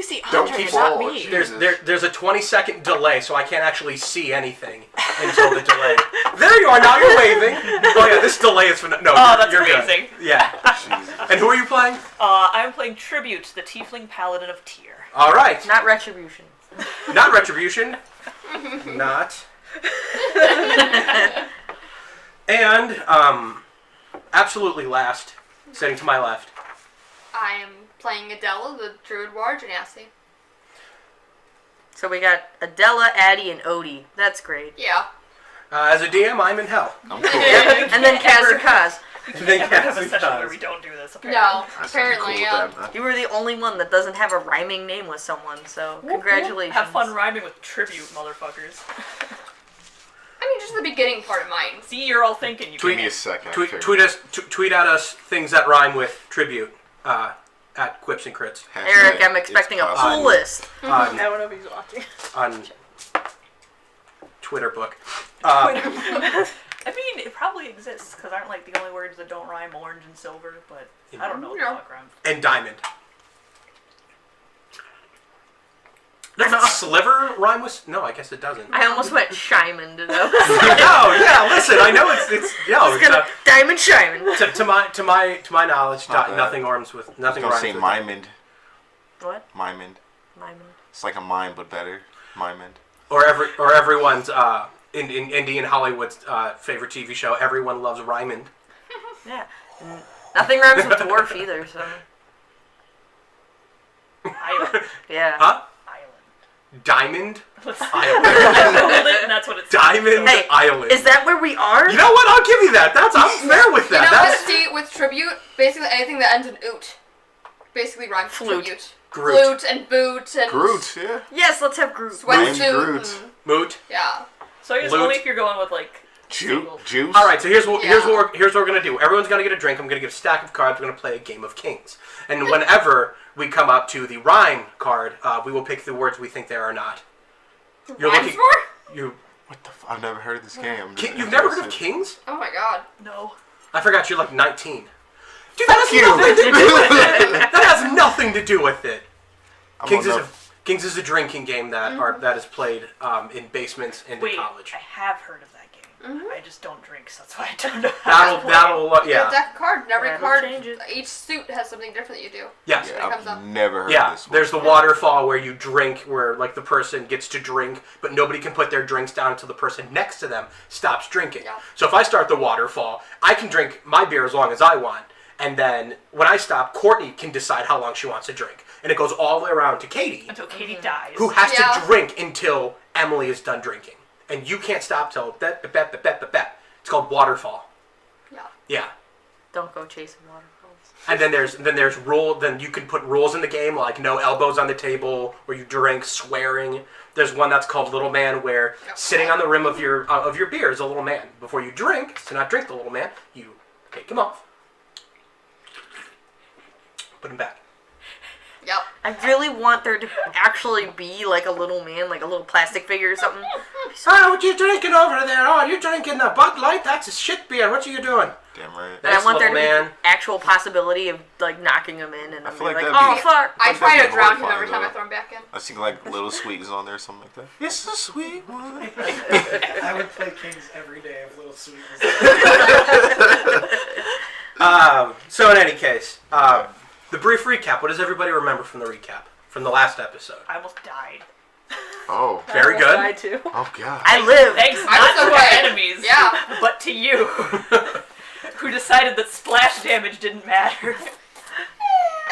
you see Don't Andre, keep not all- me. There's a 20-second delay, so I can't actually see anything until the delay. There you are. Now you're waving. Oh yeah, this delay is no. That's you're amazing. Good. Yeah. Jesus. And who are you playing? I'm playing Tribute, the Tiefling Paladin of Tyr. All right. Not Retribution. Not Retribution. Not. And absolutely last, sitting to my left. I am playing Adela, the Druid War Genasi. So we got Adela, Addie, and Odie. That's great. Yeah. As a DM, I'm in hell. I'm cool. And then Kaz or Kaz. And then Never have a Cassie session does. where we don't do this, apparently. No, That's apparently, cool yeah. with that, man. You were the only one that doesn't have a rhyming name with someone, so congratulations. Have fun rhyming with Tribute, motherfuckers. I mean, just the beginning part of mine. See, you're all thinking you Give me can. a second. Tweet at us things that rhyme with tribute at QuipsNCrits Eric, I'm expecting a pull list. on, I don't know if he's watching. on Twitter book. I mean, it probably exists, because aren't like the only words that don't rhyme orange and silver, but I don't know what the fuck rhymes. And diamond. Doesn't sliver rhyme with? No, I guess it doesn't. I almost went Shyman to know. No, yeah. Listen, I know it's Diamond Shyman. to my knowledge, Not bad. nothing rhymes with nothing. Don't Rhymes say with Mimond. What? Mimond. Mimon. It's like a mime, but better. Mimond. Or everyone's in Indie and Hollywood's favorite TV show. Everyone loves Rymond. Yeah. And nothing rhymes with dwarf either, so. Island. Yeah. Huh? Island. Diamond Let's Island. Googled it, and that's what it's. Diamond Hey, Island. Is that where we are? You know what? I'll give you that. I'm fair with You know that. what? See, with Tribute, basically anything that ends in oot basically rhymes with Flute. Tribute. Groot. Flute and boot and Groot, yeah. Yes, let's have Groot. Mine's sweatsuit. Groot. And, Moot. yeah. So I guess Loot. only if you're going with like. Juice. All right, so here's what Yeah. we're gonna do. Everyone's gonna get a drink. I'm gonna get a stack of cards. We're gonna play a game of kings. And whenever we come up to the rhyme card, we will pick the words we think they are or not. You're Rhymes looking. for? You. What the I've never heard of this game. You've never heard of kings? Oh my god. No. I forgot you're like 19. Dude, that has nothing to do with it. That has nothing to do with it. Kings is a drinking game that is played in basements in Wait, college. I have heard of that game. I just don't drink, so that's why I don't know. How That'll You have yeah. a deck of cards, and every That'll card, change it. each suit has something different that you do. Yes. Yeah, comes up. I've never heard of Yeah, this one. there's the waterfall where you drink, where like the person gets to drink, but nobody can put their drinks down until the person next to them stops drinking. Yeah. So if I start the waterfall, I can drink my beer as long as I want, and then when I stop, Courtney can decide how long she wants to drink, and it goes all the way around to Katie, until Katie dies. who has Yeah. to drink until Emily is done drinking, and you can't stop till bet. It's called waterfall. Yeah. Yeah. Don't go chasing waterfalls. And then there's rule. Then you can put rules in the game like no elbows on the table, where you drink, swearing. There's one that's called Little Man, where sitting on the rim of your beer is a little man. Before you drink, to not drink the little man, you take him off, put him back. Yep. I really want there to actually be like a little man, like a little plastic figure or something. Oh, what you drinking over there? Oh, you're drinking the Bud Light? That's a shit beer. What are you doing? Damn right. And I Nice want there to little man. be the actual possibility of like knocking him in, and I I'm feel like, like oh that'd be- fuck. I That's try like to drown him horrifying, every time I though. throw him back in. I think like Little Sweet is on there or something like that. It's a sweet one. I would play Kings every day if Little Sweet was So in any case, the brief recap. What does everybody remember from the recap from the last episode? I almost died. Oh. Very good. I too. Oh god. I live. Thanks I not was to okay. our enemies, Yeah. but to you, who decided that splash damage didn't matter.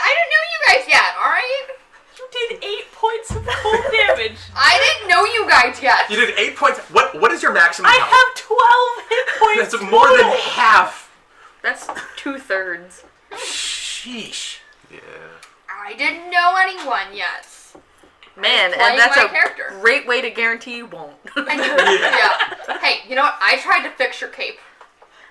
I didn't know you guys yet, alright? You did 8 points of cold damage. I didn't know you guys yet. You did 8 points. What is your maximum I health? have 12 hit points. That's more than total. half. That's 2/3. Sheesh. Yeah. I didn't know anyone yet. Man, Playing and that's my a character. great way to guarantee you won't. Yeah. Hey, you know what? I tried to fix your cape.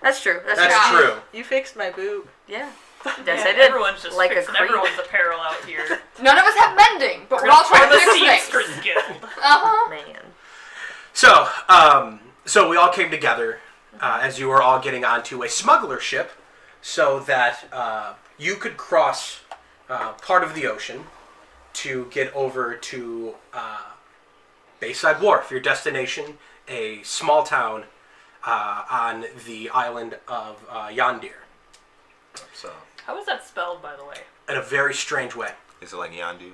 That's true. That's That's true. true. You fixed my boot. Yeah. Yes, Man, I did. Everyone's just like fixing a creep. everyone's apparel out here. None of us have mending, but we're We're all trying to the fix things. Seamstress Guild. Uh-huh. Man. So we all came together as you were all getting onto a smuggler ship, so that you could cross part of the ocean to get over to Bayside Wharf, your destination, a small town on the island of Yondir. So, How is that spelled, by the way? In a very strange way. is it like Yandu?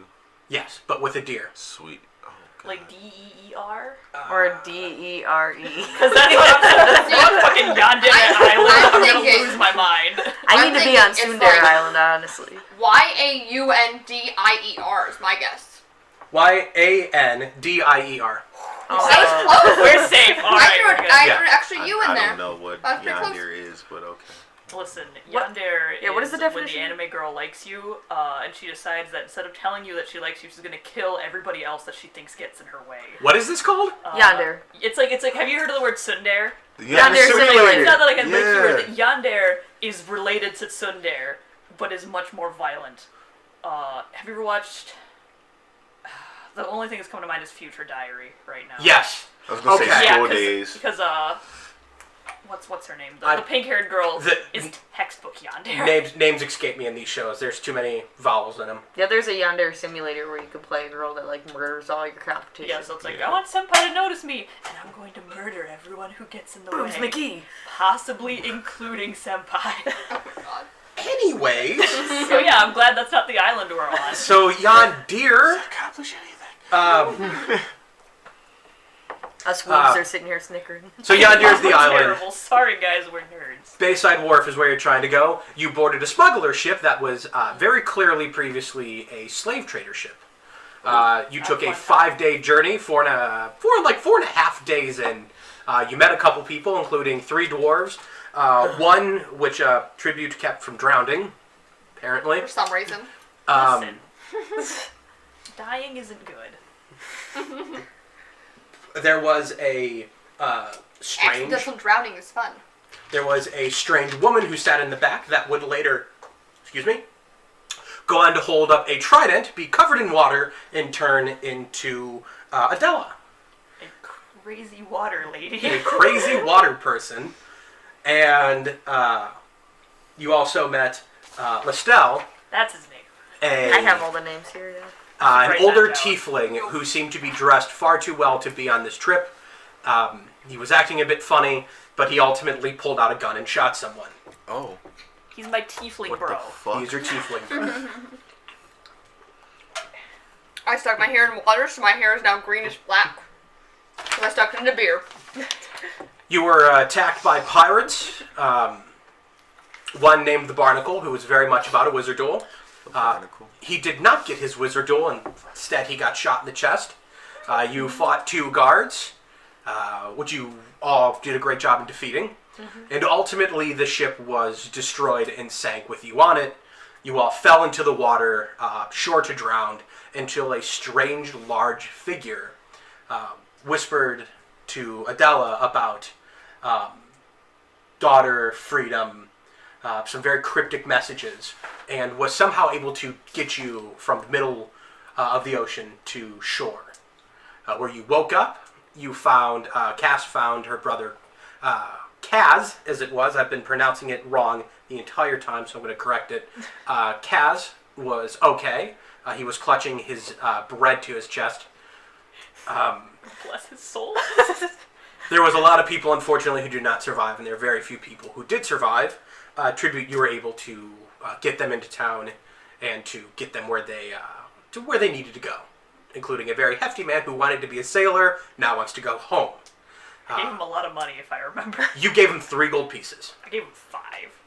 Yes, but with a deer. Sweet. Oh, God. Like D-E-E-R? Or D-E-R-E. Because that's what I'm saying. Fucking Yandere Island. I'm gonna thinking- lose my mind. I I'm need to be on thinking it's Sundar like- Island, honestly. Yaundier is my guess. Yandier. Oh, That was close. We're safe. Alright, we're good. I Yeah. threw an extra U in I there. don't know what That's pretty close. Yondir is, but okay. Listen, What- Yandere yeah, what is the when definition? the anime girl likes you, and she decides that instead of telling you that she likes you, she's gonna kill everybody else that she thinks gets in her way. What is this called? Yonder. It's like, have you heard of the word tsundere? Yondir simulator. It's not that like a Yeah. word. Yandere is related to tsundere, but is much more violent. Have you ever watched... The only thing that's coming to mind is Future Diary right now. Yes. I was gonna Okay. say Yeah, school cause, days. because what's her name? I- The pink-haired girl The- is textbook Yandere. Names escape me in these shows. There's too many vowels in them. Yeah, there's a Yonder simulator where you can play a girl that like murders all your competition. Yeah, so it's like, Yeah. I want Senpai to notice me, and I'm going to murder everyone who gets in the Booms way. McGee. Possibly including Senpai. Oh my god. Anyways, So yeah, I'm glad that's not the island we're on. so Yondir. Accomplish anything. Us woobs are sitting here snickering. So Yondir's the We're island. terrible. Sorry guys, we're nerds. Bayside Wharf is where you're trying to go. You boarded a smuggler ship that was very clearly previously a slave trader ship. You took a 5-day journey, 4.5 days in. You met a couple people, including 3 dwarves. One which tribute kept from drowning, apparently. For some reason. Um, Listen, dying isn't good. there was a strange. Accidental drowning is fun. There was a strange woman who sat in the back that would later, go on to hold up a trident, be covered in water, and turn into Adela, A crazy water lady. a crazy water person. And you also met Lestel, That's his name. I have all the names here, yeah. an Write older that down. tiefling who seemed to be dressed far too well to be on this trip. He was acting a bit funny, but he ultimately pulled out a gun and shot someone. Oh, He's my tiefling what bro. the fuck? He's your tiefling. I stuck my hair in water, so my hair is now greenish black. So I stuck it in a beer. You were attacked by pirates. One named the Barnacle, who was very much about a wizard duel. Barnacle. He did not get his wizard duel, and instead he got shot in the chest. You fought 2 guards, which you all did a great job in defeating. And ultimately the ship was destroyed and sank with you on it. You all fell into the water, sure to drown, until a strange large figure whispered to Adela about daughter, freedom, some very cryptic messages, and was somehow able to get you from the middle of the ocean to shore. Where you woke up, you found, Cass found her brother, Kaz, as it was. I've been pronouncing it wrong the entire time, so I'm going to correct it. Kaz was okay. He was clutching his bread to his chest. Bless his soul. There was a lot of people, unfortunately, who did not survive, and there are very few people who did survive. Tribute, you were able to get them into town and to get them where they needed to go, including a very hefty man who wanted to be a sailor, now wants to go home. I gave him a lot of money, if I remember. You gave him 3 gold pieces. I gave him 5.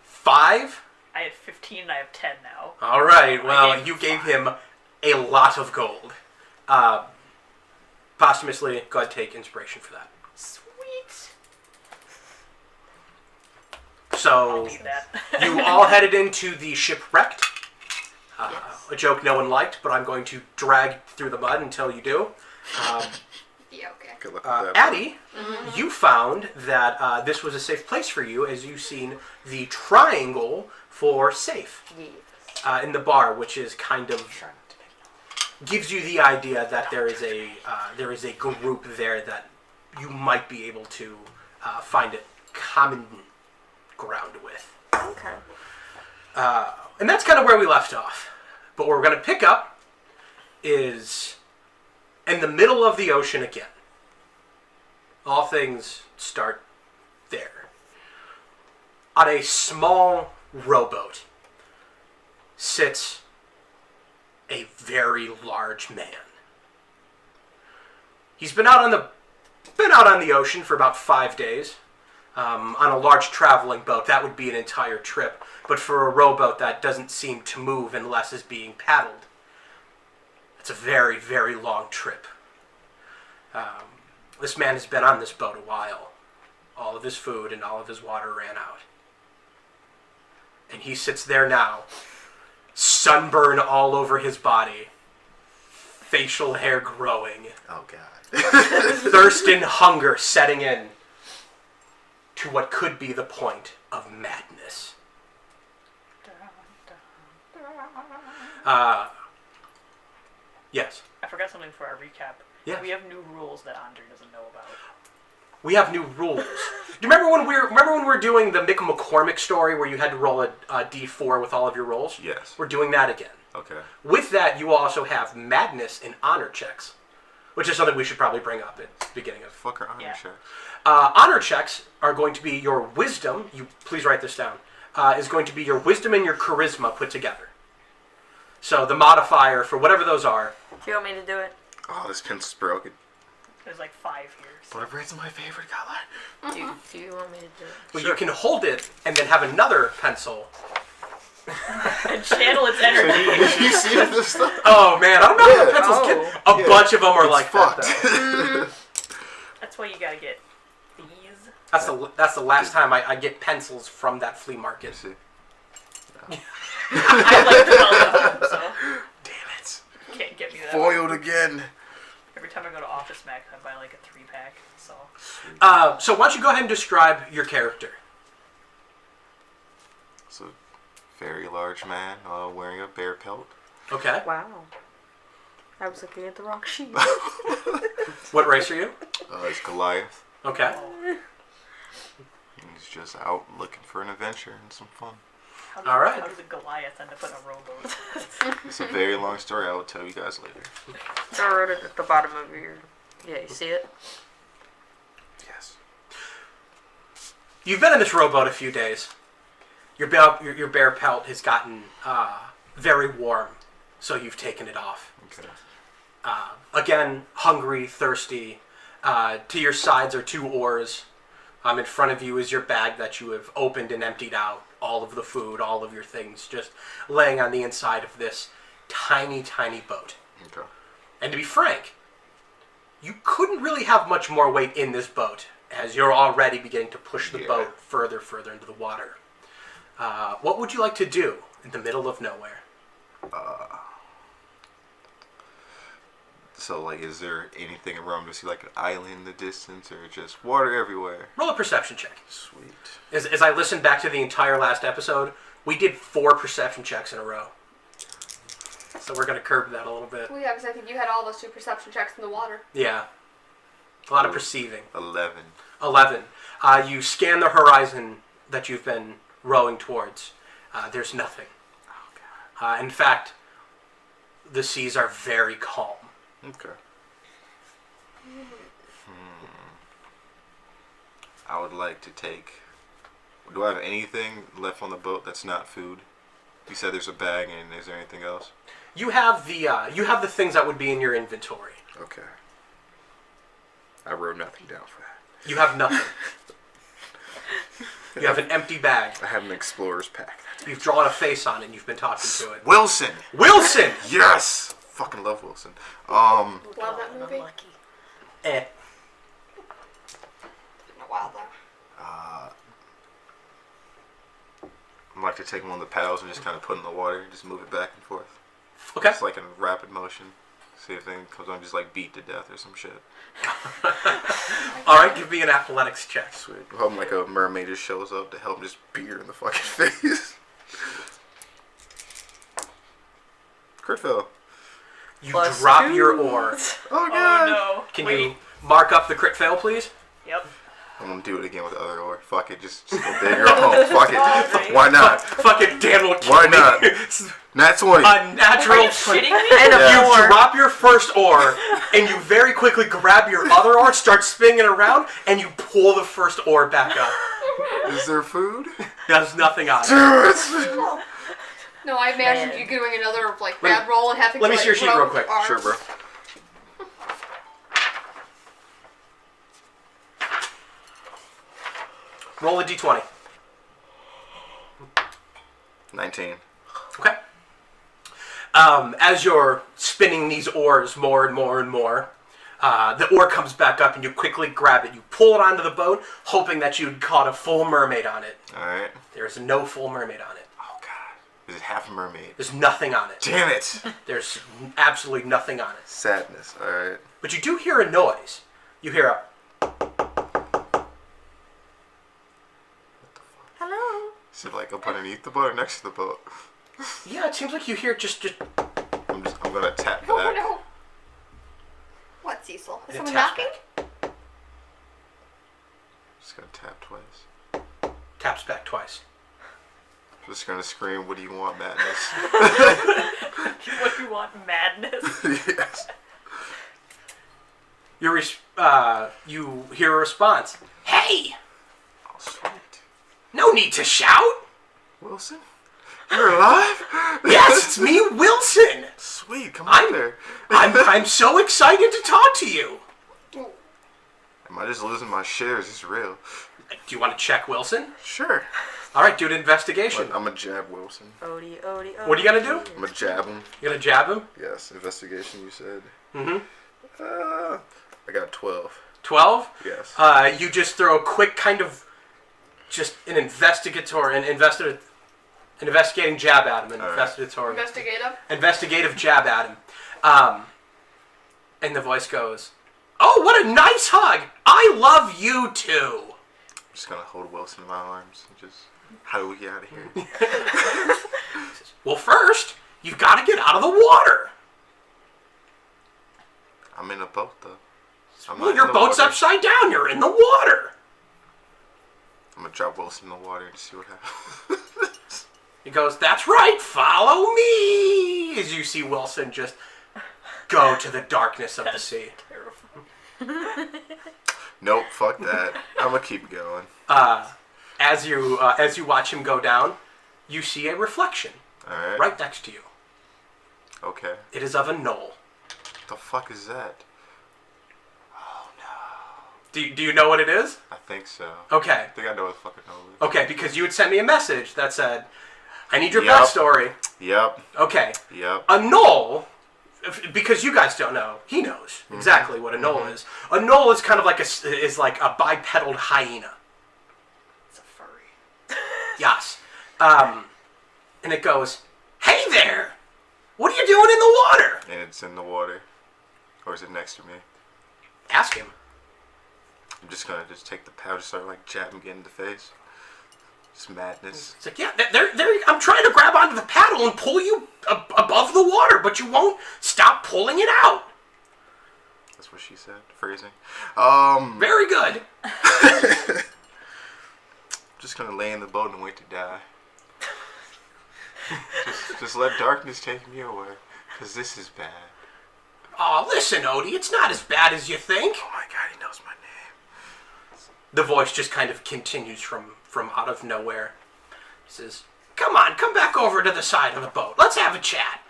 5? I had 15 and I have 10 now. All right. Well, gave him you gave 5. him a lot of gold. Posthumously, go ahead, take inspiration for that. Sweet. I'll So need that. you all headed into the shipwrecked. A joke no one liked, but I'm going to drag through the mud until you do. Yeah, okay. Good luck with that. Addie, you found that this was a safe place for you, as you've seen the triangle for safe in the bar, which is kind of gives you the idea that there is a group there that you might be able to find a common ground with. Okay. And that's kind of where we left off. But where we're going to pick up is in the middle of the ocean again. All things start there. On a small rowboat sits a very large man. He's been out on the ocean for about 5 days. On a large traveling boat, that would be an entire trip. But for a rowboat, that doesn't seem to move unless it's being paddled. It's a very, very long trip. This man has been on this boat a while. All of his food and all of his water ran out. And he sits there now, sunburn all over his body, facial hair growing, Oh God. thirst and hunger setting in to what could be the point of madness. Yes. I forgot something for our recap. Yes. We have new rules that Andre doesn't know about. We have new rules. Do you remember when we were doing the Mick McCormick story where you had to roll a D4 with all of your rolls? Yes. We're doing that again. Okay. With that, you will also have madness and honor checks, which is something we should probably bring up at the beginning of. Fuck our honor Yeah. check. Honor checks are going to be your wisdom. You please write this down. Is going to be your wisdom and your charisma put together. So the modifier for whatever those are. Do you want me to do it? Oh, this pencil's broken. There's like 5 years. But red's my favorite color. Do you want me to do it? Well, you can hold it and then have another pencil. And channel its energy. You see this stuff? Oh man, I don't know how the Yeah. pencils Oh. get. A bunch of them are like Fucked. that. That's why you gotta get these. That's the last time I get pencils from that flea market. See. I like 12 of them, so Damn it. you can't get me that. Foiled again. Every time I go to Office Max, I buy like a 3-pack. So So why don't you go ahead and describe your character? It's a very large man wearing a bear pelt. Okay. Wow. I was looking at the wrong sheet. What race are you? It's Goliath. Okay. He's just out looking for an adventure and some fun. All right. How does a Goliath end up in a rowboat? It's a very long story. I will tell you guys later. So I wrote it at the bottom of your... Yeah, you see it? Yes. You've been in this rowboat a few days. Your bear pelt has gotten very warm, so you've taken it off. Okay. Again, hungry, thirsty. To your sides are 2 oars. In front of you is your bag that you have opened and emptied out. All of the food, all of your things, just laying on the inside of this tiny, tiny boat. Okay. And to be frank, you couldn't really have much more weight in this boat, as you're already beginning to push the boat further into the water. What would you like to do in the middle of nowhere? So, like, is there anything around? Do you see, like, an island in the distance, or just water everywhere? Roll a perception check. Sweet. As I listened back to the entire last episode, we did 4 perception checks in a row. So we're going to curb that a little bit. Well, yeah, because I think you had all those 2 perception checks in the water. Yeah. A lot of perceiving. 11. 11. You scan the horizon that you've been rowing towards. There's nothing. Oh, God. In fact, the seas are very calm. Okay. I would like to take... Do I have anything left on the boat that's not food? You said there's a bag, and is there anything else? You have the things that would be in your inventory. Okay. I wrote nothing down for that. You have nothing. You have an empty bag. I have an explorer's pack. You've drawn a face on it and you've been talking to it. Wilson! Wilson! Yes! Fucking love Wilson. Love that movie. Unlucky. Eh. Been a while though. I'd like to take one of the paddles and just kind of put it in the water and just move it back and forth. Okay. It's like in rapid motion. See if anything comes on, just like beat to death or some shit. Alright, give me an athletics check. Sweet. Hoping like a mermaid just shows up to help just beat her in the fucking face. Crit fail. You Plus drop 2. your oar. Oh god! Oh no. Can Wait. you mark up the crit fail, please? Yep. I'm gonna do it again with the other oar. Fuck it, just go big or home. Fuck it. Why not? Fucking Dan will kill Why me. not? Nat 20. A natural Are you 20. shitting me? And a You 4. drop your first oar, and you very quickly grab your other oar, start spinning it around, and you pull the first oar back up. Is there food? There's nothing on it. No, I imagined you doing another bad roll and having let to me see your sheet row real with quick. arms. Sure, bro. Roll a d20. 19. Okay. As you're spinning these oars more and more and more, the oar comes back up and you quickly grab it. You pull it onto the boat, hoping that you'd caught a full mermaid on it. Alright. There's no full mermaid on it. Oh, God. Is it half a mermaid? There's nothing on it. Damn it. There's absolutely nothing on it. Sadness. Alright. But you do hear a noise. You hear a... Hello. Is it like up underneath the boat or next to the boat? Yeah, it seems like you hear just I'm gonna tap Oh back. no. What, Cecil? Is Yeah, someone taps knocking? Just gonna tap twice. taps back twice. Just gonna scream, "What do you want, madness?" What do you want? Madness? Yes. You hear a response. Hey! Oh, sweet. No need to shout! Wilson? You're alive? Yes, it's me, Wilson! Sweet, come I'm- on there. I'm so excited to talk to you! Am I just losing my shit or is this real? Do you want to check Wilson? Sure. Alright, do an investigation. I'm gonna jab Wilson. Odie, Odie, Odie. What are you gonna do? I'm gonna jab him. You gonna jab him? Yes, investigation, you said. Mm-hmm. I got 12. 12? Yes. You just throw a quick kind of... just an investigating jab at him. An All right. investigative jab at him. And the voice goes, "Oh, what a nice hug! I love you too!" I'm just gonna hold Wilson in my arms and just, how do we get out of here? Well, first, you've got to get out of the water. I'm in a boat, though. I'm Well, not your in the boat's water. upside down. You're in the water. I'm gonna drop Wilson in the water and see what happens. He goes, "That's right, follow me!" As you see Wilson just go to the darkness of the sea. Nope, fuck that. I'm gonna keep going. As you watch him go down, you see a reflection Alright. right next to you. Okay. It is of a knoll. The fuck is that? Do you know what it is? I think so. Okay. I think I know what the fucking hell it is. Okay, because you had sent me a message that said, "I need your Yep. backstory." Yep. Okay. Yep. A knoll, because you guys don't know, he knows exactly what a knoll is. A knoll is kind of like a bipedal hyena. It's a furry. Yes. And it goes, "Hey there! What are you doing in the water?" And it's in the water. Or is it next to me? Ask him. I'm just gonna take the paddle, start like jabbing, getting in the face. Just madness. It's like, "Yeah, I'm trying to grab onto the paddle and pull you above the water, but you won't stop pulling it out." That's what she said. Phrasing. Very good. Just gonna lay in the boat and wait to die. just let darkness take me away. Cause this is bad. Oh, listen, Odie, it's not as bad as you think. Oh my god, he knows my name. The voice just kind of continues from out of nowhere. He says, "Come on, come back over to the side of the boat. Let's have a chat."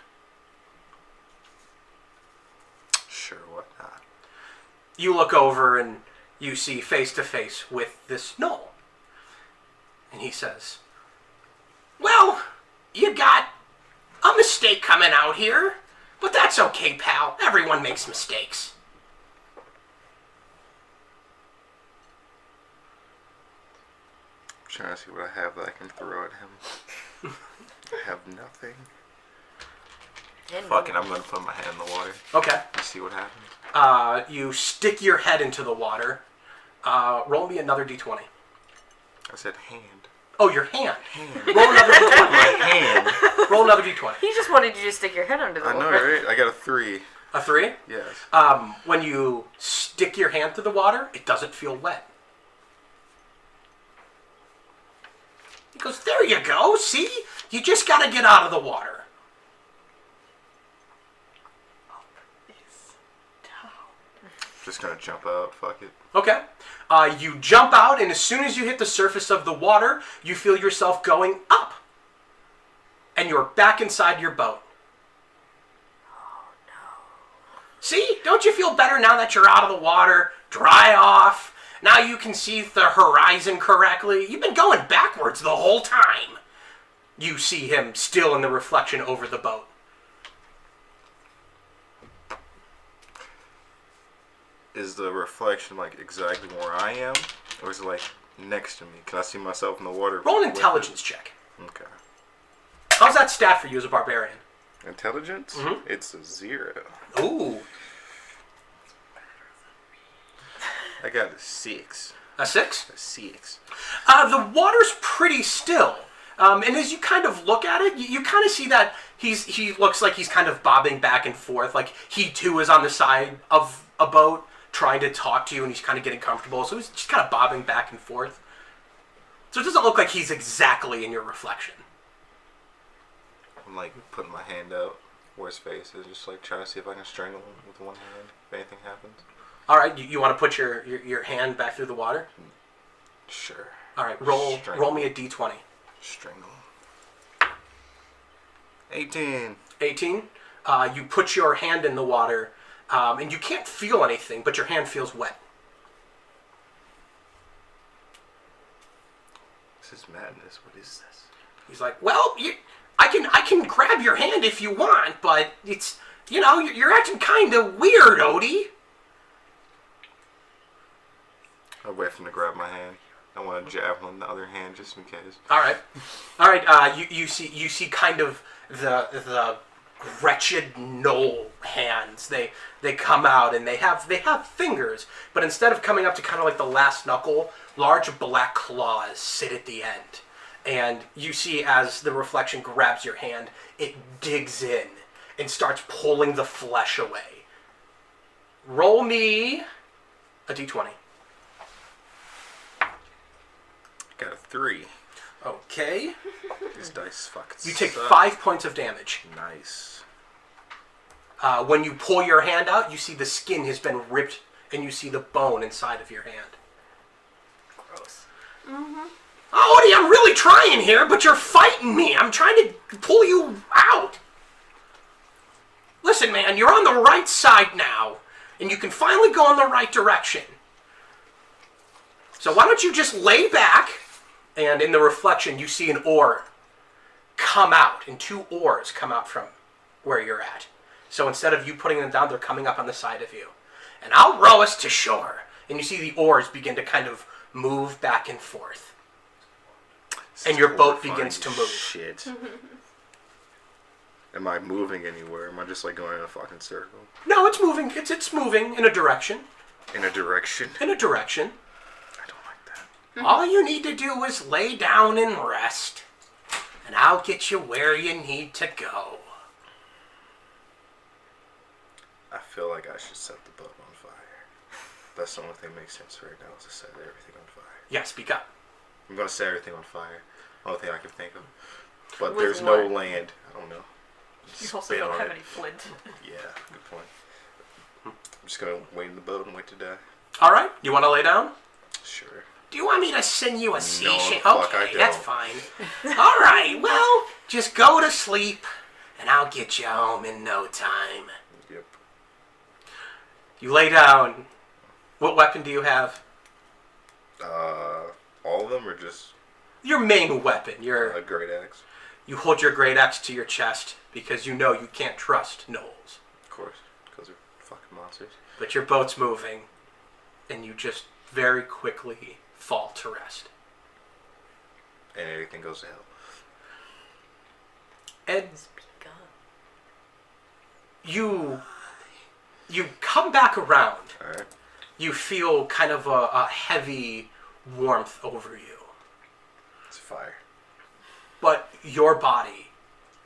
Sure, what not? You look over and you see face to face with this knoll. And he says, "Well, you got a mistake coming out here, but that's okay, pal. Everyone makes mistakes." I'm trying to see what I have that I can throw at him. I have nothing. Fuck it, I'm gonna put my hand in the water Okay. and see what happens. You stick your head into the water. Roll me another d20. I said hand. Oh, your hand. Hand. Roll another d20. My hand. Roll another d20. He just wanted you to stick your head under the I know, water. right? I got a 3. A 3? Yes. When you stick your hand through the water, it doesn't feel wet. He goes, there you go, see? You just gotta get out of the water. Just gonna jump out. Fuck it. Okay. You jump out, and as soon as you hit the surface of the water, you feel yourself going up. And you're back inside your boat. Oh, no. See? Don't you feel better now that you're out of the water? Dry off. Now you can see the horizon correctly. You've been going backwards the whole time. You see him still in the reflection over the boat. Is the reflection like exactly where I am, or is it like next to me? Can I see myself in the water? Roll an with intelligence check. it? Okay. How's that stat for you as a barbarian? Intelligence? Mhm. It's a 0. Ooh. I got a 6. A 6? A 6. The water's pretty still. And as you kind of look at it, you kind of see that he looks like he's kind of bobbing back and forth. Like he too is on the side of a boat trying to talk to you, and he's kind of getting comfortable. So he's just kind of bobbing back and forth. So it doesn't look like he's exactly in your reflection. I'm like putting my hand out where his face is, just like trying to see if I can strangle him with one hand if anything happens. All right, you want to put your hand back through the water? Sure. All right, roll Strangle. me a d20. Strangle. 18. 18. You put your hand in the water, and you can't feel anything, but your hand feels wet. This is madness. What is this? He's like, well, I can grab your hand if you want, but it's, you're acting kind of weird, Odie. I wait for him to grab my hand. I want to javelin the other hand just in case. All right. You see kind of the wretched knoll hands. They come out and they have fingers, but instead of coming up to kind of like the last knuckle, large black claws sit at the end. And you see as the reflection grabs your hand, it digs in and starts pulling the flesh away. Roll me a d20. Got a 3. Okay. These dice fucking You take suck. 5 points of damage. Nice. When you pull your hand out, you see the skin has been ripped, and you see the bone inside of your hand. Gross. Oh, Odie, I'm really trying here, but you're fighting me. I'm trying to pull you out. Listen, man, you're on the right side now, and you can finally go in the right direction. So why don't you just lay back, and in the reflection, you see an oar come out, and 2 oars come out from where you're at. So instead of you putting them down, they're coming up on the side of you. And I'll row us to shore. And you see the oars begin to kind of move back and forth. And your boat begins to move. Shit. Am I moving anywhere? Am I just like going in a fucking circle? No, it's moving. It's moving in a direction. In a direction? In a direction. I don't like that. All you need to do is lay down and rest. And I'll get you where you need to go. I feel like I should set the boat on fire. That's the only thing that makes sense right now is to set everything on fire. Yeah, speak up. I'm gonna set everything on fire. Only thing I can think of. But With there's no what? land. I don't know. You also Spit don't on have it. any flint. Yeah, good point. I'm just gonna wait in the boat and wait to die. All right, you want to lay down? Sure. Do you want me to send you a sea ship? fuck, I Okay, don't. that's fine. All right, well, just go to sleep, and I'll get you home in no time. Yep. You lay down. What weapon do you have? All of them are just Your main weapon. a great axe. You hold your great axe to your chest because you know you can't trust gnolls. Of course. Because they're fucking monsters. But your boat's moving, and you just very quickly fall to rest. And everything goes to hell. And you come back around. Alright. You feel kind of a heavy warmth over you. It's fire. But your body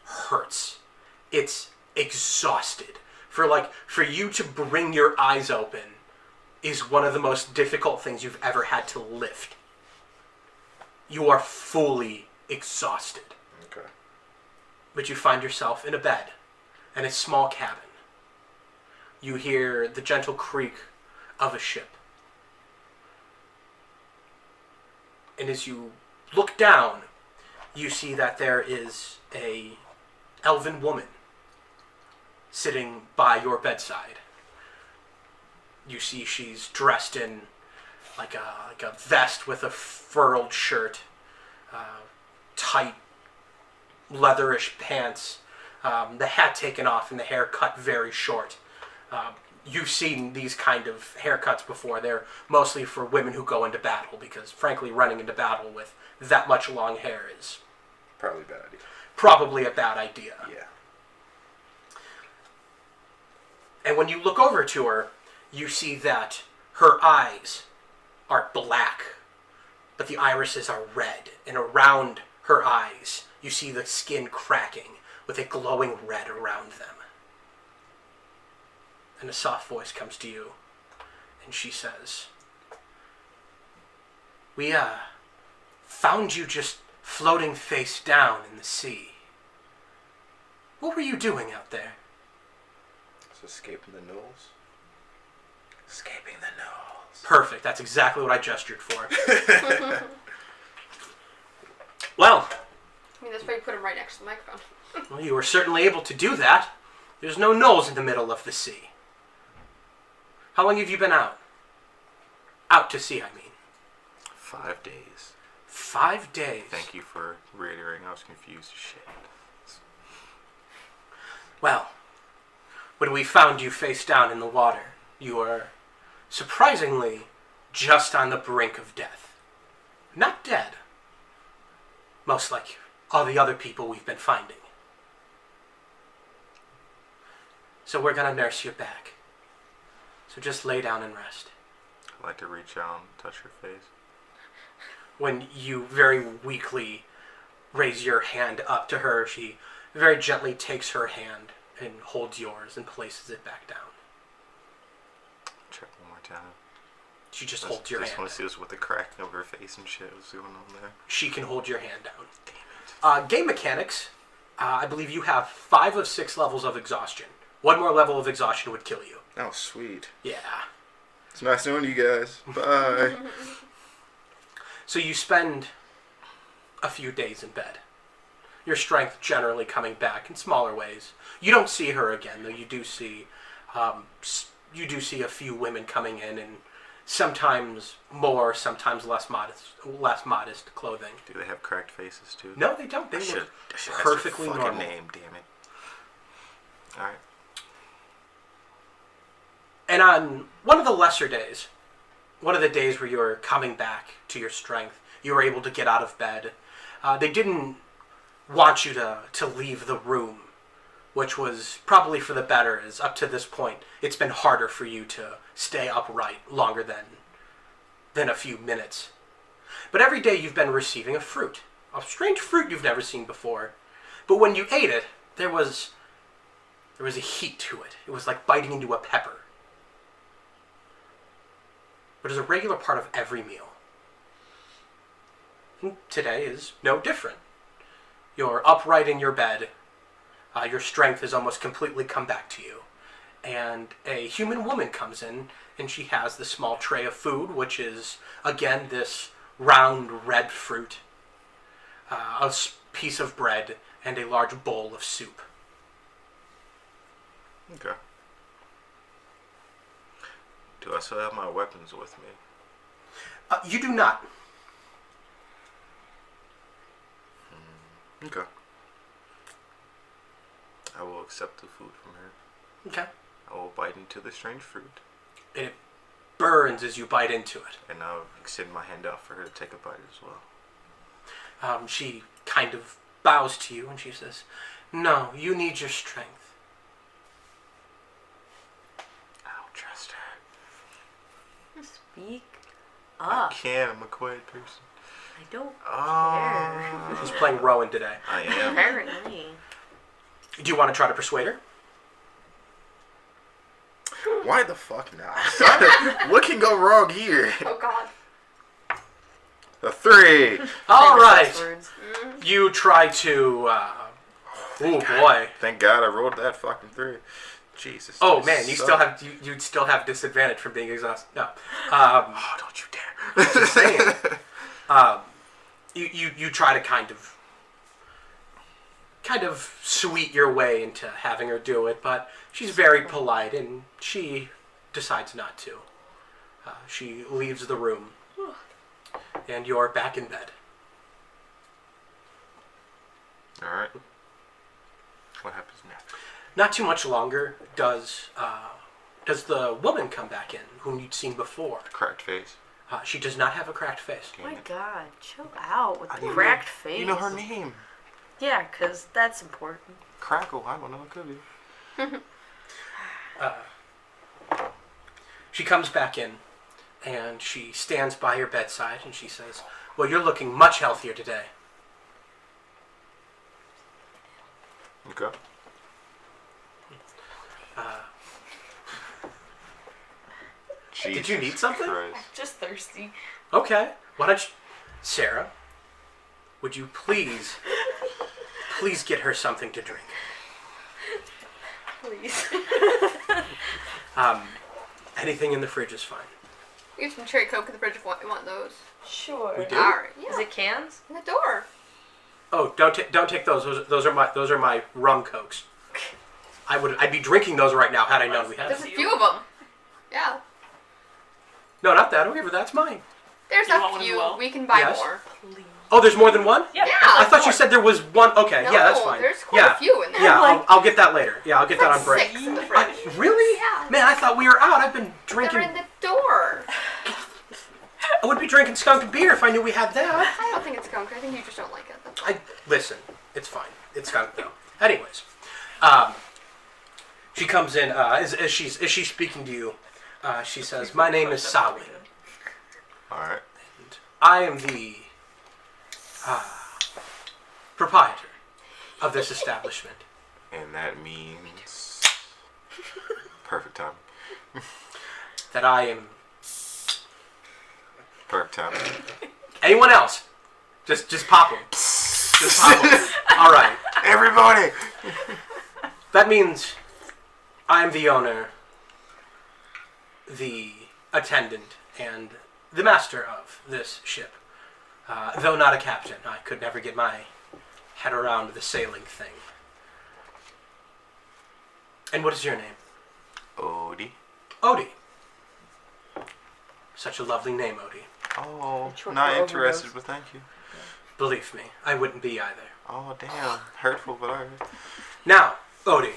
hurts. It's exhausted. For you to bring your eyes open is one of the most difficult things you've ever had to lift. You are fully exhausted. Okay. But you find yourself in a bed, in a small cabin. You hear the gentle creak of a ship. And as you look down, you see that there is a elven woman sitting by your bedside. You see she's dressed in like a vest with a furled shirt, tight leatherish pants, the hat taken off and the hair cut very short. You've seen these kind of haircuts before. They're mostly for women who go into battle because, frankly, running into battle with that much long hair is Probably a bad idea. probably a bad idea. Yeah. And when you look over to her, you see that her eyes are black, but the irises are red. And around her eyes, you see the skin cracking with a glowing red around them. And a soft voice comes to you, and she says, "We, found you just floating face down in the sea. What were you doing out there?" So escaping the gnolls. Escaping the gnolls. Perfect, that's exactly what I gestured for. Well, I mean, that's why you put him right next to the microphone. well, you were certainly able to do that. There's no knolls in the middle of the sea. How long have you been out? Out to sea, I mean. 5 days. 5 days. Thank you for reiterating. I was confused as shit. Well, when we found you face down in the water, you were surprisingly just on the brink of death. Not dead. Most like all the other people we've been finding. So we're gonna nurse you back. So just lay down and rest. I like to reach out and touch her face. When you very weakly raise your hand up to her, she very gently takes her hand and holds yours and places it back down. Check one more time. She just holds your I just hand. want to see this with the cracking of her face and shit. What's going on there? She can hold your hand down. Damn it. Game mechanics. I believe you have 5 of 6 levels of exhaustion. One more level of exhaustion would kill you. Oh, sweet. Yeah. It's nice knowing you guys. Bye. So you spend a few days in bed. Your strength generally coming back in smaller ways. You don't see her again, though. You do see a few women coming in, and sometimes more, sometimes less modest clothing. Do they have cracked faces too? No, they don't. They I should look ask perfectly her fucking normal. name, damn it. All right. And on one of the lesser days, one of the days where you're coming back to your strength, you were able to get out of bed. They didn't want you to leave the room, which was probably for the better, as up to this point, it's been harder for you to stay upright longer than a few minutes. But every day you've been receiving a strange fruit you've never seen before. But when you ate it, there was a heat to it. It was like biting into a pepper. But is a regular part of every meal. And today is no different. You're upright in your bed. Your strength has almost completely come back to you. And a human woman comes in, and she has the small tray of food, which is, again, this round red fruit, a piece of bread, and a large bowl of soup. Okay. Do I still have my weapons with me? You do not. Okay. I will accept the food from her. Okay. I will bite into the strange fruit. And it burns as you bite into it. And I'll extend my hand out for her to take a bite as well. She kind of bows to you and she says, "No, you need your strength." I don't trust her. Speak I up. can't. I'm a quiet person. I don't Oh. She's playing Rowan today. I care. am. Apparently. Do you want to try to persuade her? Why the fuck not? What can go wrong here? Oh God. A 3. All Famous right. last words. You try to. Oh boy. Thank God I rolled that fucking 3. Jesus. Oh this man, you sucks. still have you still have disadvantage from being exhausted. No. Oh, don't you dare. Just saying. You try to kind of sweet your way into having her do it, but she's very polite and she decides not to. She leaves the room, and you're back in bed. Alright. What happens next? Not too much longer does the woman come back in, whom you'd seen before. Cracked face. She does not have a cracked face. Oh my God, chill out with the You know- cracked face. You know her name. Yeah, because that's important. Crackle. I don't know. It could be. She comes back in, and she stands by your bedside, and she says, "Well, you're looking much healthier today." Okay. Did you need something? Christ. Just thirsty. Okay. Why don't you, Sarah? Would you please get her something to drink? Please. Anything in the fridge is fine. We have some cherry coke in the fridge if you want those. Sure. We do? Alright, yeah. Is it cans? In the door. Oh, don't take those. Those are my rum cokes. I'd be drinking those right now had I known we had There's them. a few of them. Yeah. No, not that. Okay, but that's mine. There's You want a one as few. well? We can buy Yes. more. Please. Oh, there's more than one? Yeah. I thought you said there was one. Okay, No, yeah, that's fine. there's quite yeah. a few in there. Yeah, Like- I'll get that later. Yeah, I'll get that on Like break. 6 in the fridge. Really? Yeah. Man, I thought we were out. I've been They're drinking. in the door. I would be drinking skunk beer if I knew we had that. I don't think it's skunk. I think you just don't like it. That's all. Listen, it's fine. It's skunk though. Anyways, she comes in as she's speaking to you. She says, "My name is Sawin. Alright. I am the proprietor of this establishment. And that means. Perfect time. That I am Perfect time. anyone else. Just pop them. Just pop them. All right. Everybody! That means I'm the owner, the attendant, and the master of this ship. Though not a captain, I could never get my head around the sailing thing. And what is your name? Odie. Odie. Such a lovely name, Odie. Oh, Short not for interested, overdose. but thank you. Believe me, I wouldn't be either. Oh, damn. Hurtful, but alright. Now, Odie,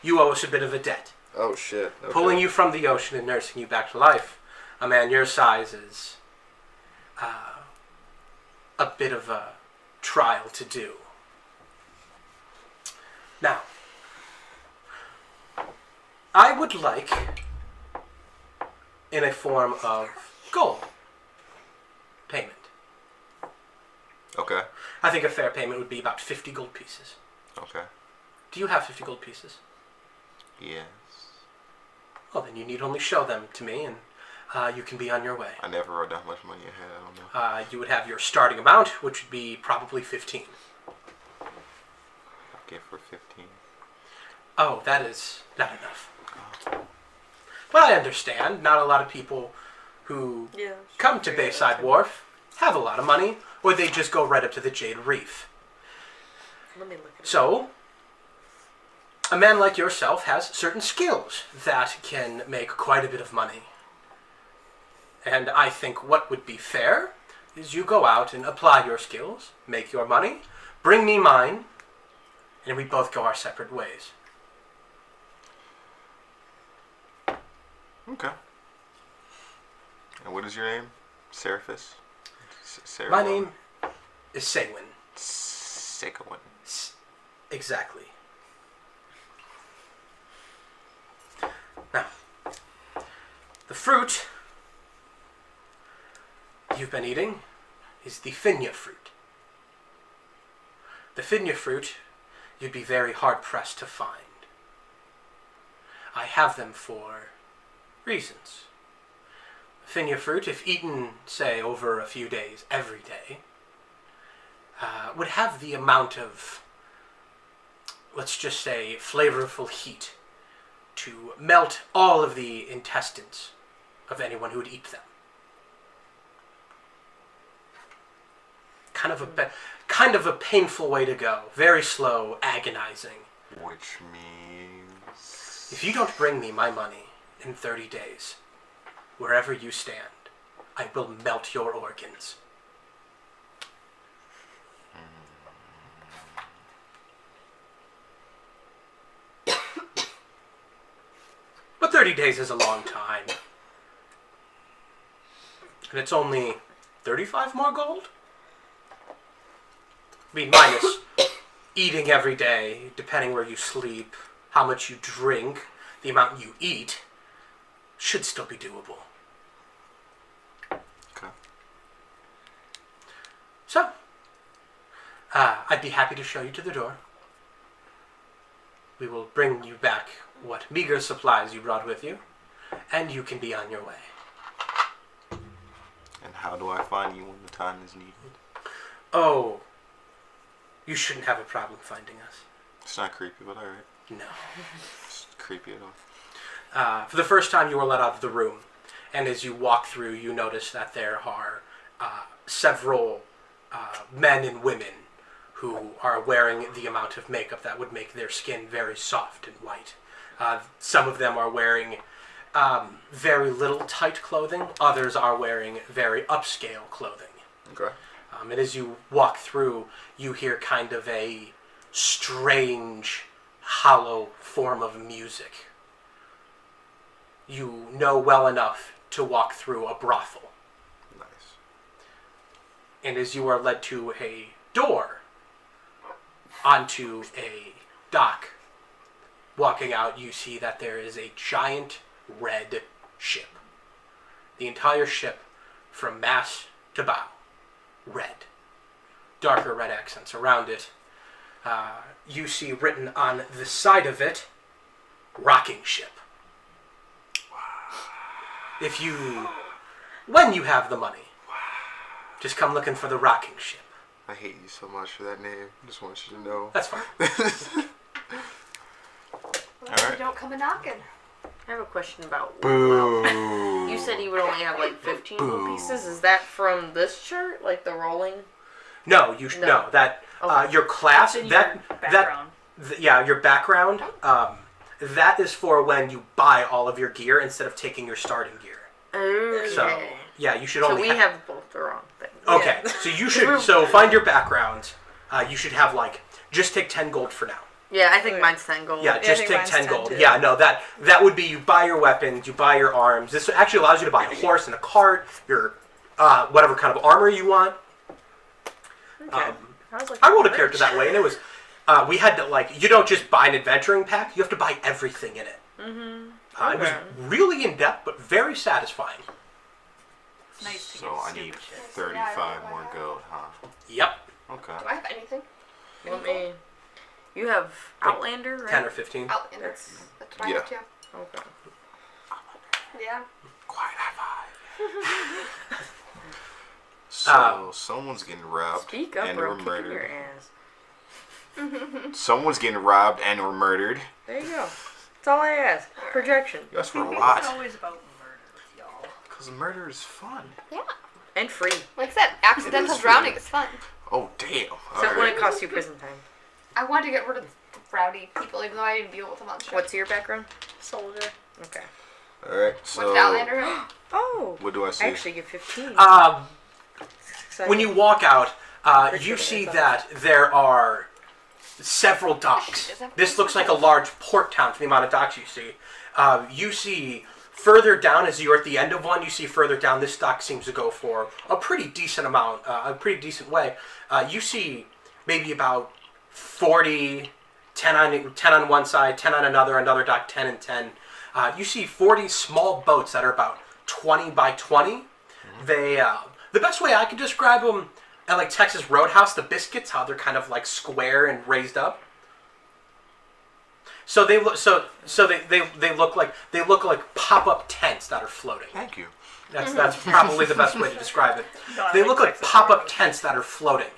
you owe us a bit of a debt. Oh, shit. Okay. Pulling you from the ocean and nursing you back to life. A man your size is a bit of a trial to do. Now, I would like, in a form of gold payment. Okay. I think a fair payment would be about 50 gold pieces. Okay. Do you have 50 gold pieces? Yes. Well, then you need only show them to me, and you can be on your way. I never wrote down how much money I had. I don't know. You would have your starting amount, which would be probably 15. I'll get for 15. Oh, that is not enough. But I understand. Not a lot of people who Yeah. come to Bayside Wharf have a lot of money, or they just go right up to the Jade Reef. Let me look at it. So, a man like yourself has certain skills that can make quite a bit of money. And I think what would be fair is you go out and apply your skills, make your money, bring me mine, and we both go our separate ways. Okay. And what is your name? Seraphis? Sarah. My name is Saywin. Sakowin. Exactly. Now, the fruit you've been eating is the Finya fruit. The Finya fruit you'd be very hard-pressed to find. I have them for reasons. Finia fruit, if eaten, say, over a few days, every day, would have the amount of, let's just say, flavorful heat to melt all of the intestines of anyone who would eat them. Kind of a painful way to go. Very slow, agonizing. Which means... If you don't bring me my money in 30 days, wherever you stand, I will melt your organs. But 30 days is a long time. And it's only 35 more gold? I mean, minus eating every day, depending where you sleep, how much you drink, the amount you eat, should still be doable. Okay. So, I'd be happy to show you to the door. We will bring you back what meager supplies you brought with you, and you can be on your way. And how do I find you when the time is needed? Oh, you shouldn't have a problem finding us. It's not creepy, but alright. No. It's creepy at all. For the first time, you are let out of the room, and as you walk through, you notice that there are several men and women who are wearing the amount of makeup that would make their skin very soft and white. Some of them are wearing very little tight clothing. Others are wearing very upscale clothing. Okay. And as you walk through, you hear kind of a strange, hollow form of music. You know well enough to walk through a brothel. Nice. And as you are led to a door onto a dock, walking out, you see that there is a giant red ship. The entire ship, from mast to bow, red. Darker red accents around it. You see written on the side of it, rocking ship. When you have the money, just come looking for the rocking ship. I hate you so much for that name. Just want you to know. That's fine. Alright. You don't come a knocking. I have a question about Boo. wealth. You said you would only have like 15 gold pieces. Is that from this chart, like the rolling? No, No. that Okay. your class It's in that your background. your background. That is for when you buy all of your gear instead of taking your starting gear. Okay. So yeah, you should So only. we have both the wrong thing. Okay, so you should. So find your background. You should have just take 10 gold for now. Yeah, I think mine's 10 gold. Yeah, I just think take mine's 10 10 gold. too. Yeah, no, that would be you buy your weapons, you buy your arms. This actually allows you to buy a horse and a cart, your whatever kind of armor you want. Okay. I was like, I rolled a rich. character that way, and it was we had to you don't just buy an adventuring pack; you have to buy everything in it. Mm-hmm. It was Okay. really in depth, but very satisfying. It's nice to So get I stupid need shit. 35 more gold, huh? Yep, Okay. Do I have anything? Let me. You have Outlander, right? 10 or 15. Outlander. That's That's what I Yeah. have too. okay. Yeah. Quiet high five. So someone's getting robbed Speak up, and or or I'm kicking your murdered. ass. Someone's getting robbed and or murdered. There you go. That's all I ask. Projection You asked for a It's lot. always about murder, y'all. Because murder is fun. Yeah. and free. Like I said, accidental is drowning free. is fun. Oh damn! Except when it costs you prison time. I wanted to get rid of the rowdy people, even though I didn't deal with them on the ship. What's your background? Soldier. Okay. All right. What's So the Outlander have? Oh. what do I see? I actually get 15. When you walk out, Richard you is see up. that there are several docks. This looks like a large port town for the amount of docks you see. You see further down, as you're at the end of one, you see further down, this dock seems to go for a pretty decent amount, a pretty decent way. You see maybe about 40, 10 on one side, 10 on another dock, 10 and 10. You see 40 small boats that are about 20 by 20. They, the best way I could describe them, at like Texas Roadhouse, the biscuits, how they're kind of like square and raised up. So they look they look like pop-up tents that are floating. Thank you. That's probably the best way to describe it. No, I They look like Texas pop-up Roadhouse. tents that are floating.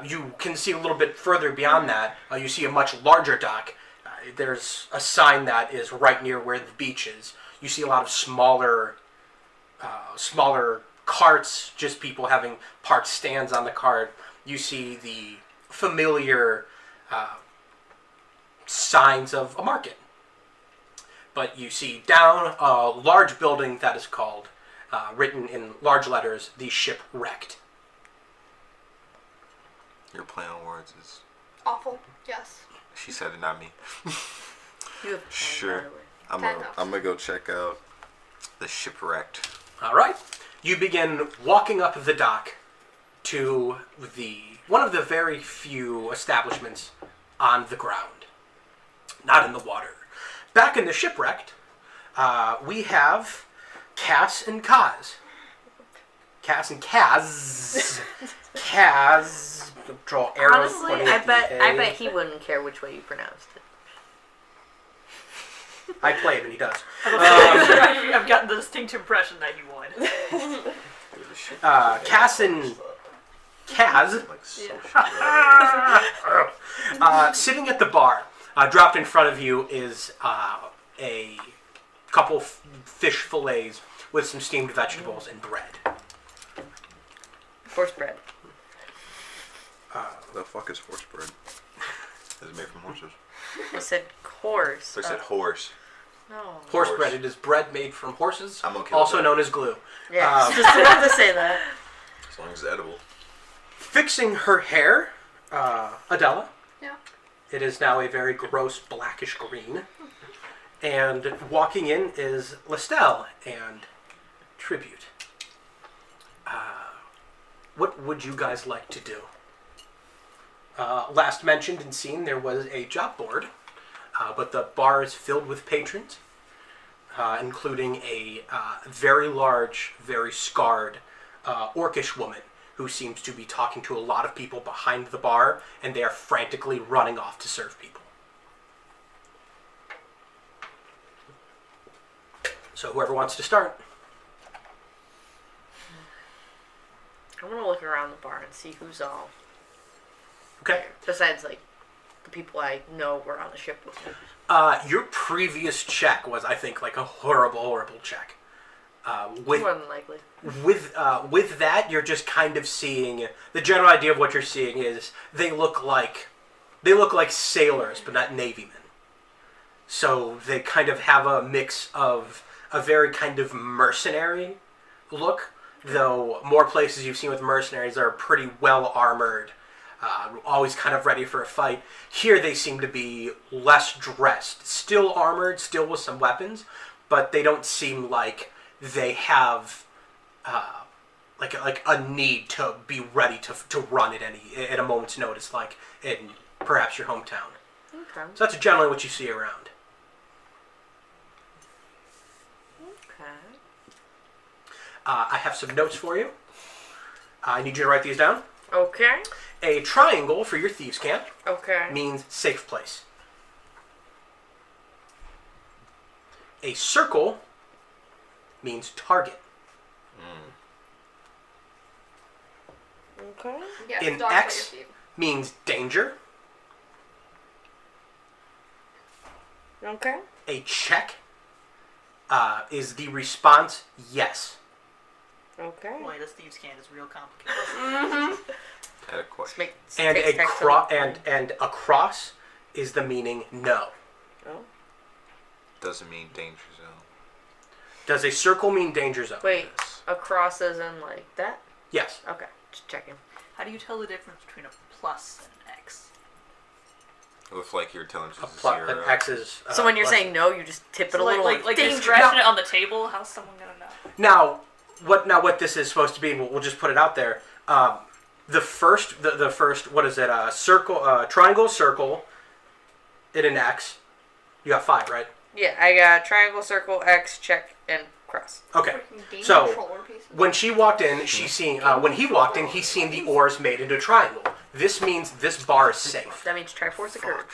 You can see a little bit further beyond that. You see a much larger dock. There's a sign that is right near where the beach is. You see a lot of smaller carts, just people having parked stands on the cart. You see the familiar signs of a market. But you see down a large building that is called, written in large letters, the Shipwrecked. Your play on words is. Awful. Yes. She said it, not me. You have 10, Sure. by the way. I'm gonna go check out the Shipwrecked. All right. You begin walking up the dock to one of the very few establishments on the ground, not in the water. Back in the Shipwrecked, we have Cass and Kaz. Cass and Kaz. Kaz. Draw arrows. Honestly, pointing I at the bet A. he wouldn't care which way you pronounced it. I played and he does. I've gotten the distinct impression that you would. Cass and Kaz. Like so Sitting at the bar, dropped in front of you is a couple fish fillets with some steamed vegetables and bread. Horse bread. The fuck is horse bread? Is it made from horses? I said horse. I said horse. No. Horse Horse. bread. It is bread made from horses, I'm okay with also that. known as glue. Yeah, just wanted to say that. As long as it's edible. Fixing her hair, Adela. Yeah. It is now a very gross blackish green. And walking in is Lestel and Tribute. What would you guys like to do? Last mentioned and seen, there was a job board, but the bar is filled with patrons, including a very large, very scarred orcish woman who seems to be talking to a lot of people behind the bar, and they are frantically running off to serve people. So whoever wants to start. I'm gonna look around the bar and see who's all Okay. besides like the people I know were on the ship with me. Your previous check was, I think, like a horrible, horrible check. With More than likely. with that, you're just kind of seeing the general idea of what you're seeing is they look like sailors, but not Navy men. So they kind of have a mix of a very kind of mercenary look, though more places you've seen with mercenaries are pretty well armored, always kind of ready for a fight. Here they seem to be less dressed, still armored, still with some weapons, but they don't seem like they have like a need to be ready to run at a moment's notice, like in perhaps your hometown. Okay. So that's generally what you see around. Okay. I have some notes for you. I need you to write these down. Okay. A triangle for your thieves' camp Okay. means safe place. A circle means target. Okay. Yes, In dog X- fight your feet. Means danger. Okay. A check is the response yes. Okay. Boy, this thieves' can is real complicated. I had a Let's question. make And takes a text and a cross is the meaning no. Oh. Doesn't mean danger zone. Does a circle mean danger zone? Wait, Yes. a cross as in like that? Yes. Okay, just checking. How do you tell the difference between a plus and an X? With like your intelligence A is plus, 0. an X is. So when you're plus. saying no, you just tip it So a little. like you're danger. scratching it on the table. How's someone gonna know? What this is supposed to be, and we'll just put it out there. The first, what is it? Circle, triangle, circle, in an X. You got 5, right? Yeah, I got triangle, circle, X, check, and cross. Okay. Freaking game So, controller pieces. when she walked in, she's seeing. When he walked in, he's seen the oars made into a triangle. This means this bar is safe. That means Triforce occurred.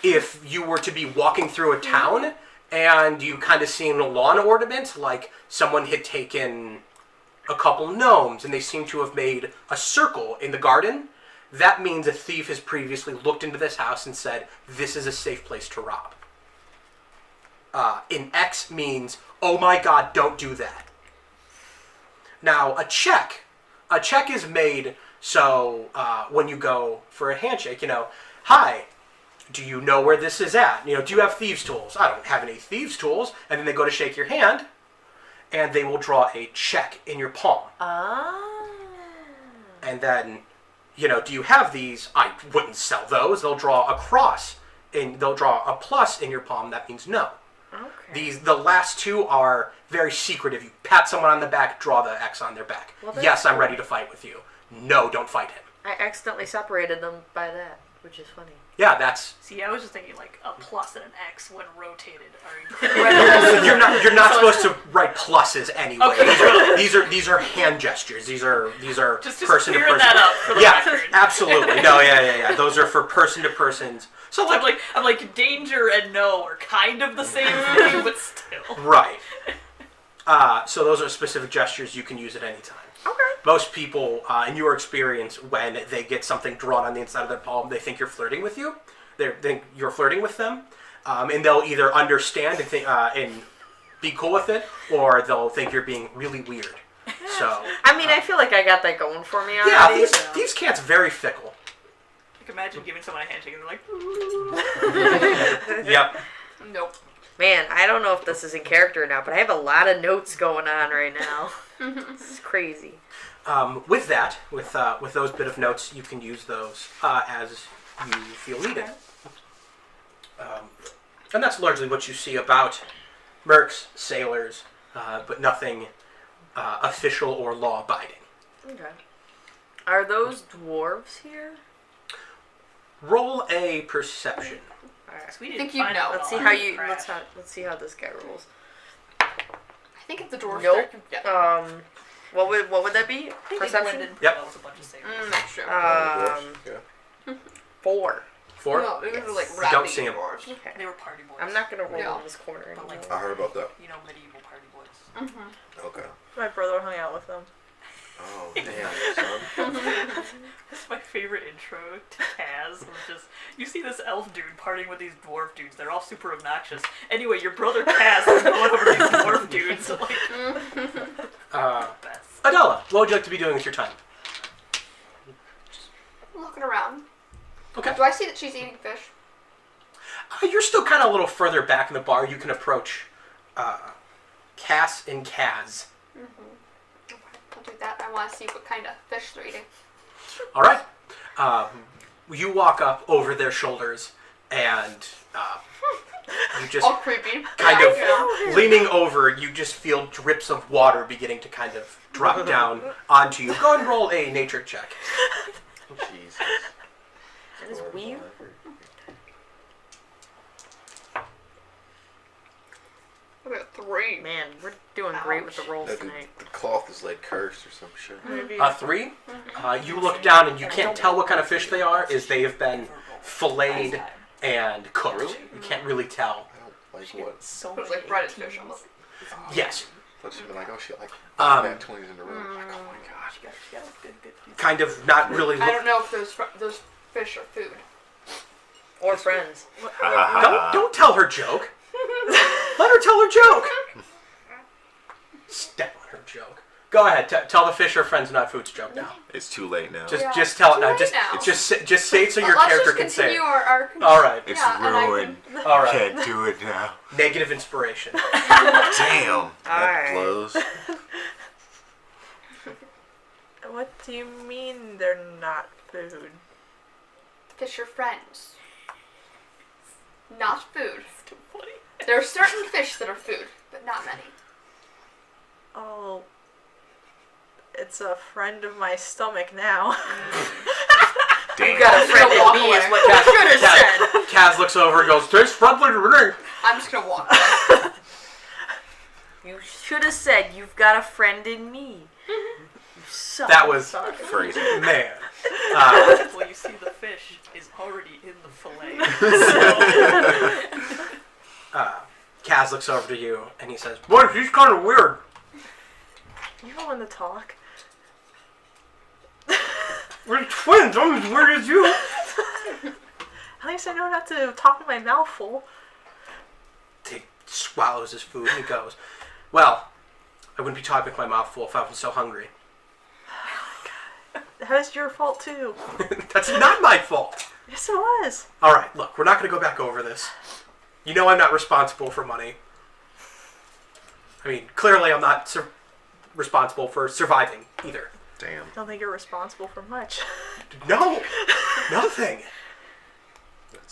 if you were to be walking through a town and you kind of seen a lawn ornament, like someone had taken a couple gnomes and they seem to have made a circle in the garden, that means a thief has previously looked into this house and said, this is a safe place to rob. An X means, oh my god, don't do that. Now, a check is made so when you go for a handshake, hi, do you know where this is at? Do you have thieves' tools? I don't have any thieves' tools. And then they go to shake your hand, and they will draw a check in your palm. Ah. And then, do you have these? I wouldn't sell those. They'll draw a cross, and they'll draw a plus in your palm. That means no. Okay. The last two are very secretive. You pat someone on the back, draw the X on their back. Well, yes, I'm ready to fight with you. No, don't fight him. I accidentally separated them by that, which is funny. Yeah, that's... See, I was just thinking like a plus and an X when rotated are incredible. You're not supposed to write pluses anyway. Okay. These are hand gestures. These are just person to clearing person. that up for the record. Absolutely. No, yeah. Those are for person to persons. So I'm like danger and no are kind of the same thing, but still. Right. So those are specific gestures you can use at any time. Okay. Most people, in your experience, when they get something drawn on the inside of their palm, they think you're flirting with you. They think you're flirting with them, and they'll either understand and think, and be cool with it, or they'll think you're being really weird. So. I mean, I feel like I got that going for me already. Yeah, these cats very fickle. Like imagine giving someone a handshake and they're like, Yep. Nope. Man, I don't know if this is in character or not, but I have a lot of notes going on right now. This is crazy. With that, with those bit of notes, you can use those as you feel needed. And that's largely what you see about mercs, sailors, but nothing official or law-abiding. Okay. Are those dwarves here? Roll a perception. Alright. we didn't Think you'd find know. out Let's see all how our you trash. let's see how this guy rolls. I think if the dwarves Nope. start, yeah. What would that be? I think Perception? England Yep. was a bunch of sailors. That's true. Yeah. 4. 4? No, it was like You rabbit don't see 'em. dwarves. Okay. They were party boys. I'm not gonna roll Yeah. in this corner But anymore. like, I heard about that. medieval party boys. Okay. My brother hung out with them. Oh, damn, son. That's my favorite intro to Kaz. Was just you see this elf dude partying with these dwarf dudes. They're all super obnoxious. Anyway, your brother Kaz is going over these dwarf dudes. Like, best. Adela, what would you like to be doing with your time? Looking around. Okay. Do I see that she's eating fish? You're still kind of a little further back in the bar. You can approach Cass and Kaz. Okay, I'll do that. I want to see what kind of fish they're eating. All right. You walk up over their shoulders and you just All creepy. kind Yeah, of I know. leaning over, you just feel drips of water beginning to kind of drop down onto you. Go and roll a nature check. Jesus. That is weird. I got 3. Man, we're doing great with the rolls That tonight. the cloth is like cursed or some shit. Maybe. 3. You look down and you can't tell what kind of fish they are, as they have been filleted and cooked. Really? You can't really tell. I don't like what? So It was many like breaded 18s. fish almost. Yes. I thought she'd be like, oh shit, like Um, 20s in a row. Like, oh my gosh. She got good. Kind of not really. I don't know if those fish are food. Or friends. Don't tell her joke. Let her tell her joke. Step on her joke. Go ahead. Tell the fish are friends, not food's joke now. It's too late now. Yeah. Just tell it Too now. late now. Just say it so your Let's character just can say continue it. our All right. It's yeah, and I ruined. All right. Can't do it now. Negative inspiration. Damn. That Alright. blows. What do you mean they're not food? Fish are friends. Not food. Too funny. There are certain fish that are food, but not many. Oh, it's a friend of my stomach now. Damn. You got a friend in me is what you should have said. Kaz looks over and goes, "Tastes friendly to me." I'm just gonna walk away. You should have said, you've got a friend in me. You suck. That was Phrasing. man. Well, you see, the fish is already in the fillet. So, Kaz looks over to you and he says, "Boy, he's kind of weird." You don't want to talk. We're twins. I'm as weird as you. At least I know not to talk with my mouth full. He swallows his food and he goes, "Well, I wouldn't be talking with my mouth full if I wasn't so hungry." That was your fault too. That's not my fault. Yes, it was. All right, look, we're not going to go back over this. You know I'm not responsible for money. I mean, clearly I'm not responsible for surviving either. Damn. I don't think you're responsible for much. No, nothing. That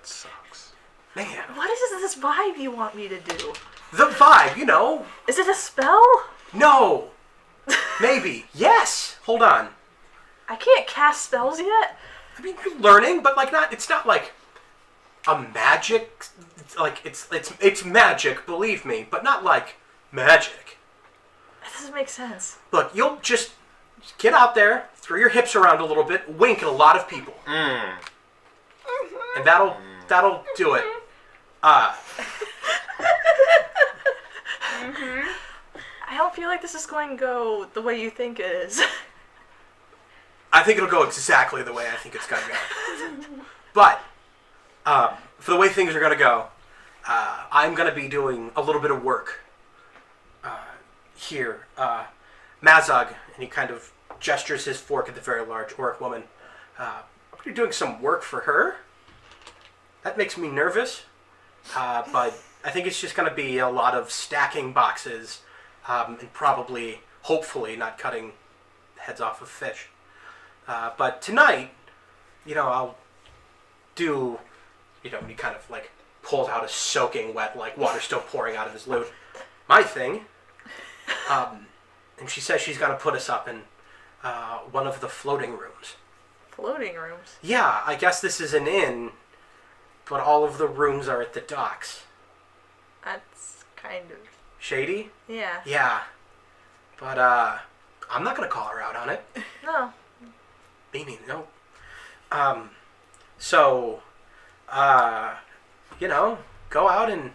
sucks. Man, What is this vibe you want me to do? the vibe, you know. Is it a spell? No. Maybe. Yes. Hold on. I can't cast spells yet. I mean, you're learning, but like not. It's not like a magic. Like it's magic. Believe me, but not like magic. That doesn't make sense. Look, you'll just get out there, throw your hips around a little bit, wink at a lot of people, and that'll do it. I don't feel like this is going to go the way you think it is. I think it'll go exactly the way I think it's gonna go. But for the way things are gonna go, I'm gonna be doing a little bit of work here. Mazog, and he kind of gestures his fork at the very large orc woman. You're doing some work for her. That makes me nervous, but I think it's just gonna be a lot of stacking boxes, and probably, hopefully, not cutting heads off of fish. But tonight, I'll do, he kind of like pulls out a soaking wet, like water still pouring out of his lute. My thing, and she says she's gonna put us up in one of the floating rooms. Floating rooms. Yeah, I guess this is an inn, but all of the rooms are at the docks. That's kind of... Shady? Yeah. Yeah. But, I'm not gonna call her out on it. No. Maybe, no. So, go out and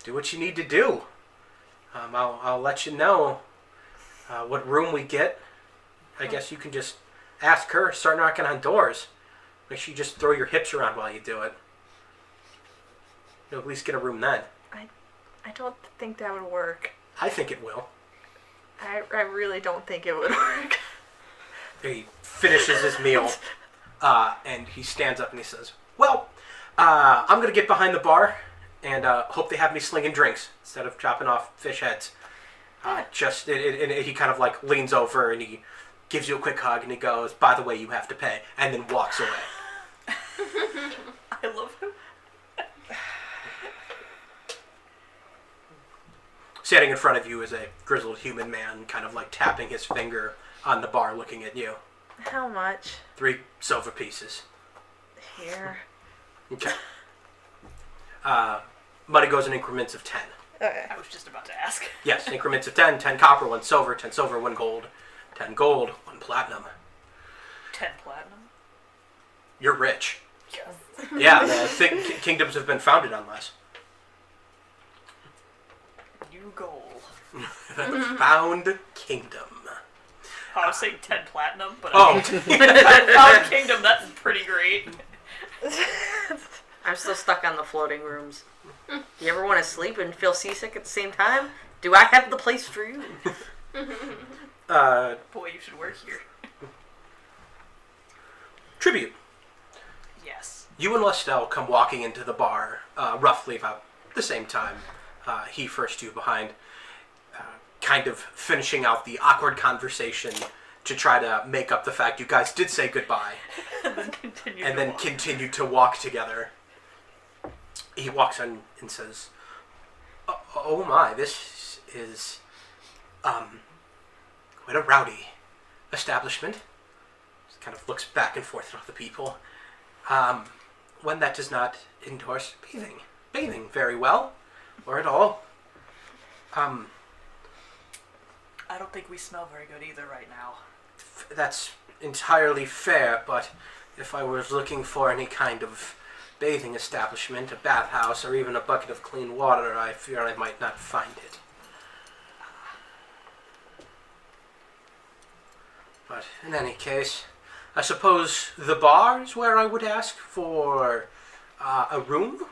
do what you need to do. I'll let you know what room we get. I guess you can just ask her, start knocking on doors. Make sure you just throw your hips around while you do it. You'll at least get a room then. I don't think that would work. I think it will. I really don't think it would work. He finishes his meal, and he stands up and he says, "Well, I'm going to get behind the bar and hope they have me slinging drinks instead of chopping off fish heads." And he kind of like leans over and he gives you a quick hug and he goes, "By the way, you have to pay," and then walks away. I love him. Standing in front of you is a grizzled human man, kind of like tapping his finger on the bar, looking at you. How much? 3 silver pieces. Here. Okay. Money goes in increments of 10. Okay. I was just about to ask. Yes, increments of 10. 10 copper, 1 silver, 10 silver, 1 gold. 10 gold, 1 platinum. 10 platinum. You're rich. Yes. Yeah, kingdoms have been founded on less. New goal. Found kingdom. I was saying 10 platinum, but Oh. Found Kingdom, that's pretty great. I'm still stuck on the floating rooms. You ever want to sleep and feel seasick at the same time? Do I have the place for you? Boy, you should work here. Tribute. Yes. You and Lestel come walking into the bar, roughly about the same time. He first, you behind, kind of finishing out the awkward conversation to try to make up the fact you guys did say goodbye. And then continue to walk together. He walks in and says, "Oh my, this is quite a rowdy establishment." Just kind of looks back and forth at all the people. One that does not endorse bathing very well, or at all. I don't think we smell very good either right now. That's entirely fair, but if I was looking for any kind of bathing establishment, a bathhouse, or even a bucket of clean water, I fear I might not find it. But in any case, I suppose the bar is where I would ask for a room?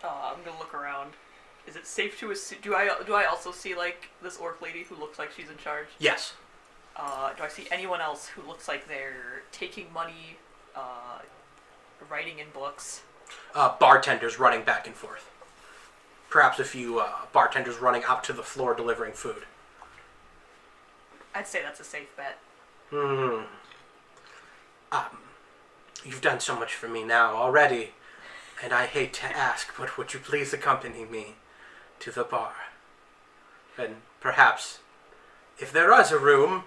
I'm gonna look around. Is it safe to assume? Do I also see like this orc lady who looks like she's in charge? Yes. Do I see anyone else who looks like they're taking money, writing in books? Bartenders running back and forth. Perhaps a few bartenders running up to the floor delivering food. I'd say that's a safe bet. You've done so much for me now already, and I hate to ask, but would you please accompany me to the bar? And perhaps, if there is a room,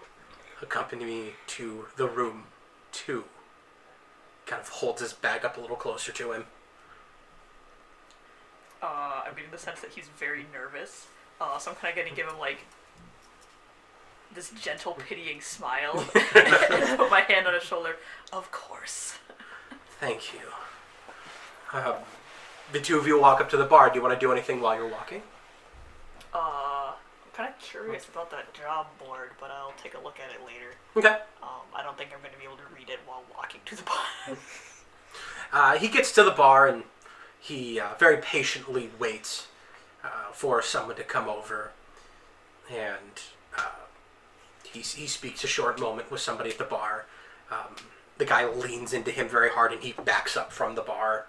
accompany me to the room 2. Kind of holds his bag up a little closer to him. I'm getting the sense that he's very nervous. So I'm kind of going to give him like this gentle, pitying smile and put my hand on his shoulder. Of course. Thank you. The two of you walk up to the bar. Do you want to do anything while you're walking? I'm kind of curious about that job board, but I'll take a look at it later. Okay. I don't think I'm going to be able to read it while walking to the bar. He gets to the bar and he very patiently waits for someone to come over. And he speaks a short moment with somebody at the bar. The guy leans into him very hard and he backs up from the bar.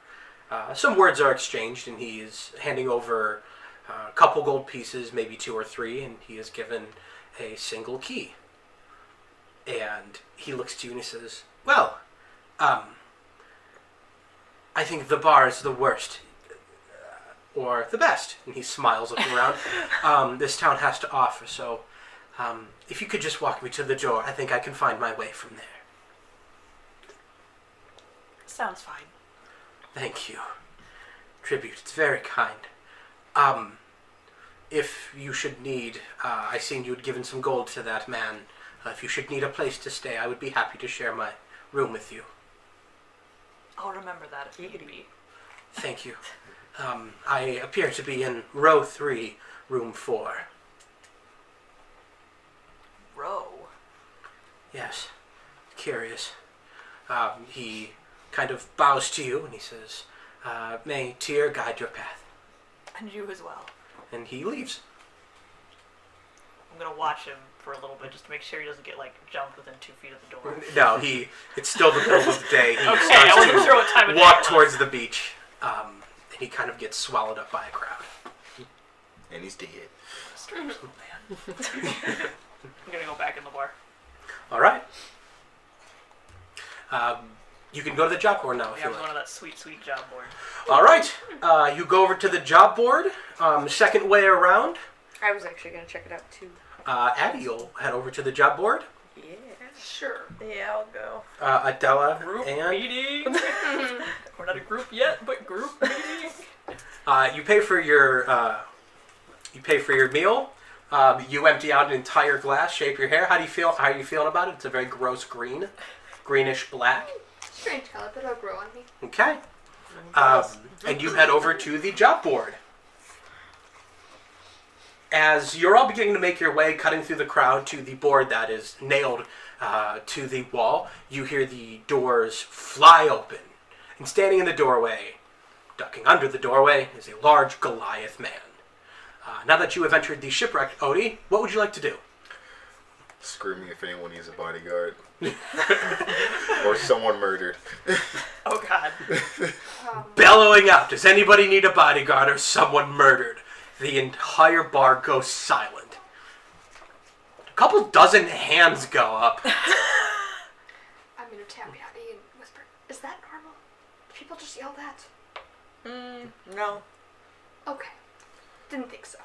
Some words are exchanged and he is handing over a couple gold pieces, maybe 2 or 3, and he is given a single key. And he looks to you and he says, well, I think the bar is the worst, or the best. And he smiles looking around. This town has to offer, so if you could just walk me to the door, I think I can find my way from there. Sounds fine. Thank you. Tribute, it's very kind. If you should need, I seen you had given some gold to that man. If you should need a place to stay, I would be happy to share my room with you. I'll remember that if need be. Thank you. I appear to be in row 3, room 4. Row? Yes. Curious. He kind of bows to you and he says, may Tyr guide your path. And you as well. And he leaves. I'm gonna watch him for a little bit just to make sure he doesn't get like jumped within 2 feet of the door. No, it's still the middle of the day. He Okay, I wasn't starts sure what time to of day walk it was. towards the beach. And he kind of gets swallowed up by a crowd. And he's dead. Strange little man. I'm gonna go back in the bar. All right. You can go to the job board now if Yeah, you I'm like. going to that sweet, sweet job board. All right. You go over to the job board. Second way around. I was actually going to check it out too. Abby, you'll head over to the job board. Yeah. Sure. Yeah, I'll go. Adela Group and meeting. We're not a group yet, but group meeting. you pay for your meal. You empty out an entire glass. Shape your hair. How do you feel? How are you feeling about it? It's a very gross green, greenish black. Strange color, but it'll grow on me. Okay. And you head over to the job board. As you're all beginning to make your way, cutting through the crowd to the board that is nailed to the wall, you hear the doors fly open. And standing in the doorway, ducking under the doorway, is a large Goliath man. Now that you have entered the shipwreck, Odie, what would you like to do? Screaming if anyone needs a bodyguard. Or someone murdered. Oh god. Bellowing out, does anybody need a bodyguard or someone murdered? The entire bar goes silent. A couple dozen hands go up. I'm going to tap Patty and whisper, is that normal? People just yell that? No. Okay. Didn't think so.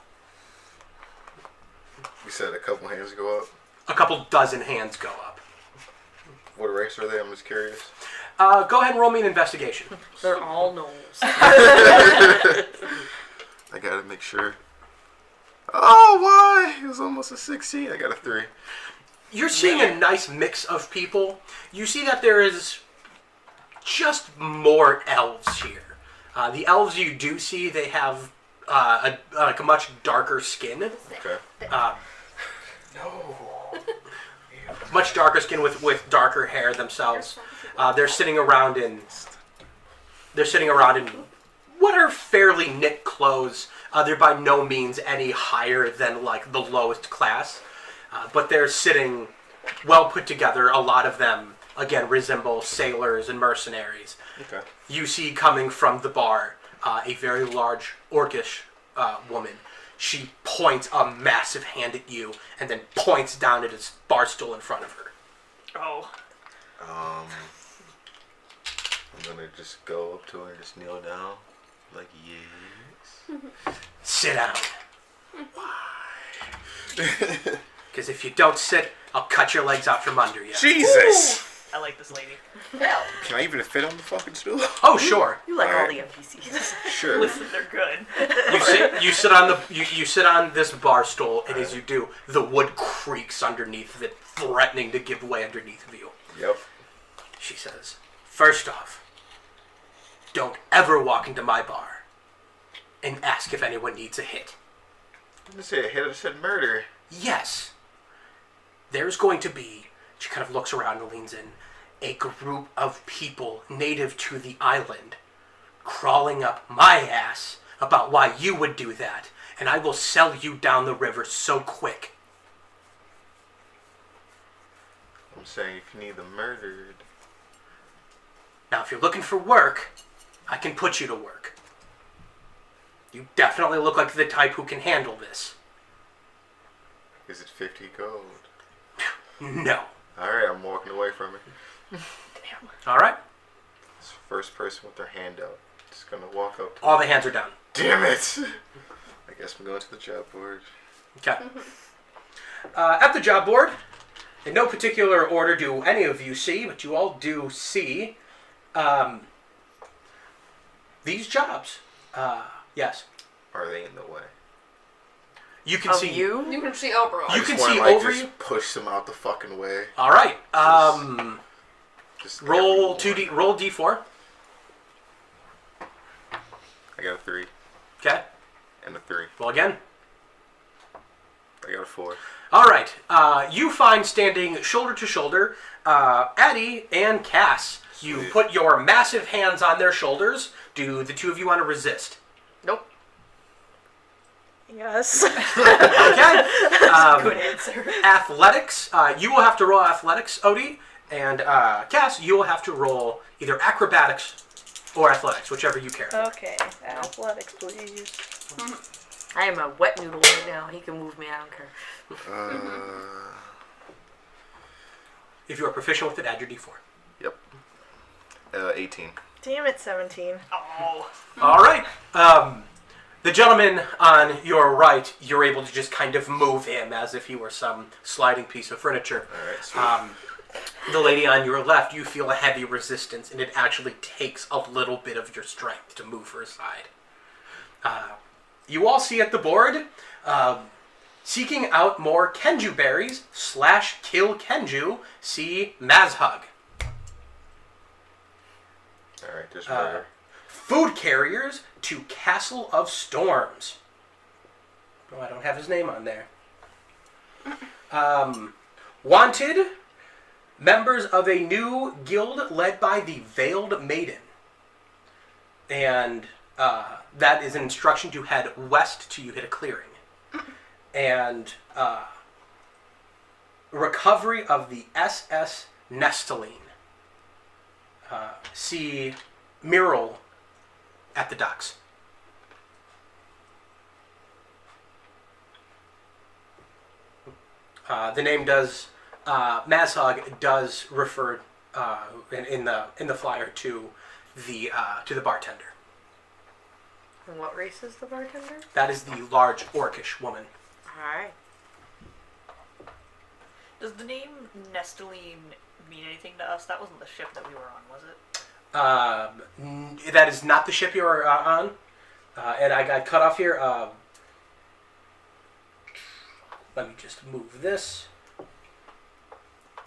You said a couple hands go up. A couple dozen hands go up. What race are they? I'm just curious. Go ahead and roll me an investigation. They're all gnomes. I gotta make sure. Oh, why? It was almost a 16. I got a 3. You're seeing a nice mix of people. You see that there is just more elves here. The elves you do see, they have a much darker skin. Okay. Much darker skin with darker hair themselves. They're sitting around in what are fairly knit clothes. They're by no means any higher than like the lowest class, but they're sitting well put together. A lot of them again resemble sailors and mercenaries. Okay. You see coming from the bar a very large orcish woman. She points a massive hand at you and then points down at his bar stool in front of her. Oh. I'm gonna just go up to her and just kneel down. Like, yes. Sit down. Because if you don't sit, I'll cut your legs out from under you. Jesus! I like this lady. Can I even fit on the fucking stool? Oh, sure. You like all Alright. the NPCs. Sure. Listen, they're good. You sit on this bar stool, and as you do, the wood creaks underneath it, threatening to give way underneath of you. Yep. She says, "First off, don't ever walk into my bar and ask if anyone needs a hit. I'm gonna say a hit. I said murder. Yes, there's going to be," she kind of looks around and leans in, "a group of people native to the island crawling up my ass about why you would do that, and I will sell you down the river so quick." I'm saying if you need them murdered. Now, if you're looking for work, I can put you to work. You definitely look like the type who can handle this. Is it 50 gold? No. Alright, I'm walking away from it. All right. This first person with their hand out. Just gonna walk up to All the hands are down. Damn it! I guess I'm going to the job board. Okay. At the job board, in no particular order do any of you see, but you all do see these jobs. Yes. Are they in the way? You can Of see you? You can see over You I just can wanna, see like, over just you. push them out the fucking way. All right. Just Roll everyone. roll d4. I got a 3 Okay. and a 3. Roll again. I got a 4. All right. You find standing shoulder to shoulder, Addie and Cass. You Sweet. put your massive hands on their shoulders. Do the two of you want to resist? Nope. Yes. Okay. Good answer. Athletics. You will have to roll athletics, Odie. And Cass, you will have to roll either acrobatics or athletics, whichever you care. Okay. Athletics, please. I am a wet noodle right now. He can move me. I don't care. If you are proficient with it, add your d4. Yep. 18. Damn it, 17. Oh. All right. The gentleman on your right, you're able to just kind of move him as if he were some sliding piece of furniture. Alright, sweet. The lady on your left, you feel a heavy resistance, and it actually takes a little bit of your strength to move her aside. You all see at the board, seeking out more Kenju berries / kill Kenju, see Mazhug. Alright, there's murder. Food carriers to Castle of Storms. Oh, I don't have his name on there. Wanted, members of a new guild led by the Veiled Maiden. And that is an instruction to head west till you hit a clearing. And recovery of the SS Nestaline. See Mural at the docks. The name does Mazhug does refer in the flyer to the bartender. And what race is the bartender? That is the large orcish woman. Alright. Does the name Nestaline mean anything to us? That wasn't the ship that we were on, was it? That is not the ship you're on. And I got cut off here. Let me just move this.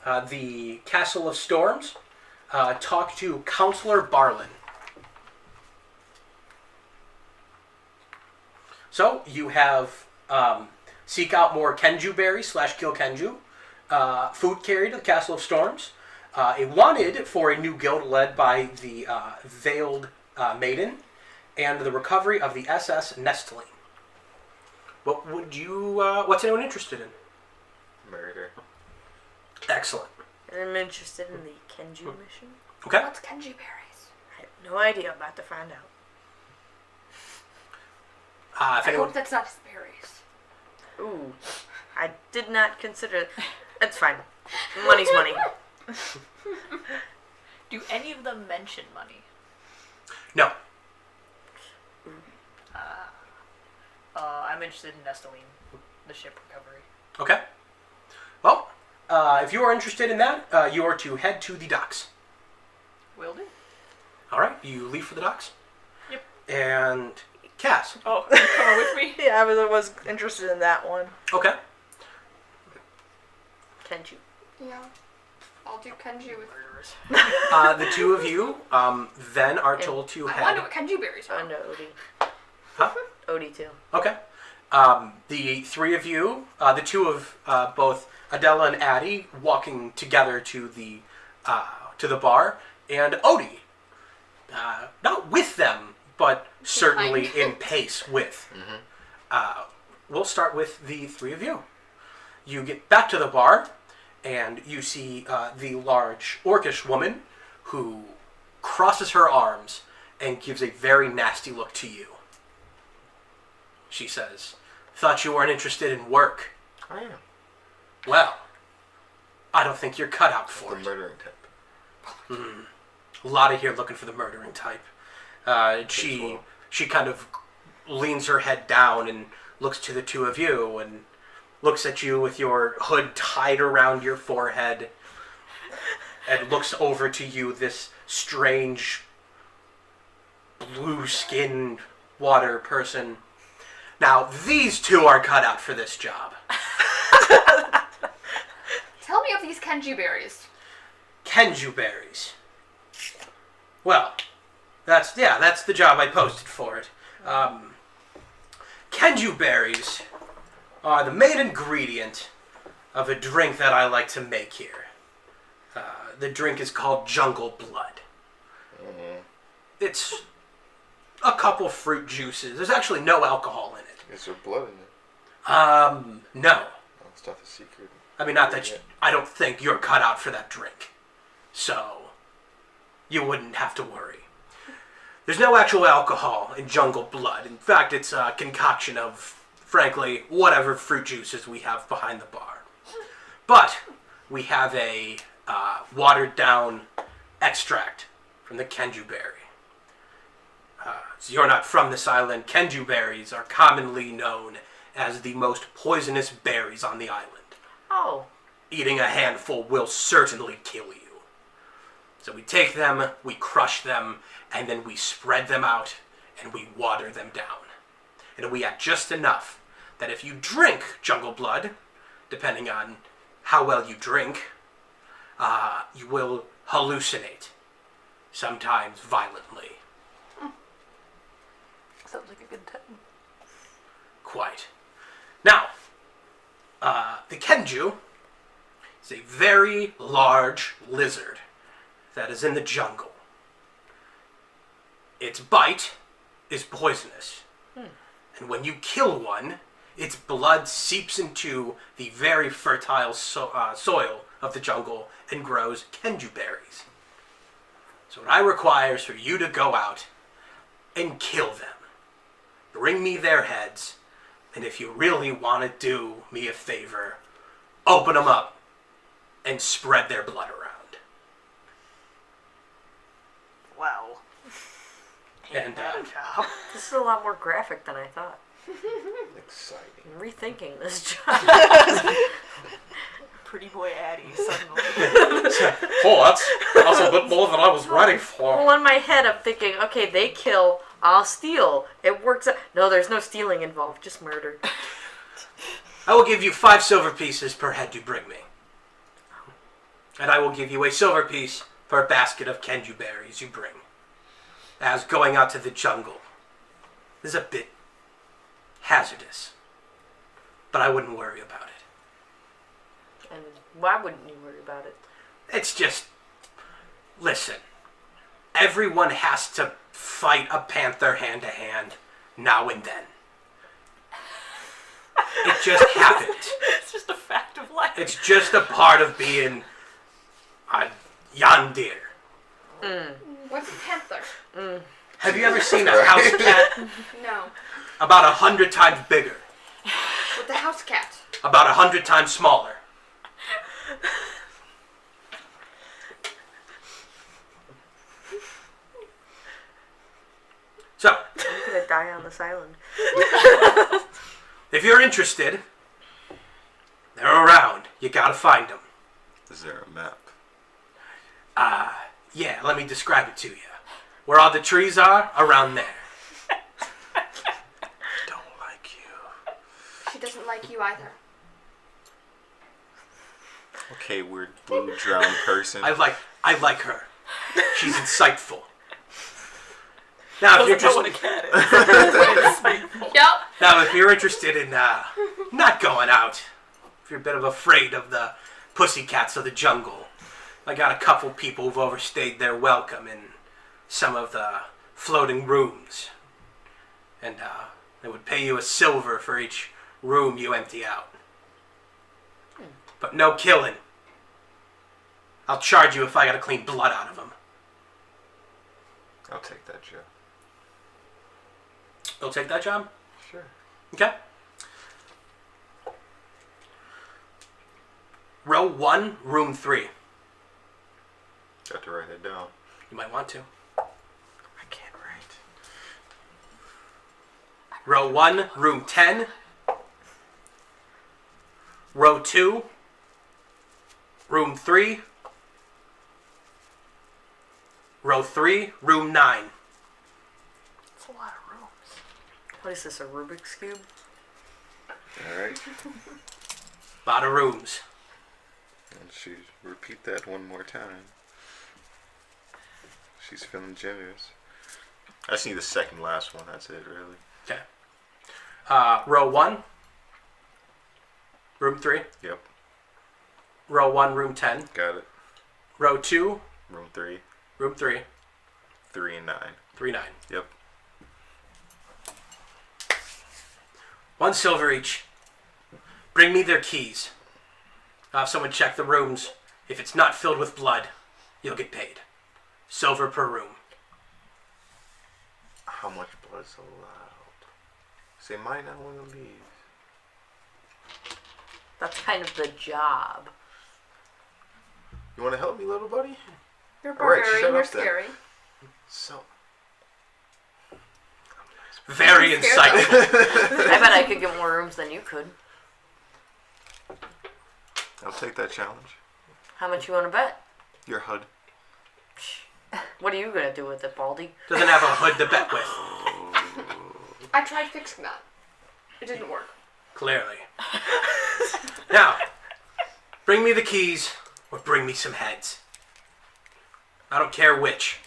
the Castle of Storms. Talk to Counselor Barlin. So you have seek out more Kenju berries / kill Kenju. Food carried to the Castle of Storms. A wanted for a new guild led by the Veiled Maiden, and the recovery of the SS Nestling. What would you? What's anyone interested in? Murder. Excellent. I'm interested in the Kenju mission. Okay. What's Kenji berries? I have no idea. I'm about to find out. If I anyone, hope that's not his berries. Ooh, I did not consider. That's fine. Money's money. Do any of them mention money? no. I'm interested in Nestaline, the ship recovery. Okay. Well, if you are interested in that, you are to head to the docks. Will do. All right. You leave for the docks. Yep. And Cass. Oh, you coming with me? Yeah, I was interested in that one. Okay. Kenju. Yeah. I'll do Kenji with Murderers. The two of you then are told to I head. wonder what Kenji berries are. Oh no, Odie. Huh? Odie too. Okay. The three of you, the two of both Adela and Addie, walking together to the bar, and Odie, not with them, but certainly Behind. in pace with. We'll start with the three of you. You get back to the bar, and you see the large orcish woman who crosses her arms and gives a very nasty look to you. She says, "Thought you weren't interested in work. I am. Well, I don't think you're cut out for The it. murdering type. A lot of here looking for the murdering type." She kind of leans her head down and looks to the two of you and looks at you with your hood tied around your forehead and looks over to you, this strange blue skinned water person. Now, these two are cut out for this job. Tell me of these Kenji berries. Kenju berries. Well, that's the job I posted for it. Kenju berries are the main ingredient of a drink that I like to make here. The drink is called Jungle Blood. It's a couple fruit juices. There's actually no alcohol in it. Is there blood in it? No. Oh, stuff is secret. I mean, not that I don't think you're cut out for that drink. So, you wouldn't have to worry. There's no actual alcohol in Jungle Blood. In fact, it's a concoction of, frankly, whatever fruit juices we have behind the bar. But we have a watered-down extract from the Kenju berry. So you're not from this island. Kenju berries are commonly known as the most poisonous berries on the island. Oh. Eating a handful will certainly kill you. So we take them, we crush them, and then we spread them out, and we water them down. And we add just enough that if you drink Jungle Blood, depending on how well you drink, you will hallucinate, sometimes violently. Sounds like a good time. Quite. Now, the Kenju is a very large lizard that is in the jungle. Its bite is poisonous. And when you kill one, its blood seeps into the very fertile soil of the jungle and grows Kenju berries. So what I require is for you to go out and kill them. Bring me their heads, and if you really want to do me a favor, open them up and spread their blood around. Wow. And This is a lot more graphic than I thought. Exciting. I'm rethinking this job. Pretty boy Addie, suddenly. that's a bit more than I was ready for. Well, in my head, I'm thinking, okay, they kill, I'll steal. It works out. No, there's no stealing involved, just murder. I will give you 5 silver pieces per head you bring me. And I will give you a silver piece for a basket of kenju berries you bring. As going out to the jungle is a bit hazardous. But I wouldn't worry about it. And why wouldn't you worry about it? It's just... Listen. Everyone has to fight a panther hand to hand now and then. It just happened. It's just a fact of life. It's just a part of being a yondir. What's a panther? Have you ever seen a house cat No. about 100 times bigger, With the house cat. about 100 times smaller? So, I'm gonna die on this island. if you're interested, they're around. You gotta find them. Is there a map? Yeah, let me describe it to you. Where all the trees are, around there. Don't like you. She doesn't like you either. Okay, weird blue drowned person. I like her. She's insightful. Now, if you're Doesn't know just what a cat is. Yep. Now, if you're interested in not going out, if you're a bit of afraid of the pussycats of the jungle, I got a couple people who've overstayed their welcome in some of the floating rooms. And they would pay you a silver for each room you empty out. But no killing. I'll charge you if I gotta clean blood out of them. I'll take that job. You'll take that job? Sure. Okay. Row 1, room 3. Got to write it down. You might want to. I can't write. Row 1, room 10. Row 2, room 3. Row 3, room 9. That's a lot of rooms. What is this, a Rubik's Cube? Alright. Lot of rooms. And she repeat that one more time. She's feeling generous. I just need the second last one. That's it, really. Okay. Row 1, room 3. Yep. Row 1, room 10. Got it. Row 2, Room 3. room 3. 3 and 9. 3, 9. Yep. 1 silver each. Bring me their keys. I'll have someone check the rooms. If it's not filled with blood, you'll get paid. Silver per room. How much blood's allowed? They might not want to leave. That's kind of the job. You want to help me, little buddy? You're All right, barbarian. shut You're up then. scary. So. Very I'm scared insightful. I bet I could get more rooms than you could. I'll take that challenge. How much you want to bet? Your HUD. What are you gonna do with it, Baldy? Doesn't have a hood to bet with. I tried fixing that. It didn't work. Clearly. Now, bring me the keys or bring me some heads. I don't care which.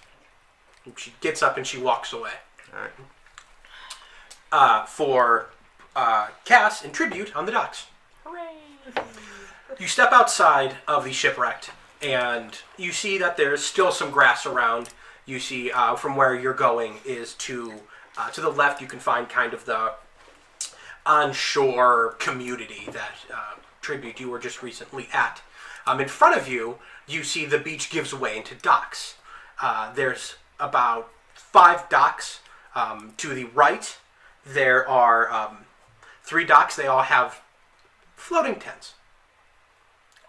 And she gets up and she walks away. Alright. For Cass and tribute on the docks. You step outside of the shipwreck and you see that there's still some grass around. You see from where you're going is to the left you can find kind of the onshore community that tribute you were just recently at. In front of you, you see the beach gives way into docks. There's about 5 docks. To the right, there are 3 docks. They all have floating tents.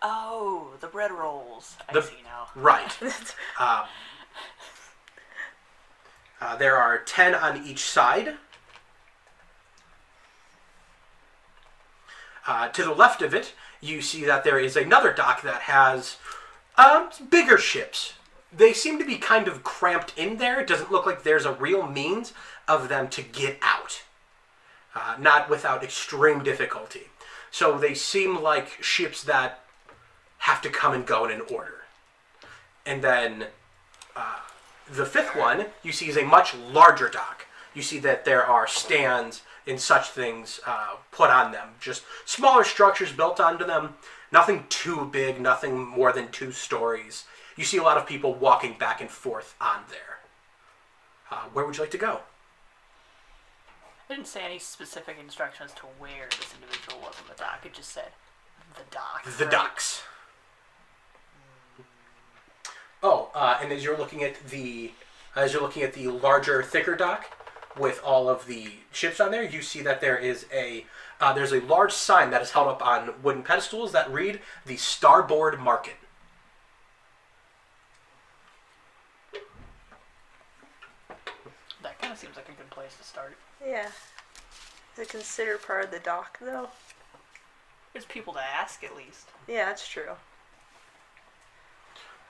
Oh, the bread rolls. I The- see now. Right. There are 10 on each side. To the left of it, you see that there is another dock that has bigger ships. They seem to be kind of cramped in there. It doesn't look like there's a real means of them to get out. Not without extreme difficulty. So they seem like ships that have to come and go in an order. And then the fifth one you see is a much larger dock. You see that there are stands and such things put on them. Just smaller structures built onto them. Nothing too big, nothing more than 2 stories. You see a lot of people walking back and forth on there. Where would you like to go? I didn't say any specific instructions to where this individual was on the dock. It just said the dock. The docks. Oh, and as you're looking at the larger, thicker dock with all of the ships on there, you see that there's a large sign that is held up on wooden pedestals that read the Starboard Market. That kind of seems like a good place to start. Yeah. Is it considered part of the dock, though? There's people to ask, at least. Yeah, that's true.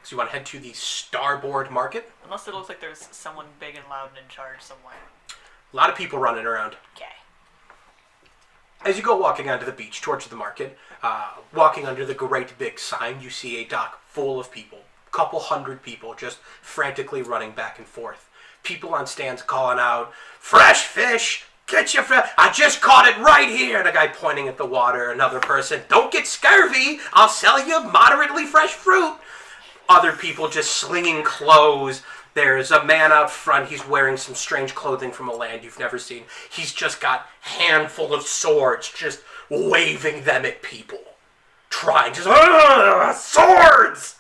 So you want to head to the Starboard Market? Unless it looks like there's someone big and loud and in charge somewhere. A lot of people running around. Okay. As you go walking onto the beach towards the market, walking under the great big sign, you see a dock full of people. A couple hundred people just frantically running back and forth. People on stands calling out, "Fresh fish! Get your fish! I just caught it right here!" And a guy pointing at the water. Another person, "Don't get scurvy! I'll sell you moderately fresh fruit!" Other people just slinging clothes. There's a man out front. He's wearing some strange clothing from a land you've never seen. He's just got a handful of swords, just waving them at people. Trying, just, swords!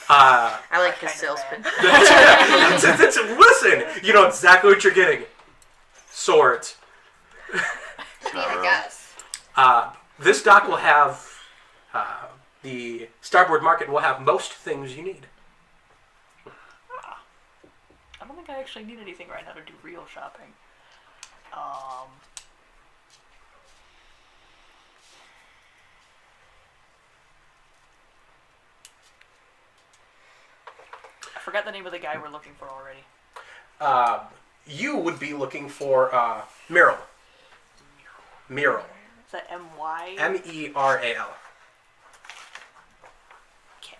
I like his salesman. Listen, you know exactly what you're getting. Swords. I guess. This dock will have, the Starboard Market will have most things you need. I don't think I actually need anything right now to do real shopping. I forgot the name of the guy we're looking for already. You would be looking for Meryl. Meryl. Is that M-Y? M-E-R-A-L. Okay.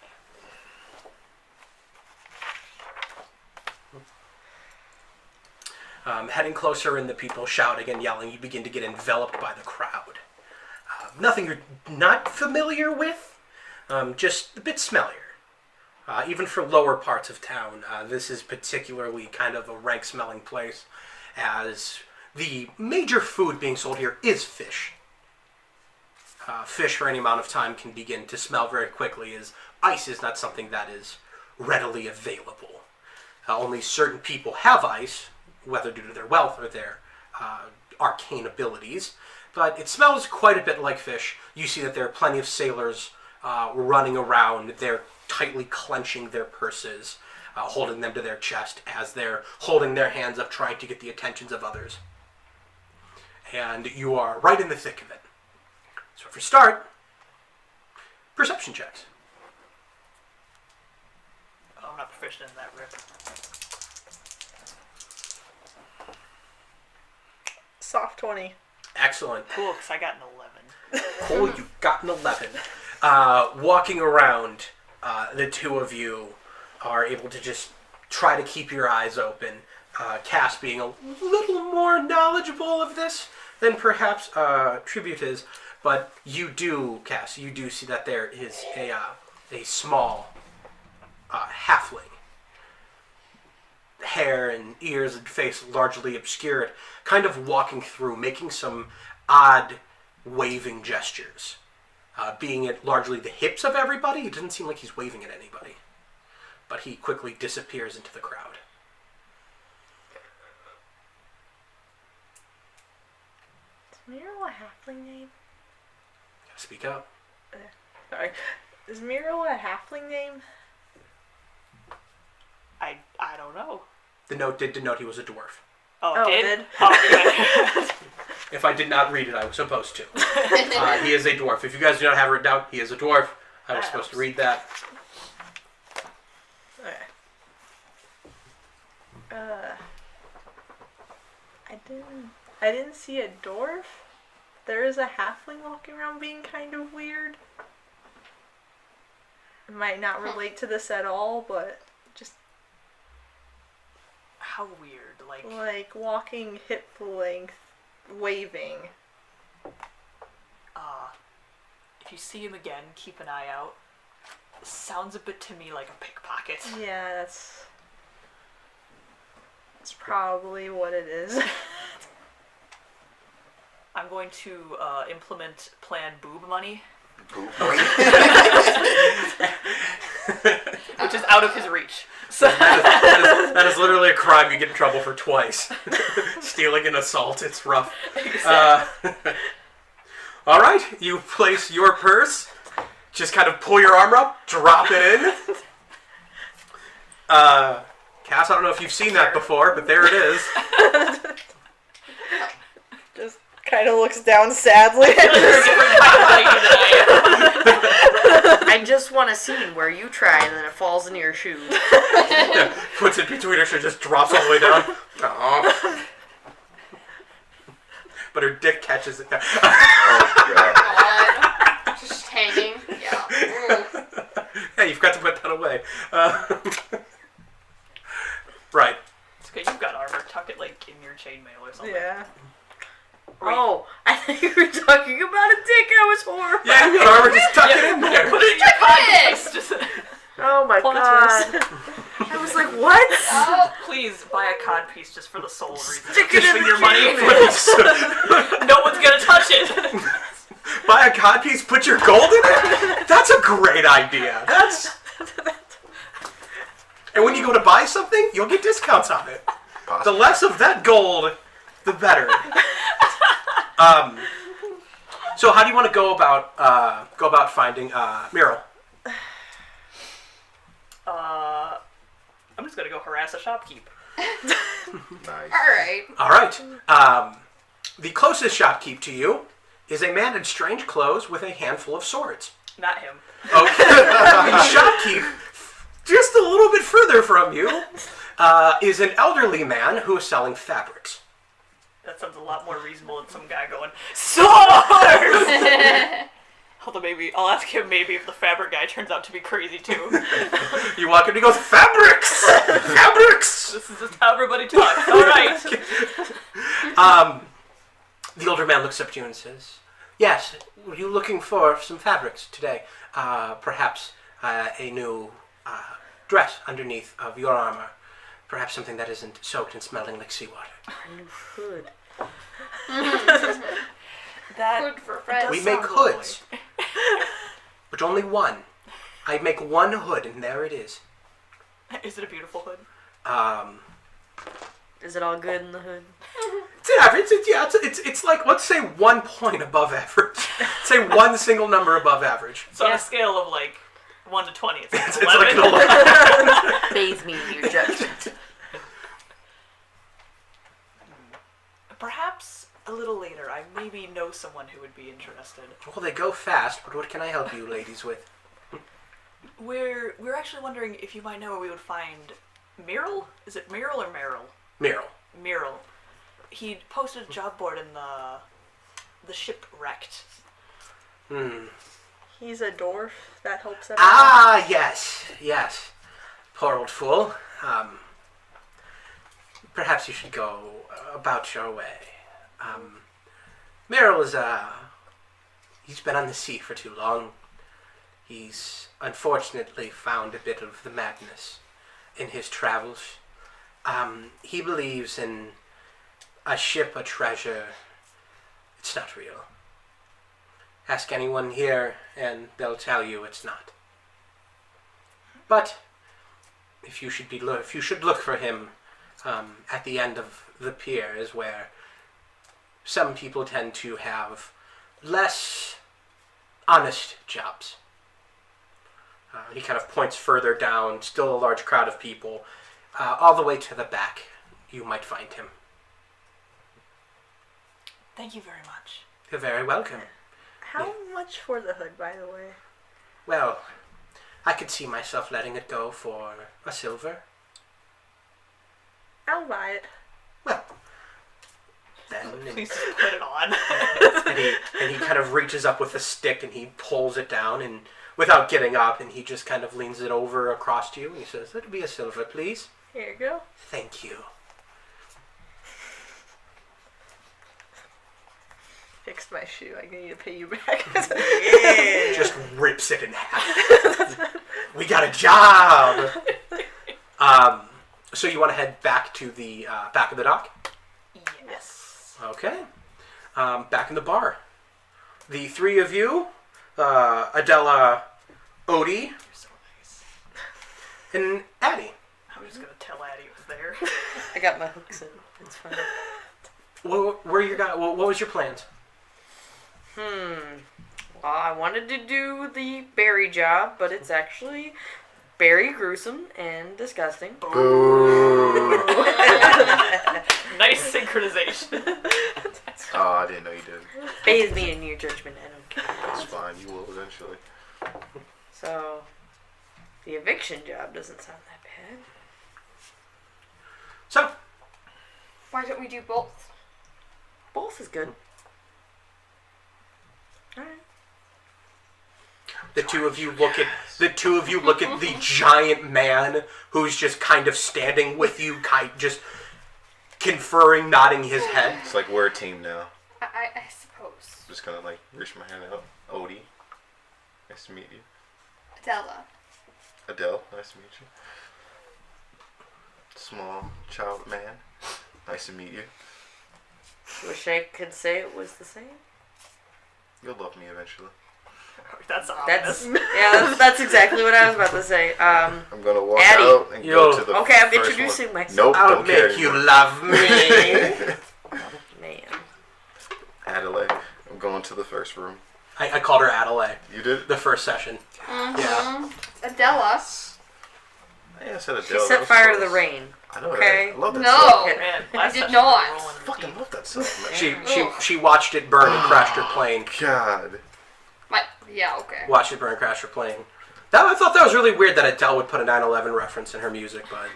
Heading closer and the people shouting and yelling, you begin to get enveloped by the crowd. Nothing you're not familiar with, just a bit smellier. Even for lower parts of town, this is particularly kind of a rank-smelling place, as the major food being sold here is fish. Fish for any amount of time can begin to smell very quickly, as ice is not something that is readily available. Only certain people have ice, whether due to their wealth or their arcane abilities, but it smells quite a bit like fish. You see that there are plenty of sailors running around. They're tightly clenching their purses, holding them to their chest as they're holding their hands up, trying to get the attentions of others. And you are right in the thick of it. So for start, perception checks. Oh, I'm not proficient in that, Rip. Soft 20. Excellent. Cool, because I got an 11. Cool, you got an 11. Walking around, the two of you are able to just try to keep your eyes open. Cass being a little more knowledgeable of this than perhaps Tribute is, but you do, Cass, you do see that there is a small halfling. Hair and ears and face largely obscured, kind of walking through, making some odd waving gestures. Being at largely the hips of everybody, it doesn't seem like he's waving at anybody. But he quickly disappears into the crowd. Is Muriel a halfling name? Speak up. Sorry. Is Muriel a halfling name? I don't know. The note did denote he was a dwarf. Oh, Oh, it it did? Oh, good. If I did not read it, I was supposed to. He is a dwarf. If you guys do not have it written down, he is a dwarf. I was supposed to read that. Okay. I didn't see a dwarf. There is a halfling walking around being kind of weird. might not relate to this at all, but just How weird. like walking hip length, waving. If you see him again, keep an eye out. Sounds a bit to me like a pickpocket. Yeah, that's probably what it is. I'm going to implement Plan Boob Money, which is out of his reach. So that is literally a crime you get in trouble for twice. Stealing and assault, it's rough. All right, you place your purse, just kind of pull your arm up, drop it in. Cass, I don't know if you've seen that before, but there it is. Just kind of looks down sadly. I just want a scene where you try and then it falls into your shoes. Yeah, puts it between her shoes, just drops all the way down. Aww. But her dick catches it. Oh, God. God. Just hanging. Yeah. Hey, you've got to put that away. Right. It's okay, you've got armor. Tuck it like in your chainmail or something. Yeah. Oh, I thought you were talking about a dick. I was horrified. Yeah, you got armor, just tuck it in there. Put it in your pocket. Just Oh my Plot god. twist. I was like, what? Oh, Please buy a cod piece just for the sole reason. Stick it in Giving the your money. chainmail. No one's gonna touch it. Buy a codpiece, put your gold in it? That's a great idea. And when you go to buy something, you'll get discounts on it. The Possibly. less of that gold, the better. So how do you want to go about finding Muriel? I'm just gonna go harass a shopkeep. Nice. alright. All right. The closest shopkeep to you is a man in strange clothes with a handful of swords. Not him. Okay. The shopkeep, just a little bit further from you, is an elderly man who is selling fabrics. That sounds a lot more reasonable than some guy going, SWORDS! Although maybe, I'll ask him maybe if the fabric guy turns out to be crazy too. You walk in and he goes, fabrics! Fabrics! This is just how everybody talks. Alright. The older man looks up to you and says, yes, were you looking for some fabrics today? Perhaps a new dress underneath of your armor. Perhaps something that isn't soaked and smelling like seawater. A new hood. That Good for friends. We make hoods, but only one. I make one hood, and there it is. is it a beautiful hood? Is it all good in the hood? It's an average. It's like, let's say 1 point above average. Say one single number above average. So on Yeah. a scale of like 1 to 20, it's like It's 11. like an 11. Bathe me in your judgment. Perhaps a little later, I maybe know someone who would be interested. Well, they go fast, but what can I help you ladies with? We're actually wondering if you might know where we would find Meryl? Is it Meryl or Meryl? Meryl. Meryl. He posted a job board in the shipwrecked. He's a dwarf. That helps him out. Ah, yes. Poor old fool. Perhaps you should go about your way. Meryl is, he's been on the sea for too long. He's unfortunately found a bit of the madness in his travels. He believes in a ship, a treasure. It's not real. Ask anyone here and they'll tell you it's not. But if you should look for him, at the end of the pier is where some people tend to have less honest jobs. He kind of points further down, still a large crowd of people. All the way to the back, you might find him. Thank you very much. You're very welcome. How much for the hood, by the way? Well, I could see myself letting it go for a silver. I'll buy it. Well, then... Please just put it on. And he kind of reaches up with a stick and he pulls it down, and without getting up, and he just kind of leans it over across to you, and he says, "That'll be a silver, please." Here you go. Thank you. Fixed my shoe. I need to pay you back. Yeah. Just rips it in half. We got a job. So you want to head back to the back of the dock? Yes. Okay. Back in the bar. The three of you, Adela, Odie, You're so nice. and Addie. I was just gonna tell Addie it was there. I got my hooks in. It's fine. What was your plans? Well, I wanted to do the berry job, but it's actually very gruesome and disgusting. Nice synchronization. Oh, I didn't know you did. Phase me in your judgment. I don't care. That's fine. You will eventually. So, the eviction job doesn't sound that bad. So, Why don't we do both? Both is good. Alright. the two of you look at the giant man who's just kind of standing with you, just conferring, nodding his head. It's like we're a team now. I suppose. Just gonna like reach my hand out. Odie, nice to meet you. Adela. Adele, nice to meet you. Small child man, nice to meet you. Wish I could say it was the same. You'll love me eventually. That's ominous. That's exactly what I was about to say. I'm gonna walk Addie. out and go to the Okay, I'm first introducing one. myself. Nope, I'll don't care make you anymore. love me. Man. Adelaide, I'm going to the first room. I called her Adelaide. You did? The first session. Yeah. Adela. Yeah, I said Adele. She that set was fire to close. the rain. I know Okay. that. I love that No. song. Man, I last did session not. we were rolling Fucking deep. love that song, man. She watched it burn and crashed her plane. God. Yeah, okay. Watched it burn and crash her plane. I thought that was really weird that Adele would put a 9/11 reference in her music, but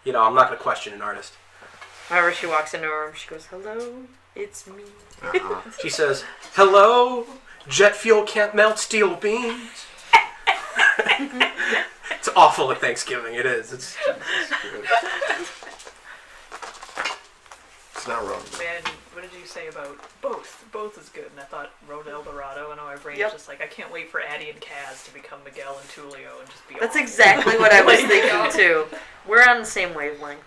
you know, I'm not going to question an artist. Whenever she walks into a room, she goes, "Hello, it's me." Uh-huh. She says, "Hello, jet fuel can't melt steel beams." It's awful at Thanksgiving. It is. It's It's not wrong. Man, what did you say about both? Both is good, and I thought Road El Dorado, and my brain Yep. is just like, I can't wait for Addie and Kaz to become Miguel and Tulio and just be That's awful. exactly what I was thinking too. We're on the same wavelength.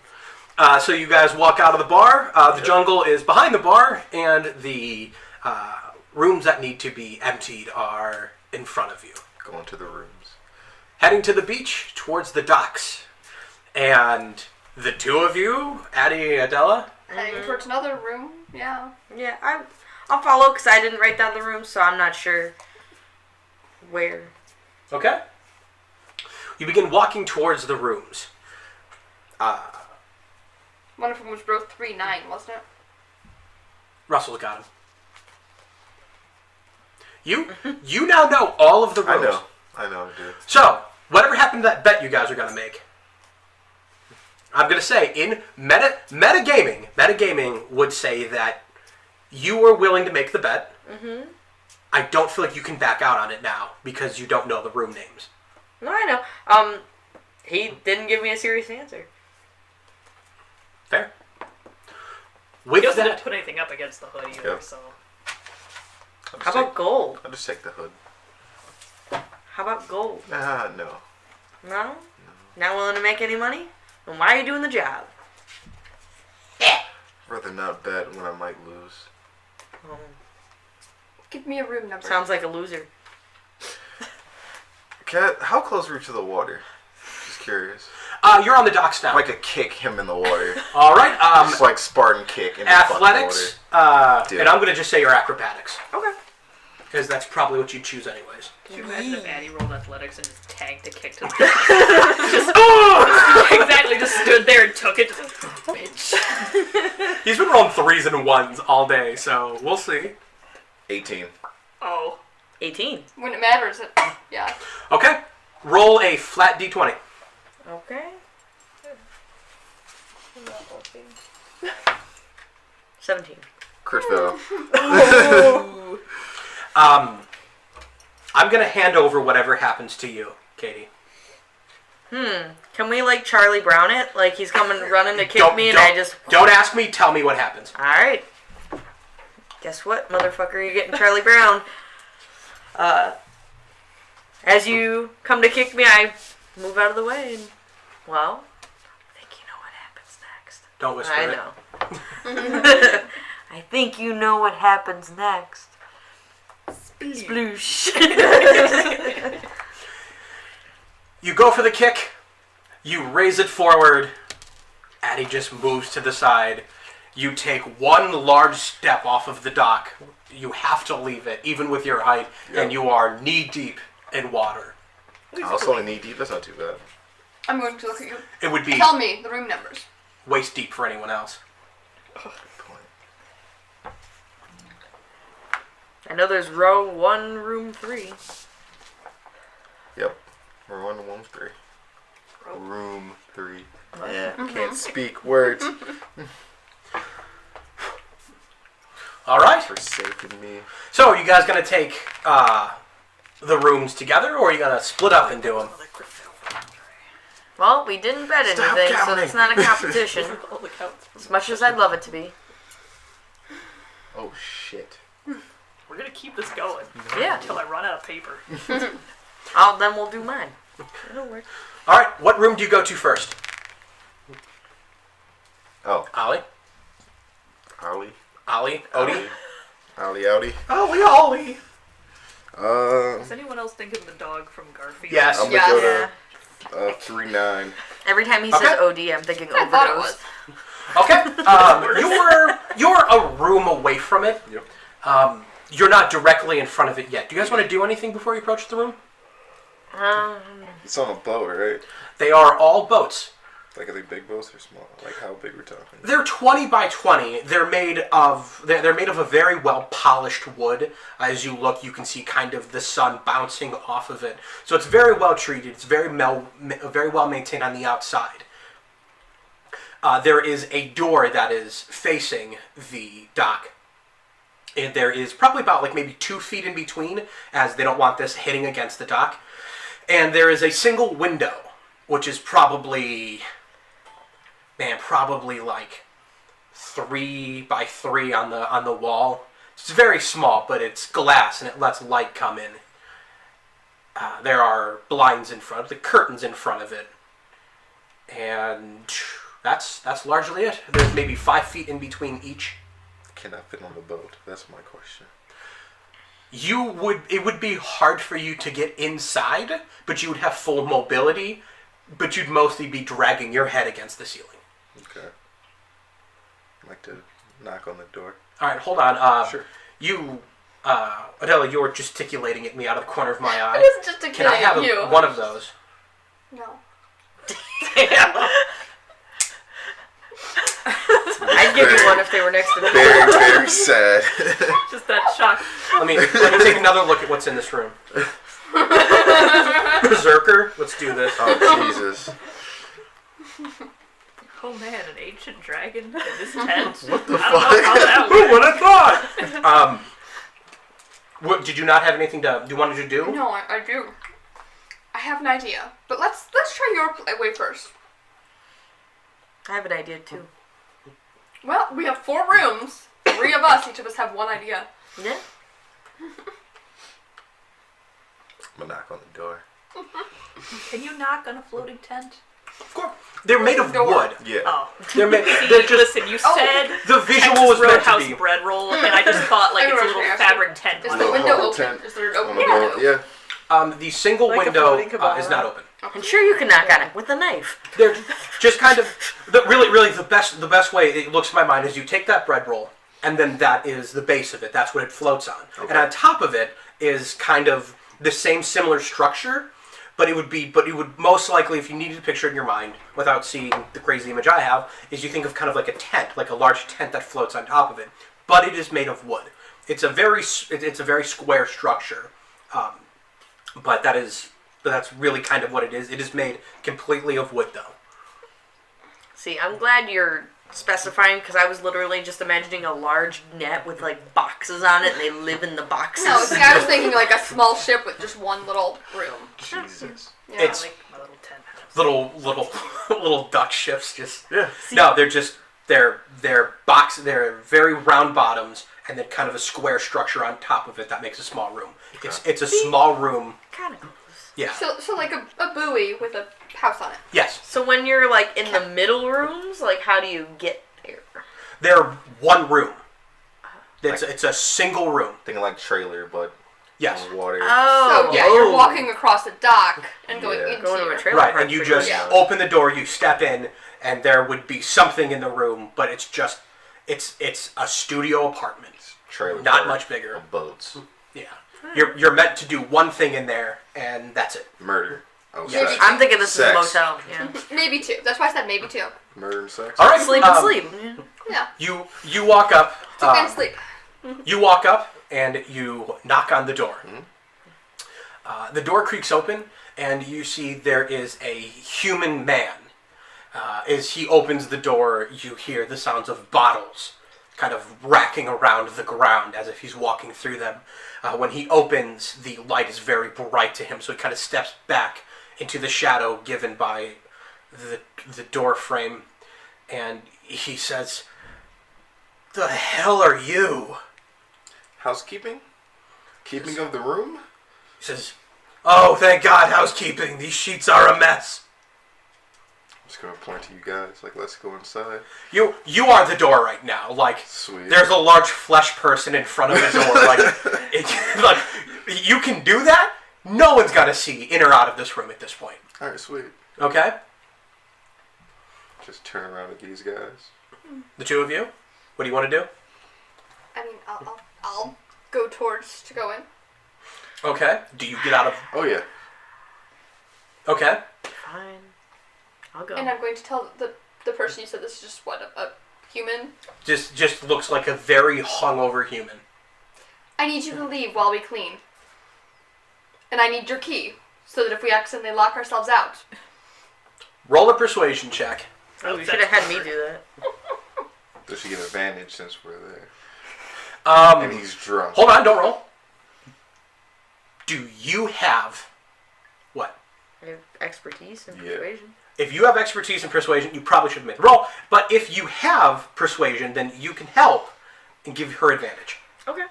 so you guys walk out of the bar. The jungle is behind the bar, and the rooms that need to be emptied are in front of you. Going to the rooms. Heading to the beach towards the docks, and the two of you, Addie and Adela. Heading towards another room. Yeah. Yeah, I'll follow because I didn't write down the room, so I'm not sure where. Okay. You begin walking towards the rooms. One of them was row 3-9, wasn't it? Russell's got him. You now know all of the rooms. I know, dude. So, whatever happened to that bet you guys are going to make? I'm going to say, in metagaming would say that you were willing to make the bet. Mm-hmm. I don't feel like you can back out on it now because you don't know the room names. No, I know. He didn't give me a serious answer. Fair. He With doesn't that, put anything up against the hood either, Yep. so... How about gold? I'll just take the hood. How about gold? No. No? Not willing to make any money? Then why are you doing the job? Rather not bet when I might lose. Give me a room number. Sounds like a loser. Cat, how close are we to the water? Just curious. you're on the docks now. If I could kick him in the water. All right. Just like Spartan kick in the fucking Athletics, Dude. and I'm going to just say your acrobatics. Okay. Because that's probably what you'd choose anyways. Could you imagine if Addie rolled athletics and just tanked a kick to the Exactly, just stood there and took it. Bitch. He's been rolling 3s and 1s all day, so we'll see. 18. Oh. 18. When it matters, yeah. Okay. Roll a flat d20. Okay. 17. Crit fail. I'm going to hand over whatever happens to you, Katie. Can we, like, Charlie Brown it? Like, he's coming running to kick me and I just... Don't ask me, tell me what happens. Alright. Guess what, motherfucker? You're getting Charlie Brown. As you come to kick me, I move out of the way and... Well, I think you know what happens next. Don't whisper I know. I think you know what happens next. Sploosh. You go for the kick. You raise it forward. Addie just moves to the side. You take one large step off of the dock. You have to leave it, even with your height, and you are knee-deep in water. I was only knee deep. That's not too bad. I'm going to look at you. It would be Tell me the room numbers. waist-deep for anyone else. Good point. I know there's row 1, room 3. Yep. We're on 1-3. Room 3. Yeah, can't speak words. All right. Forsaken me. So, are you guys going to take the rooms together, or are you going to split up and do them? Well, we didn't bet Stop anything, so counting. it's not a competition. All the counts. As much as I'd love it to be. Oh, shit. We're gonna keep this going Yeah. until I run out of paper. Then we'll do mine. Don't worry. All right. What room do you go to first? Oh, Ollie? Ollie. Ollie? Odie? Ollie outie. Ollie! Is anyone else thinking the dog from Garfield? Yes. I'm Yes. gonna go to 3-9. Every time he Okay. says OD, I'm thinking I thought it overdose. was. Okay. You're a room away from it. Yep. You're not directly in front of it yet. Do you guys want to do anything before you approach the room? It's on a boat, right? They are all boats. Like, are they big boats or small? Like, how big we're talking? They're 20 by 20. They're made of a very well polished wood. As you look, you can see kind of the sun bouncing off of it. So it's very well treated. It's very well maintained on the outside. There is a door that is facing the dock. And there is probably about like maybe 2 feet in between, as they don't want this hitting against the dock. And there is a single window, which is probably like 3 by 3 on the wall. It's very small, but it's glass and it lets light come in. There are blinds in front, the curtains in front of it, and that's largely it. There's maybe 5 feet in between each. Can I fit on the boat? That's my question. It would be hard for you to get inside, but you would have full mobility, but you'd mostly be dragging your head against the ceiling. Okay. I'd like to knock on the door. All right, hold on. Sure. You, Adela, you're gesticulating at me out of the corner of my eye. I was just a Can I have you. one of those? No. I'd give you one if they were next to me. Very, very sad. Just that shock. Let me take another look at what's in this room. Berserker, let's do this. Oh, Jesus. Oh man, an ancient dragon in this tent. What the I don't know fuck? how that Who works. would have thought? What did you not have anything you wanted to do? No, I do. I have an idea, but let's try your way first. I have an idea too. Well, we have 4 rooms. 3 of us, each of us have one idea. Yeah. I'm gonna knock on the door. Can you knock on a floating tent? Of course. They're made of Door. wood. Yeah. Oh. They're made. See, They're just listen, you said the visual Texas was meant to Roadhouse be. bread roll, and I just thought like I it's a know little what you're fabric asking. tent. Is on the it. window whole open? tent. Is there an On open the window? boat. Yeah. The single Like a window floating cabana. is not open. And sure you can knock on it with a knife. They're just kind of really the best way it looks to my mind is you take that bread roll and then that is the base of it. That's what it floats on, and on top of it is kind of the same similar structure, but it would most likely, if you needed to picture it in your mind without seeing the crazy image I have, is you think of kind of like a tent, like a large tent that floats on top of it, but it is made of wood. It's a very square structure, but that's really kind of what it is. It is made completely of wood, though. See, I'm glad you're specifying because I was literally just imagining a large net with like boxes on it, and they live in the boxes. No, see, I was thinking like a small ship with just one little room. Jesus. Yeah. It's Like my little tent house. little duck ships. Just Yeah. no, they're just they're very round bottoms, and then kind of a square structure on top of it that makes a small room. It's a small room. Kind of close. Yeah. So like a buoy with a house on it. Yes. So when you're like in the middle rooms, like how do you get there? They're one room. It's a single room. Thinking like trailer, but Yes. on water. Oh, So yeah, you're walking across the dock and going Yeah. into Going to a your... trailer Right, park and you pretty just much. open the door, you step in, and there would be something in the room, but it's just it's a studio apartment. Trailer Not park much bigger. of boats. Yeah. You're meant to do one thing in there, and that's it. Murder. Oh, Yeah. sex. I'm thinking this Sex. is a motel. Yeah. Maybe two. That's why I said maybe two. Murder and sex. All right. Sleep and sleep. Yeah. Yeah. You walk up. Two and sleep. You walk up and you knock on the door. The door creaks open, and you see there is a human man. As he opens the door, you hear the sounds of bottles kind of racking around the ground as if he's walking through them. When he opens, the light is very bright to him, so he kind of steps back into the shadow given by the door frame, and he says, "The hell are you?" Housekeeping? Keeping of the room? He says, "Oh, thank God, housekeeping. These sheets are a mess." I'm just gonna point to you guys, like, let's go inside. You are the door right now. Like, Sweet. there's a large flesh person in front of the door. Like you can do that. No one's gonna see in or out of this room at this point. Alright, sweet. Okay, Just turn around at these guys. the two of you. What do you want to do? I mean, I'll go towards to go in. Okay. Do you get out of? Oh, yeah. Okay. Fine. I'll go. And I'm going to tell the person you said this is just what a human. Just looks like a very hungover human. I need you to leave while we clean. And I need your key so that if we accidentally lock ourselves out. Roll a persuasion check. Oh, you should have had me do that. Does she get advantage since we're there? And he's drunk. Hold on, don't roll. Do you have what? I have expertise and Yeah. persuasion. If you have expertise in persuasion, you probably should have made the roll. But if you have persuasion, then you can help and give her advantage. Okay.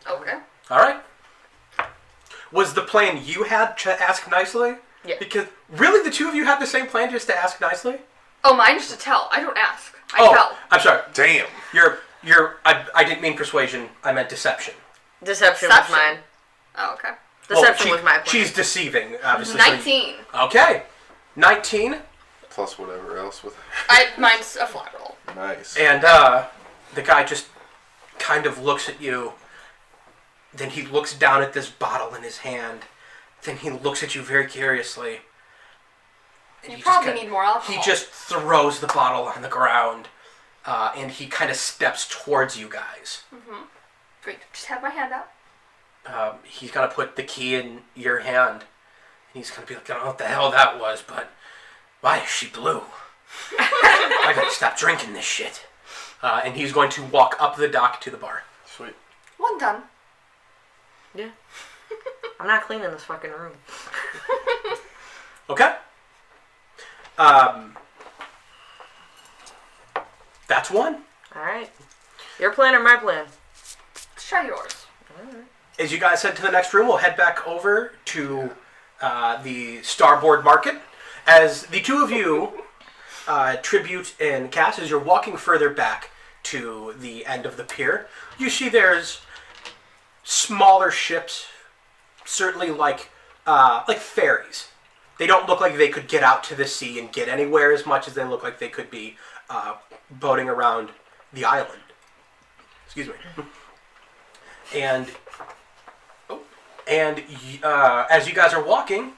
Okay. All right. Was the plan you had to ask nicely? Yeah. Because really, the two of you had the same plan, just to ask nicely. Oh, mine's to tell. I don't ask. I tell. I'm sorry. Damn. I didn't mean persuasion. I meant deception. Deception Deception. was mine. Oh, okay. Deception was my plan. She's deceiving, obviously. so you- 19. Okay. 19. Plus whatever else with Mine's a flat roll. Nice. And the guy just kind of looks at you. Then he looks down at this bottle in his hand. Then he looks at you very curiously. And You he probably just need more alcohol. He just throws the bottle on the ground. And he kind of steps towards you guys. Great. Just have my hand out. He's going to put the key in your hand. And he's going to be like, I don't know what the hell that was, but why is she blue? I gotta stop drinking this shit. And he's going to walk up the dock to the bar. Sweet. One done. Yeah. I'm not cleaning this fucking room. Okay? That's one. Alright. Your plan or my plan? Let's try yours. As you guys head to the next room, we'll head back over to the Starboard Market. As the two of you, Tribute and Cass, as you're walking further back to the end of the pier, you see there's smaller ships, certainly like ferries. They don't look like they could get out to the sea and get anywhere as much as they look like they could be boating around the island. Excuse me. And as you guys are walking,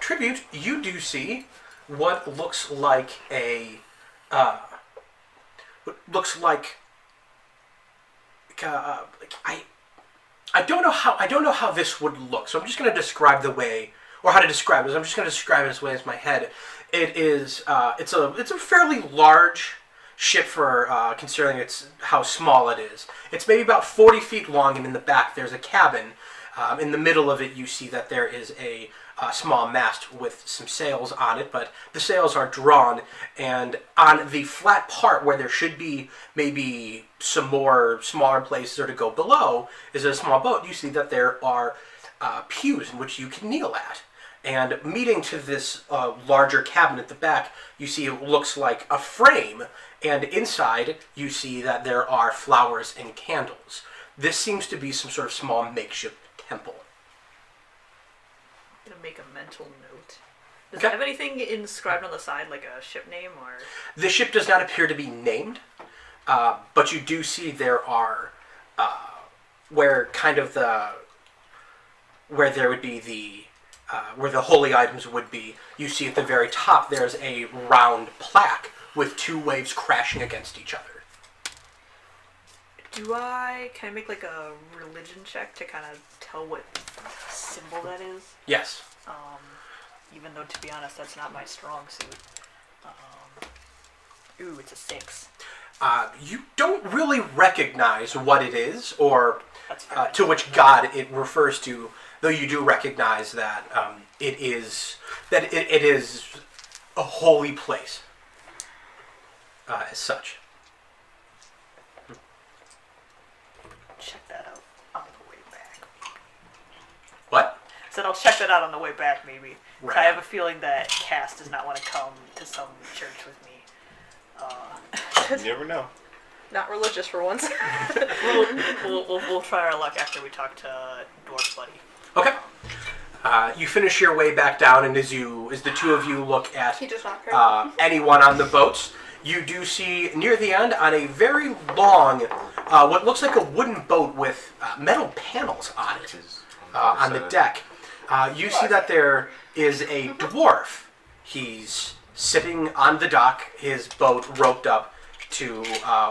Tribute, you do see what looks like I don't know how this would look. So I'm just going to describe the way, or how to describe it. I'm just going to describe it as way as my head. It is it's a fairly large ship for considering it's how small it is. It's maybe about 40 feet long, and in the back there's a cabin. In the middle of it, you see that there is a small mast with some sails on it, but the sails are drawn, and on the flat part where there should be maybe some more smaller places or to go below is a small boat. You see that there are pews in which you can kneel at. And meeting to this larger cabin at the back, you see it looks like a frame, and inside you see that there are flowers and candles. This seems to be some sort of small makeshift temple. I'm gonna make a mental note. Does Okay. it have anything inscribed on the side, like a ship name or? The ship does not appear to be named, but you do see there are where there would be the where the holy items would be. You see at the very top there's a round plaque with two waves crashing against each other. Can I make like a religion check to kind of tell what symbol that is? Yes. Even though, to be honest, that's not my strong suit. Ooh, it's a 6. You don't really recognize what it is or That's fair. to which god it refers to, though you do recognize that it is a holy place as such. Check that out on the way back. What? Said I'll check that out on the way back, maybe. Right. I have a feeling that Cass does not want to come to some church with me. You never know. Not religious for once. We'll try our luck after we talk to Dwarf Buddy. Okay. You finish your way back down, and as the two of you look at He does not care. anyone on the boats, you do see near the end on a very long, what looks like a wooden boat with metal panels on it, on the deck. You see that there is a dwarf. He's sitting on the dock, his boat roped up to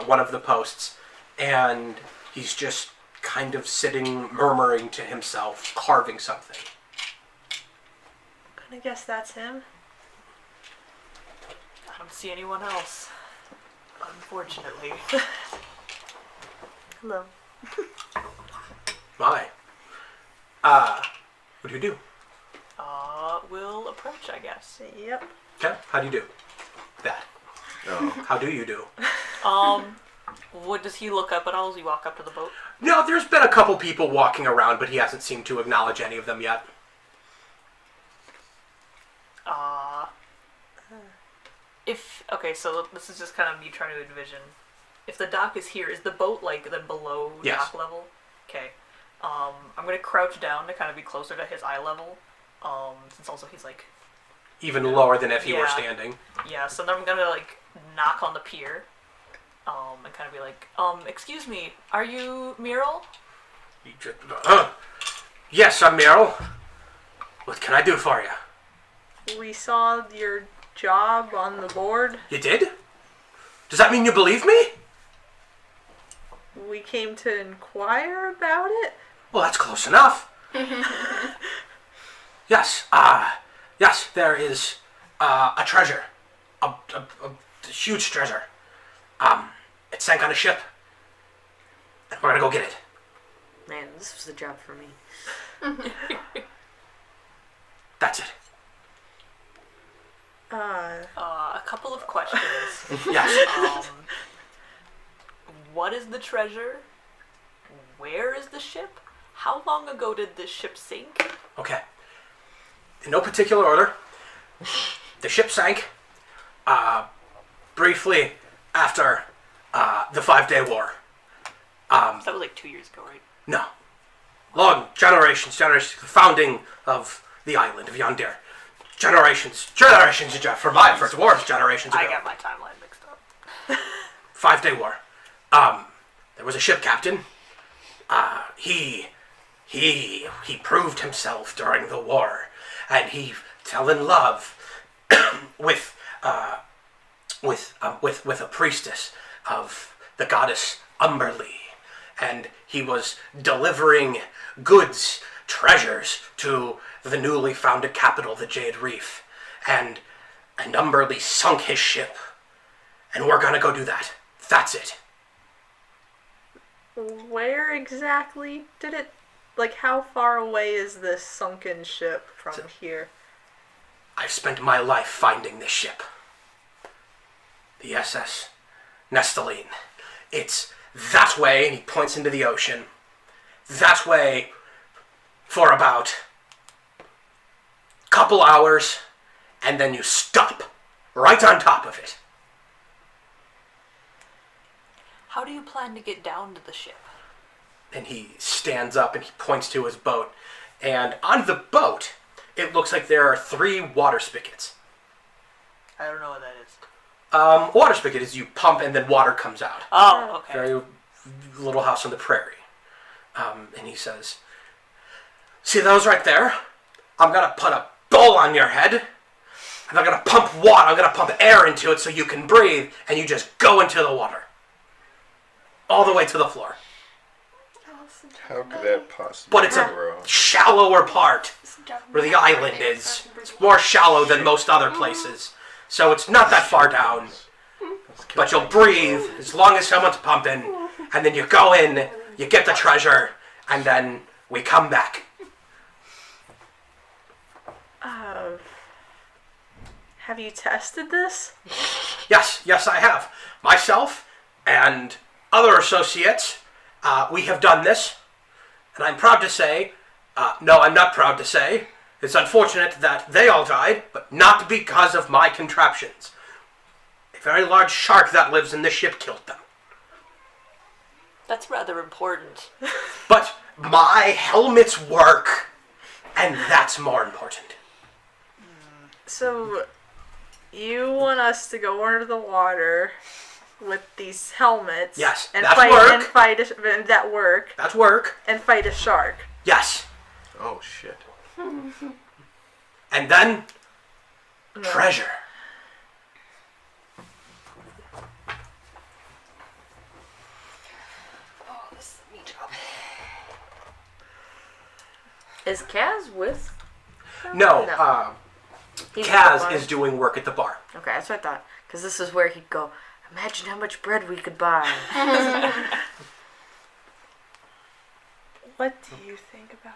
one of the posts, and he's just kind of sitting, murmuring to himself, carving something. I guess that's him. I don't see anyone else, unfortunately. Hello. My. What do you do? We'll approach, I guess. Yep. Okay, how do you do that? Oh. How do you do? What does he look up at all as we walk up to the boat? No, there's been a couple people walking around, but he hasn't seemed to acknowledge any of them yet. Okay, so this is just kind of me trying to envision. If the dock is here, is the boat like then below Yes. dock level? Okay. I'm gonna crouch down to kind of be closer to his eye level. Since also he's like, Even lower than if he were Yeah. standing. yeah. So then I'm gonna like knock on the pier, and kind of be like, excuse me, are you Muriel? He just, yes, I'm Meryl. What can I do for you? We saw your job on the board. You did? Does that mean you believe me? We came to inquire about it. Well, that's close enough. Yes, yes, there is a treasure. A huge treasure. It sank on a ship. And we're gonna go get it. Man, this was the job for me. That's it. A couple of questions. Yes. What is the treasure? Where is the ship? How long ago did this ship sink? Okay. In no particular order, the ship sank briefly after the 5-day war. That was like 2 years ago, right? No. Long generations, the founding of the island of Yondir. Generations ago. For dwarves, generations ago. I got my timeline mixed up. 5-day war. There was a ship captain. He proved himself during the war, and he fell in love with a priestess of the goddess Umberly, and he was delivering goods, treasures to the newly founded capital, the Jade Reef, and Umberly sunk his ship, and we're gonna go do that. That's it. Where exactly did it... Like, how far away is this sunken ship from here? I've spent my life finding this ship. The SS Nestaline. It's that way, and he points into the ocean. That way for about a couple hours, and then you stop right on top of it. How do you plan to get down to the ship? And he stands up and he points to his boat. And on the boat, it looks like there are 3 water spigots. I don't know what that is. Water spigot is you pump and then water comes out. Oh, okay. Very Little House on the Prairie. And he says, see those right there? I'm going to put a bowl on your head. And I'm going to pump water. I'm going to pump air into it so you can breathe. And you just go into the water. All the way to the floor. How could that possibly But it's go a wrong? shallower part where the island is. It's more shallow than most other places. So it's not that far down. But you'll breathe as long as someone's pumping. And then you go in, you get the treasure, and then we come back. Have you tested this? Yes, I have. Myself and other associates, we have done this. And I'm proud to say, no, I'm not proud to say, it's unfortunate that they all died, but not because of my contraptions. A very large shark that lives in the ship killed them. That's rather important. But my helmets work, and that's more important. So, you want us to go under the water with these helmets? Yes, and that's fight, work. And fight and that work. That's work. And fight a shark. Yes. Oh, shit. And then, treasure. Oh, this is a neat job. Is Kaz with? No, He's at the Kaz bar. is doing work at the bar. Okay, that's what I thought. Because this is where he'd go, imagine how much bread we could buy. What do you think about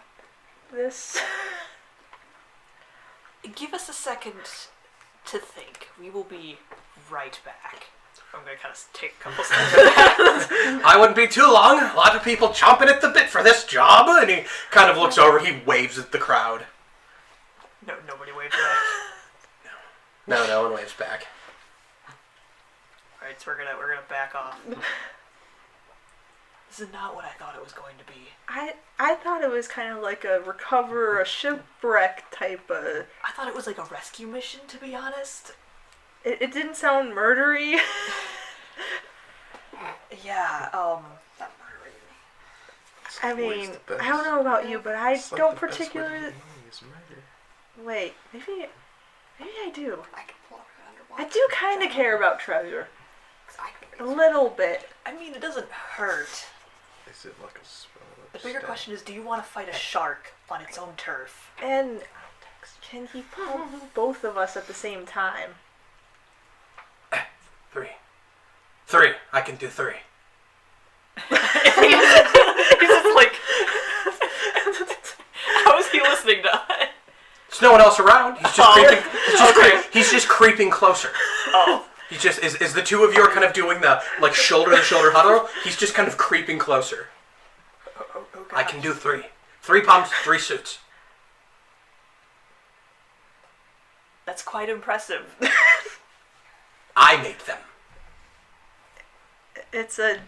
this? Give us a second to think. We will be right back. I'm gonna kind of take a couple steps back. I wouldn't be too long. A lot of people chomping at the bit for this job. And he kind of looks over. He waves at the crowd. No, nobody waves back. No one waves back. All right, so we're gonna back off. This is not what I thought it was going to be. I thought it was kind of like a recover, a shipwreck type of... I thought it was like a rescue mission, to be honest. It didn't sound murdery. Yeah, Not murdering. I Always mean, the best. I don't know about you, but I It's like don't the best way to particularly... be is murder. Wait, maybe I do. I can pull her underwater. I do kind of care about treasure. 'Cause I A can little bit. I mean, it doesn't hurt. Is it like a spell? The bigger question is, do you want to fight a shark on its own turf? And can he pump both of us at the same time? 3. I can do 3. He's just like, how is he listening to us? There's no one else around. He's just creeping. He's just creeping closer. Oh. He just is the two of you are kind of doing the like shoulder to shoulder huddle. He's just kind of creeping closer. Oh, I can do 3. 3 pumps, 3 suits. That's quite impressive. I made them. It's a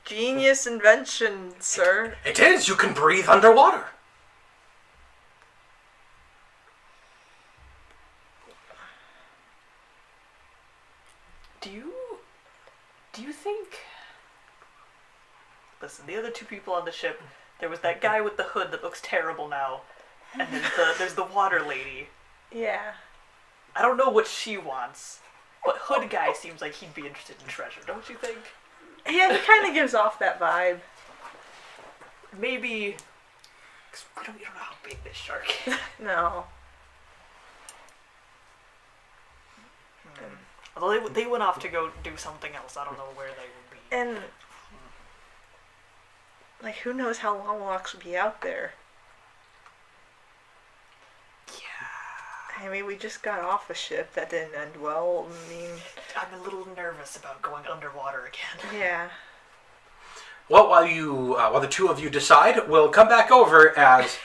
genius invention, sir. It is. You can breathe underwater. Do you think... Listen, the other 2 people on the ship, there was that guy with the hood that looks terrible now, and then there's the water lady. Yeah. I don't know what she wants, but hood guy seems like he'd be interested in treasure, don't you think? Yeah, he kind of gives off that vibe. Maybe... 'cause we don't know how big this shark is. No. Although they went off to go do something else. I don't know where they would be. And like, who knows how long we'll actually be out there? Yeah. I mean, we just got off a ship that didn't end well. I mean, I'm a little nervous about going underwater again. yeah. Well, while the two of you decide, we'll come back over as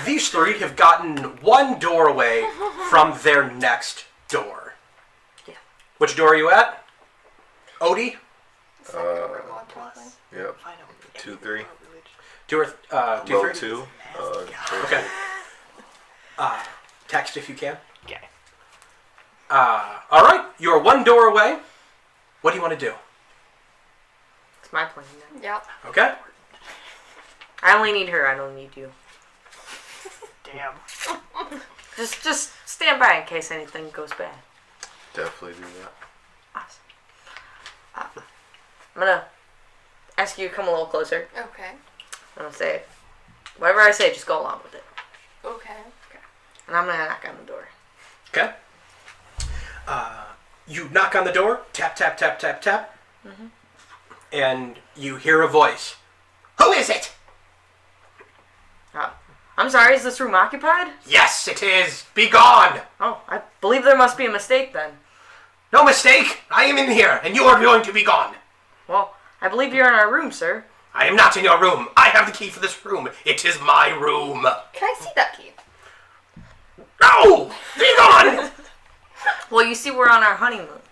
these three have gotten one door away from their next door. Yeah. Which door are you at? Odie? Yep. 2, 3. 2 or 2, Well, 3? 2. Okay. Text if you can. Okay. All right. You're one door away. What do you want to do? It's my plan now. Yep. Okay. I only need her. I don't need you. Damn. Just stand by in case anything goes bad. Definitely do that. Awesome. I'm gonna ask you to come a little closer. Okay. I'm gonna say, whatever I say, just go along with it. Okay. And I'm gonna knock on the door. Okay. You knock on the door. Tap, tap, tap, tap, tap. Mm-hmm. And you hear a voice. Who is it? I'm sorry, is this room occupied? Yes, it is. Be gone. Oh, I believe there must be a mistake then. No mistake. I am in here, and you are going to be gone. Well, I believe you're in our room, sir. I am not in your room. I have the key for this room. It is my room. Can I see that key? No! Be gone! Well, you see, we're on our honeymoon.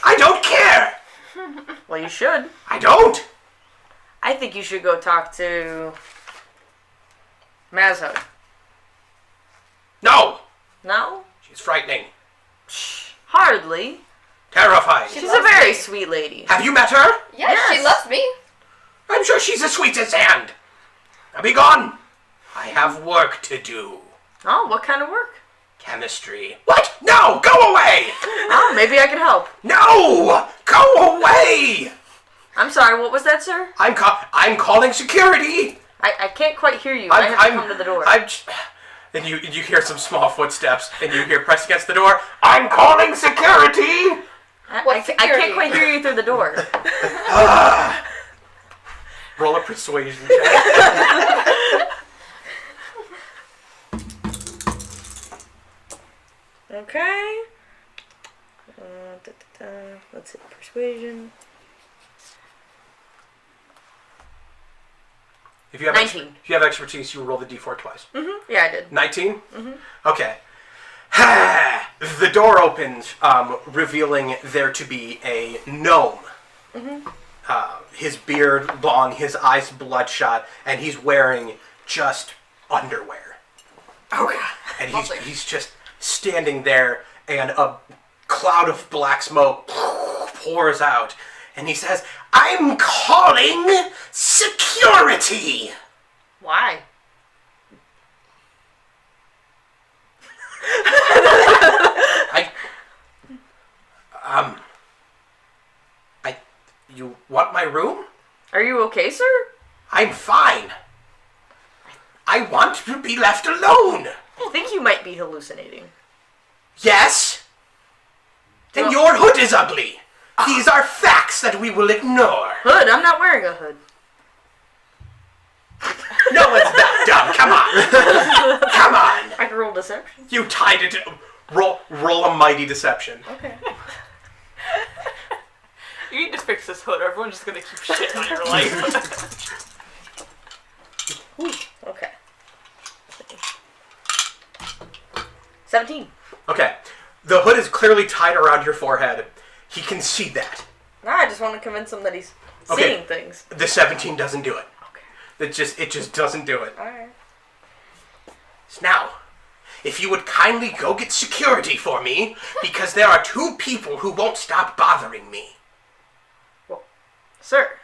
I don't care. Well, you should. I don't. I think you should go talk to Mazho. No. No? She's frightening. Hardly. Terrifying. She's a very sweet lady. Have you met her? Yes, she Yes. loves me. I'm sure she's as sweet as sand. Now be gone. I have work to do. Oh, what kind of work? Chemistry. What? No! Go away! Oh, maybe I could help. No! Go away! I'm sorry, what was that, sir? I'm calling security. I can't quite hear you. I have to come to the door. And you hear some small footsteps, and you hear pressed against the door. I'm calling security. What I security? can't quite hear you through the door. Roll a persuasion check. Okay. Let's hit persuasion. If you have 19. If you have expertise, you roll the d4 twice. Mm-hmm. Yeah, I did. 19? Mm-hmm. Okay. The door opens, revealing there to be a gnome. Mm-hmm. His beard long, his eyes bloodshot, and he's wearing just underwear. Oh, God. And he's just standing there, and a cloud of black smoke pours out. And he says, I'm calling security! Why? You want my room? Are you okay, sir? I'm fine. I want to be left alone. I think you might be hallucinating. Yes? Then your hood is ugly. These are facts that we will ignore. Hood? I'm not wearing a hood. No one's that dumb. Come on. Come on. I can roll deception. You tied it. Roll a mighty deception. Okay. You need to fix this hood, or everyone's just gonna keep shitting on your life. Okay. 17. Okay. The hood is clearly tied around your forehead. He can see that. Nah, I just want to convince him that he's Okay. seeing things. The 17 doesn't do it. Okay. It just doesn't do it. Alright. Now, if you would kindly go get security for me, because there are 2 people who won't stop bothering me. Well, sir,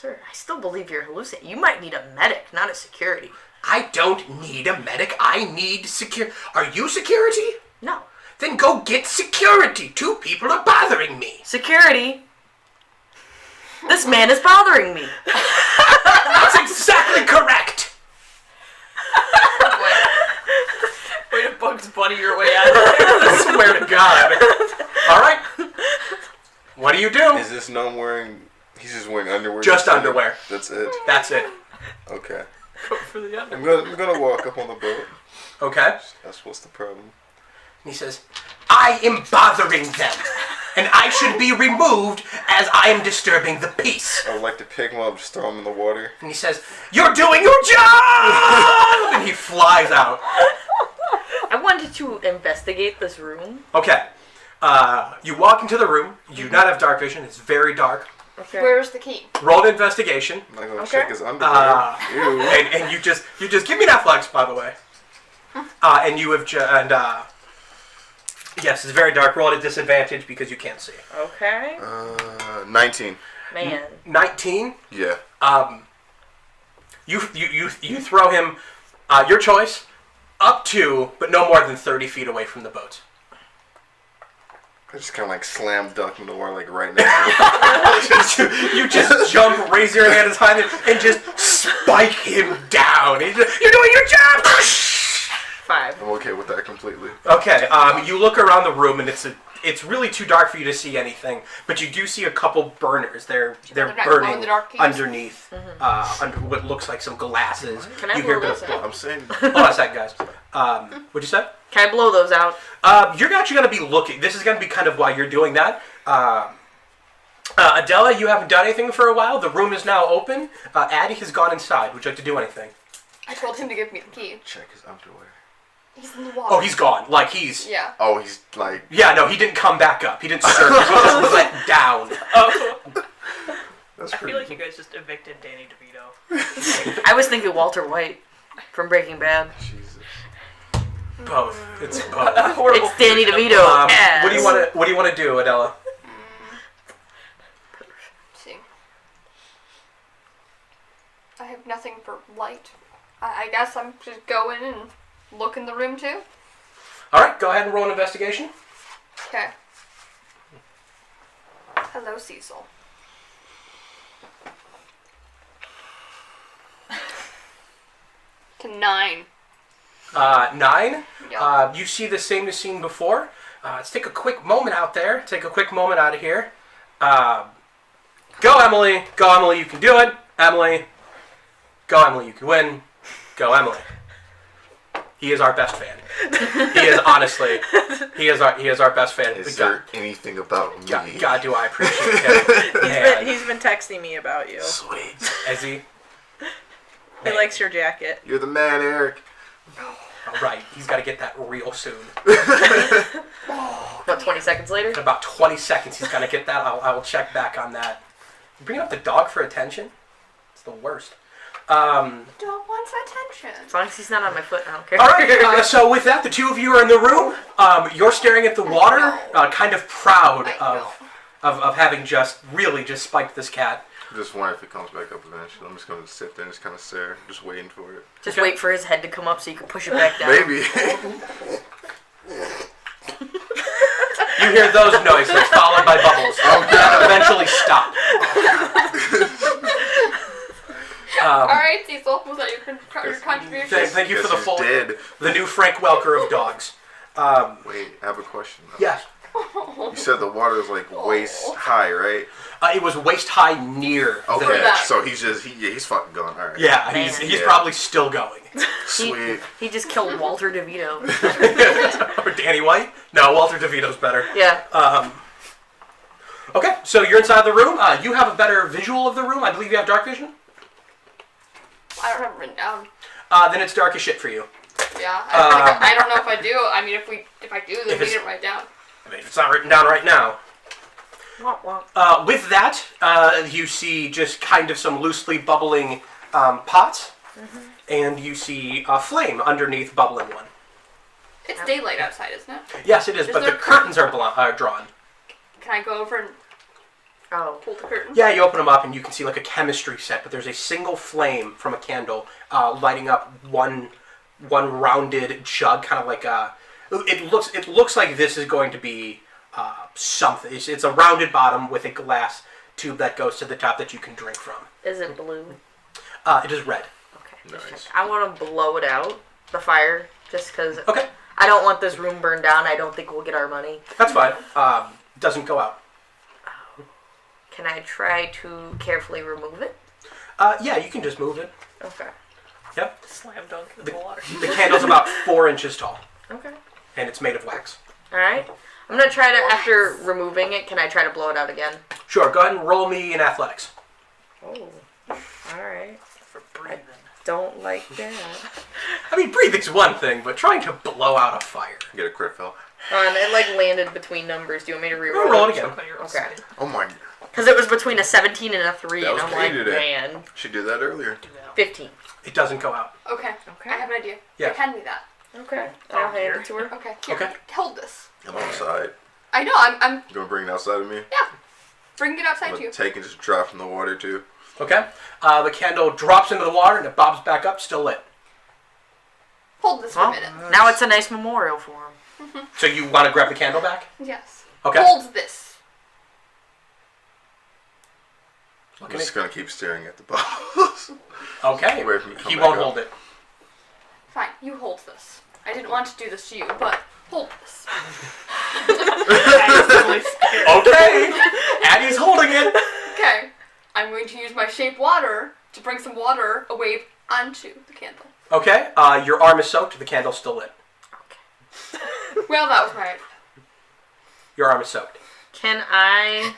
I still believe you're hallucinating. You might need a medic, not a security. I don't need a medic. I need security. Are you security? No. Then go get security. 2 people are bothering me. Security? This man is bothering me. That's exactly correct. Way to Bugs Bunny your way out of there. I swear to God. All right. you do? Is this gnome wearing? He's just wearing underwear. Just underwear. That's it. That's it. Okay. Go for the other. I'm gonna walk up on the boat. Okay. That's what's the problem. And he says, I am bothering them, and I should be removed as I am disturbing the peace. I would like to pick him up, just throw him in the water. And he says, you're doing your job! And he flies out. I wanted to investigate this room. Okay. You walk into the room. You do not have dark vision. It's very dark. Okay. Where's the key? Roll an investigation. I'm not gonna Okay. check his underwear. Ew. And you just give me an athletics, by the way. And you have yes, it's very dark. Roll at a disadvantage because you can't see. Okay. 19. Man. 19. Yeah. You throw him, your choice, up to but no more than 30 feet away from the boat. I just kind of like slam dunk him in the water, like right next to him. You just jump, raise your hand as high, and just spike him down. You're doing your job. 5. I'm okay with that completely. Okay, you look around the room and it's really too dark for you to see anything, but you do see a couple burners. They're not glow in burning the dark keys? underneath under what looks like some glasses. Can I You hear blow a bit those of out? I'm saying. Hold on a second, guys. What'd you say? Can I blow those out? You're actually going to be looking. This is going to be kind of why you're doing that. Adela, you haven't done anything for a while. The room is now open. Addie has gone inside. Would you like to do anything? I told him to give me the key. Check his underwear. He's in the water. Oh, he's gone. Like, he's... Yeah. Oh, he's like. Yeah, no, he didn't come back up. He didn't surf. He just let down. Oh, That's I pretty. feel like you guys just evicted Danny DeVito. I was thinking Walter White from Breaking Bad. Jesus. Both. It's A both. horrible It's Danny fusion of DeVito. What Yes. do you want to do, Adela? See. I have nothing for light. I guess I'm just going and look in the room too. All right, go ahead and roll an investigation. Okay. Hello, Cecil. To 9. 9. Yep. You see the same as seen before. Let's take a quick moment out there. Take a quick moment out of here. Go, Emily. Go, Emily. You can do it. Emily. Go, Emily. You can win. Go, Emily. He is our best fan. He is honestly. He is our best fan. Is God, there anything about me? God, do I appreciate him. Man. He's been texting me about you. Sweet. Is he? He likes your jacket. You're the man, Eric. All right, he's got to get that real soon. What, 20 seconds later? In about 20 seconds, he's going to get that. I will check back on that. You bringing up the dog for attention? It's the worst. Dog wants attention. As long as he's not on my foot, I don't care. All right, so with that, the two of you are in the room. You're staring at the water, kind of proud of having just spiked this cat. I just wonder if he comes back up eventually. I'm just gonna sit there and just kind of stare, just waiting for it. Just wait for his head to come up so you can push it back down. Maybe. You hear those noises, followed by bubbles. Oh, God. Eventually stop. Alright, Cecil. Was that your contribution? Thank you for the Guess full... he's dead. The new Frank Welker of dogs. Wait, I have a question. Yes. You said the water is like waist high, right? It was waist high near the Okay, that. so he's fucking going. All right. Yeah, Man. he's Yeah. probably still going. Sweet. He just killed Walter DeVito. Or Danny White? No, Walter DeVito's better. Yeah. Okay, so you're inside the room. You have a better visual of the room. I believe you have dark vision. I don't have it written down. Then it's dark as shit for you. Yeah. I don't know if I do. I mean, if I do, then If we it's- didn't write down. I mean, if it's not written down right now. Womp womp. With that, you see just kind of some loosely bubbling pots, and you see a flame underneath bubbling one. It's daylight outside, isn't it? Yes, it is, Is but the there curtains are drawn. Can I go over and Oh. pull the curtain? Yeah, you open them up and you can see like a chemistry set, but there's a single flame from a candle lighting up one rounded jug, kind of like a. It looks like this is going to be something. It's a rounded bottom with a glass tube that goes to the top that you can drink from. Is it blue? It is red. Okay. Nice. Just check. I want to blow it out, the fire, just because Okay, I don't want this room burned down. I don't think we'll get our money. that's fine. Doesn't go out. can I try to carefully remove it? Yeah, you can just move it. Okay. Yep. Slam dunk in the water. The candle's about 4 inches tall, Okay. and it's made of wax. Alright. I'm gonna try to, after removing it, can I try to blow it out again? Sure, go ahead and roll me in athletics. Oh. Alright. For breathing. Don't like that. I mean, breathing's one thing, but trying to blow out a fire. Get a crit fail. And it like landed between numbers. Do you want me to reroll? Roll it again. Okay. Oh my. Because it was between a 17 and a 3, That and was I'm me like, today. man. She did that earlier. 15. It doesn't go out. Okay. Okay. I have an idea. Yeah. Here, hand me that. Okay. I'll hand it to her. Okay. Here, Okay. hold this. I'm outside. I know. I'm You gonna bring it outside of me? bringing it outside I'm to you. gonna take and just drop in the water too. Okay. The candle drops into the water, and it bobs back up, still lit. Hold this for Well, a minute. now it's a nice memorial for him. So you want to grab the candle back? Yes. Okay. Hold this. I'm just gonna keep staring at the bubbles. Okay. Wait for me to come He back won't up. hold it. Fine. You hold this. I didn't want to do this to you, but hold this. Okay. Addie's holding it. Okay. I'm going to use my shape water to bring some water away onto the candle. Okay. Your arm is soaked. The candle's still lit. Well, that was my. Your arm is soaked. Can I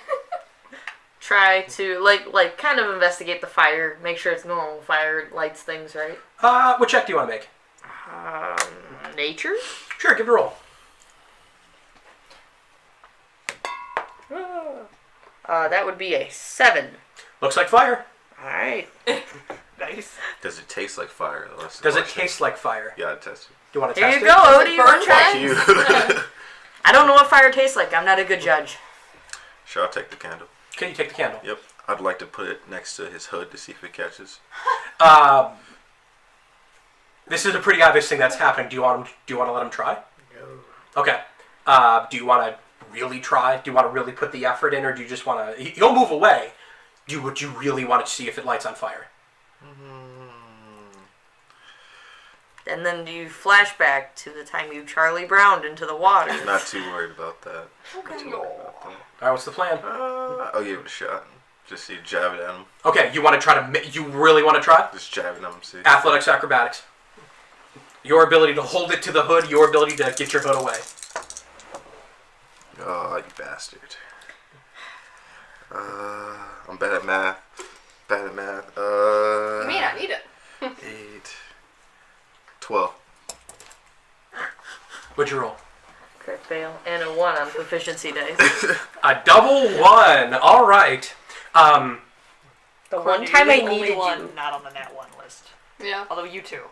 try to, like, kind of investigate the fire, make sure it's normal fire, lights things, right? What check do you want to make? Nature? Sure, give it a roll. That would be a 7. Looks like fire. Alright. Nice. Does it taste like fire? Though? That's the Does it question. taste like fire? Yeah, I test it. Do you want to Here test you it? go, Does it Odie. burn Fuck red? You. I don't know what fire tastes like. I'm not a good judge. Sure, I'll take the candle. Okay, you take the candle. Yep. I'd like to put it next to his hood to see if it catches. This is a pretty obvious thing that's happening. Do you want to let him try? No. Okay. Do you want to really try? Do you want to really put the effort in, or do you just want to? He'll move away. Would you really want to see if it lights on fire? And then do you flashback to the time you Charlie Browned into the water? Not too worried about that. Not Okay. too worried about that. All right. What's the plan? I'll give it a shot. Just see, jab it at him. Okay. You want to try to? You really want to try? Just jab it at him. See. Athletics, acrobatics. Your ability to hold it to the hood. Your ability to get your hood away. Oh, you bastard. I'm bad at math. You may not need it. 8. 12. What'd you roll? Crit fail. And a 1 on proficiency dice. A double 1. All right. The one Courtney, time you're I the only needed one you. not on the nat 1 list. Yeah. Although you two.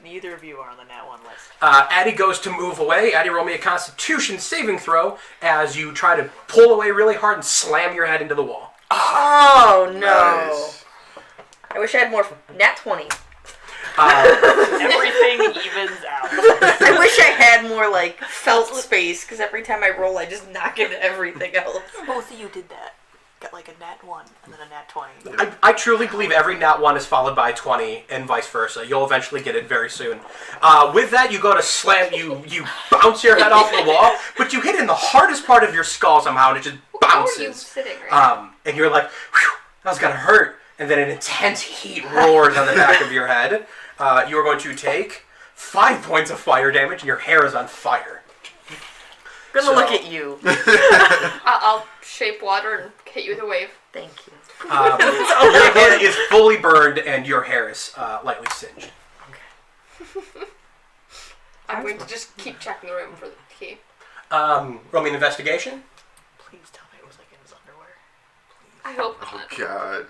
Neither of you are on the nat 1 list. Addie goes to move away. Addie, roll me a Constitution saving throw as you try to pull away really hard and slam your head into the wall. Oh, no. Nice. I wish I had more nat 20. Everything evens out. I wish I had more, like, felt space, because every time I roll, I just knock into everything else. Both of you did that. Got like a nat 1 and then a nat 20. I truly believe every nat 1 is followed by 20 and vice versa. You'll eventually get it very soon. With that, you go to slam, you bounce your head off the wall, but you hit in the hardest part of your skull somehow, and it just How are you bounces. sitting right now? And you're like, whew, that was gonna hurt. And then an intense heat roars on the back of your head. You are going to take 5 points of fire damage, and your hair is on fire. I'm gonna look at you. I'll shape water and hit you with a wave. Thank you. Your head is fully burned, and your hair is lightly singed. I'm going to just keep checking the room for the key. Roll me an investigation. Please tell me it was like in his underwear. I hope Oh not. God.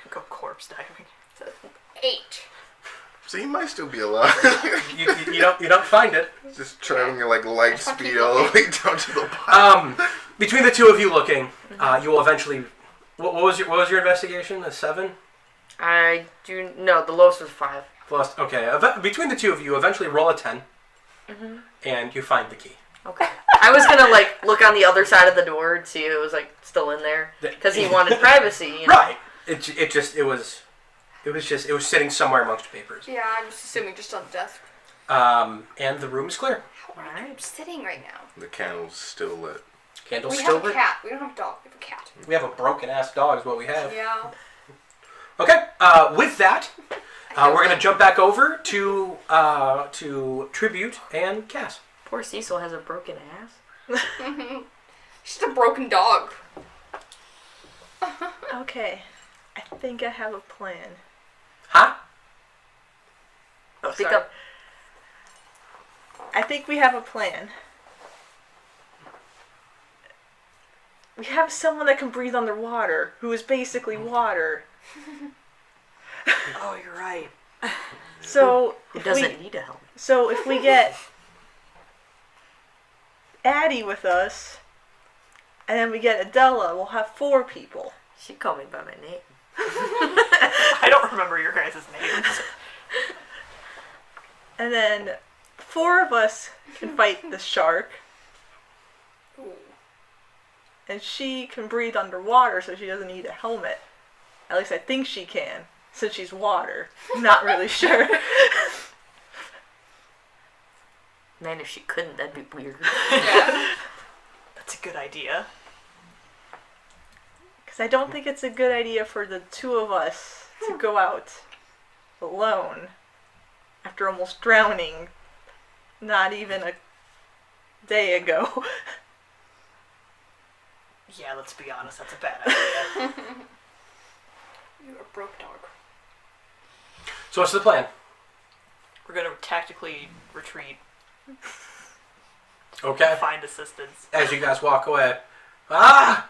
Go corpse diving. So, 8. So he might still be alive. You don't find it. Just traveling at like light speed all the way down to the bottom. Between the two of you looking, you will eventually. What was your investigation? A 7? I do no. The lowest was 5. Plus, okay. Between the two of you, eventually roll a 10, and you find the key. Okay. I was gonna like look on the other side of the door and see if it was like still in there because he wanted privacy. You know? Right. It was sitting somewhere amongst papers. Yeah, I'm just assuming just on the desk. And the room is clear. I'm sitting right now. The candle's still lit. candles We still have a cat. We don't have a dog. We have a cat. We have a broken ass dog is what we have. Yeah. Okay. With that, we're gonna jump back over to Tribute and Cass. Poor Cecil has a broken ass. She's a broken dog. Okay. I think I have a plan. Huh? Oh, Speak sorry. up. I think we have a plan. We have someone that can breathe underwater, who is basically water. Oh, you're right. So Who if doesn't need a helmet? So if we get Addie with us, and then we get Adela, we'll have 4 people. She called me by my name. I don't remember your guys' names. And then 4 of us can fight the shark, Ooh. and she can breathe underwater, so she doesn't need a helmet. At least I think she can, since she's water. Not really sure. Man, if she couldn't, that'd be weird. Yeah. That's a good idea. Because I don't think it's a good idea for the 2 of us to go out alone after almost drowning not even a day ago. Yeah, let's be honest, that's a bad idea. You're a broke dog. So what's the plan? We're gonna tactically retreat, Okay. find assistance. As you guys walk away. Ah!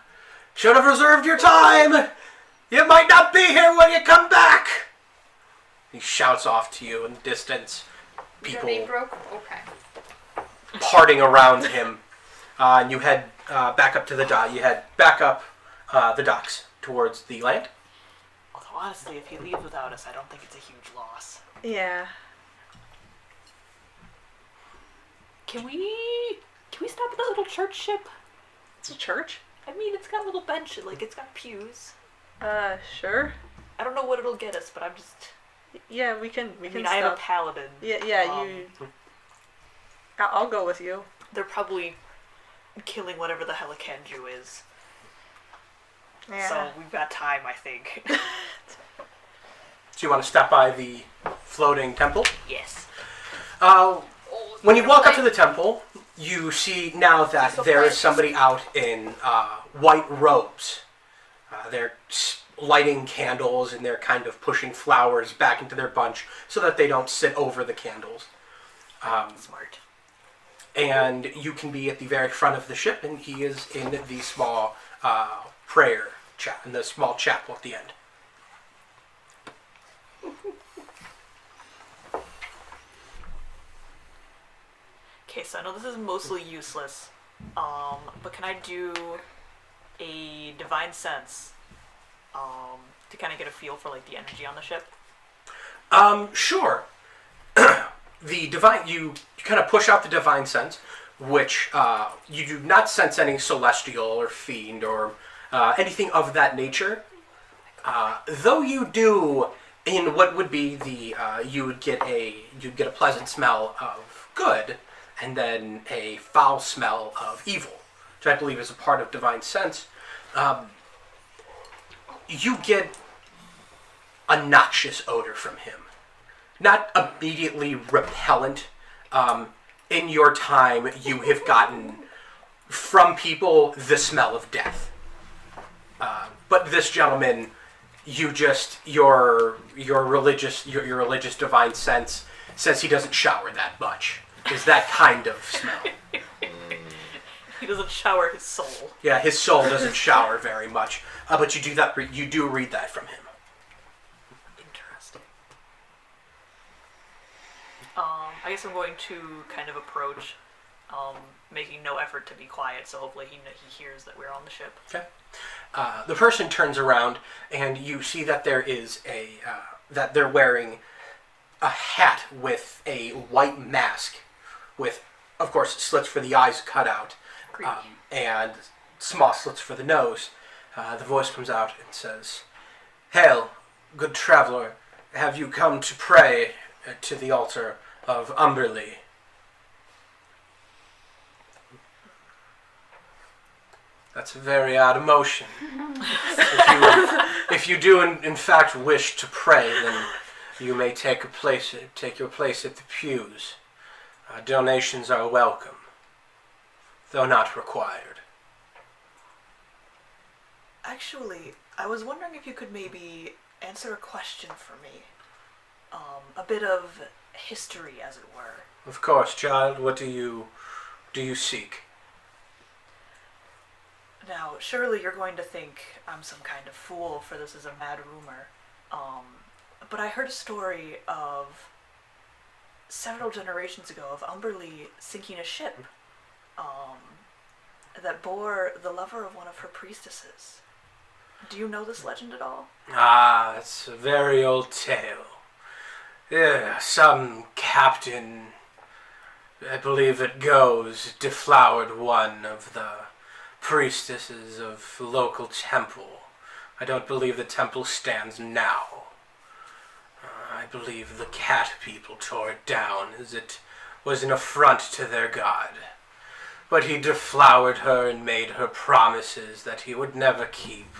Should have reserved your time! You might not be here when you come back! He shouts off to you in the distance. Your name People broke? Okay. parting around him. And you head back up to the dock. You head back up the docks towards the land. Although honestly, if he leaves without us, I don't think it's a huge loss. Yeah. Can we stop at the little church ship? It's a church? I mean, it's got little benches, like it's got pews. Sure. I don't know what it'll get us, but I'm just. Yeah, we can I stop. I have a paladin. Yeah, you... I'll go with you. They're probably killing whatever the hell a Kenju is. Yeah. So we've got time, I think. So you want to stop by the floating temple? Yes. When you walk up to the temple, you see now that there is somebody out in white robes. They're lighting candles and they're kind of pushing flowers back into their bunch so that they don't sit over the candles. Smart. And you can be at the very front of the ship, and he is in the small prayer in the small chapel at the end. Okay, so I know this is mostly useless, but can I do a divine sense to kind of get a feel for like the energy on the ship? Sure. The divine, you kind of push out the divine sense, which you do not sense any celestial or fiend or anything of that nature. Though you do, in what would be the you'd get a pleasant smell of good, and then a foul smell of evil, which I believe is a part of divine sense. You get a noxious odor from him. Not immediately repellent. In your time, you have gotten from people the smell of death. But this gentleman, your religious divine sense says he doesn't shower that much. Is that kind of smell? He doesn't shower his soul. Yeah, his soul doesn't shower very much. But you do read that from him. Interesting. I guess I'm going to kind of approach, making no effort to be quiet, so hopefully he hears that we're on the ship. Okay. The person turns around, and you see that there is that they're wearing a hat with a white mask, with, of course, slits for the eyes cut out, and small slits for the nose. The voice comes out and says, "Hail, good traveler, have you come to pray to the altar of Umberly?" That's a very odd emotion. If you do in fact wish to pray, then you may take your place at the pews. Donations are welcome, though not required. Actually, I was wondering if you could maybe answer a question for me. A bit of history, as it were. Of course, child. What do you seek? Now, surely you're going to think I'm some kind of fool, for this is a mad rumor. But I heard a story of several generations ago of Umberlee sinking a ship that bore the lover of one of her priestesses. Do you know this legend at all? Ah, it's a very old tale. Yeah, some captain, I believe it goes, deflowered one of the priestesses of local temple. I don't believe the temple stands now. I believe the cat people tore it down as it was an affront to their god. But he deflowered her and made her promises that he would never keep.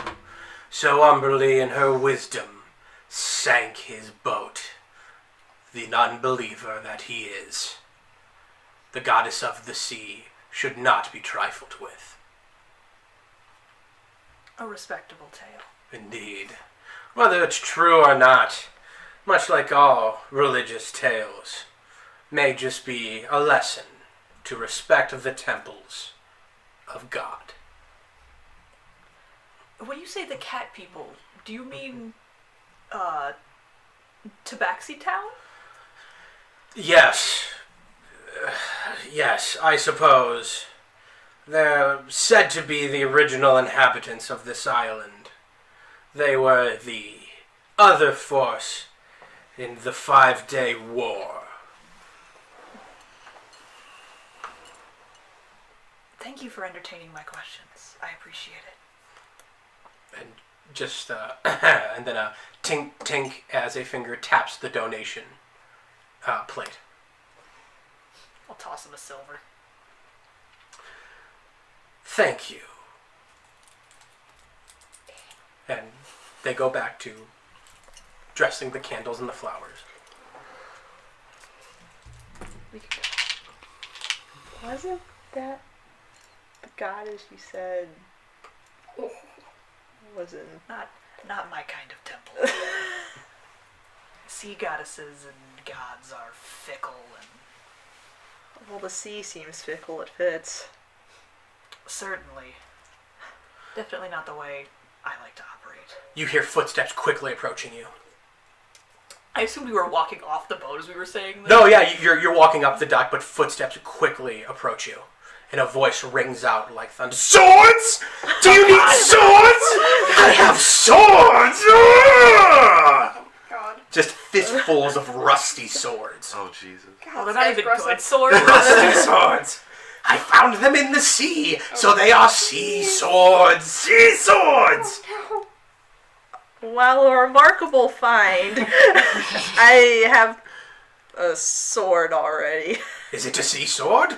So Umberlee, in her wisdom, sank his boat. The non-believer that he is. The goddess of the sea should not be trifled with. A respectable tale. Indeed. Whether it's true or not, much like all religious tales, may just be a lesson to respect the temples of God. When you say the cat people, do you mean, Tabaxi Town? Yes. Yes, I suppose. They're said to be the original inhabitants of this island. They were the other force in the 5-day war. Thank you for entertaining my questions. I appreciate it. And just, and then a tink tink as a finger taps the donation plate. I'll toss him a silver. Thank you. And they go back to dressing the candles and the flowers. Wasn't that the goddess you said wasn't? Not my kind of temple. Sea goddesses and gods are fickle and... Well, the sea seems fickle. It fits. Certainly. Definitely not the way I like to operate. You hear footsteps quickly approaching you. I assumed we were walking off the boat as we were saying this. No, yeah, you're walking up the dock, but footsteps quickly approach you. And a voice rings out like thunder. Swords? Do you need swords? I have swords! Ah! God. Just fistfuls of rusty swords. Oh, Jesus. Well, they're not even good swords. Rusty swords! I found them in the sea, so they are sea swords! Sea swords! Oh, Well, a remarkable find. I have a sword already. Is it a sea sword?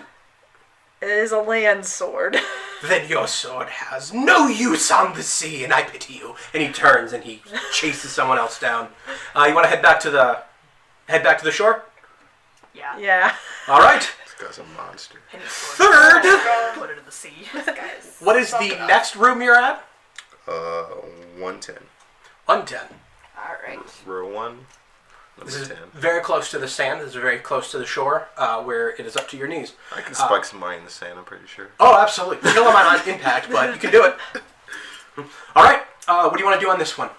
It is a land sword. Then your sword has no use on the sea, and I pity you. And he turns and he chases someone else down. You want to head back to the shore? Yeah. Yeah. All right. This guy's a monster. Any sword. Third. Put it in the sea. this guy's What is the something else. next room you're at? 110. 110. Alright. Row 1, This number is 10. very close to the sand. This is very close to the shore, where it is up to your knees. I can spike somebody in the sand, I'm pretty sure. Oh, absolutely. Kill him on impact, but you can do it. All right. What do you want to do on this one?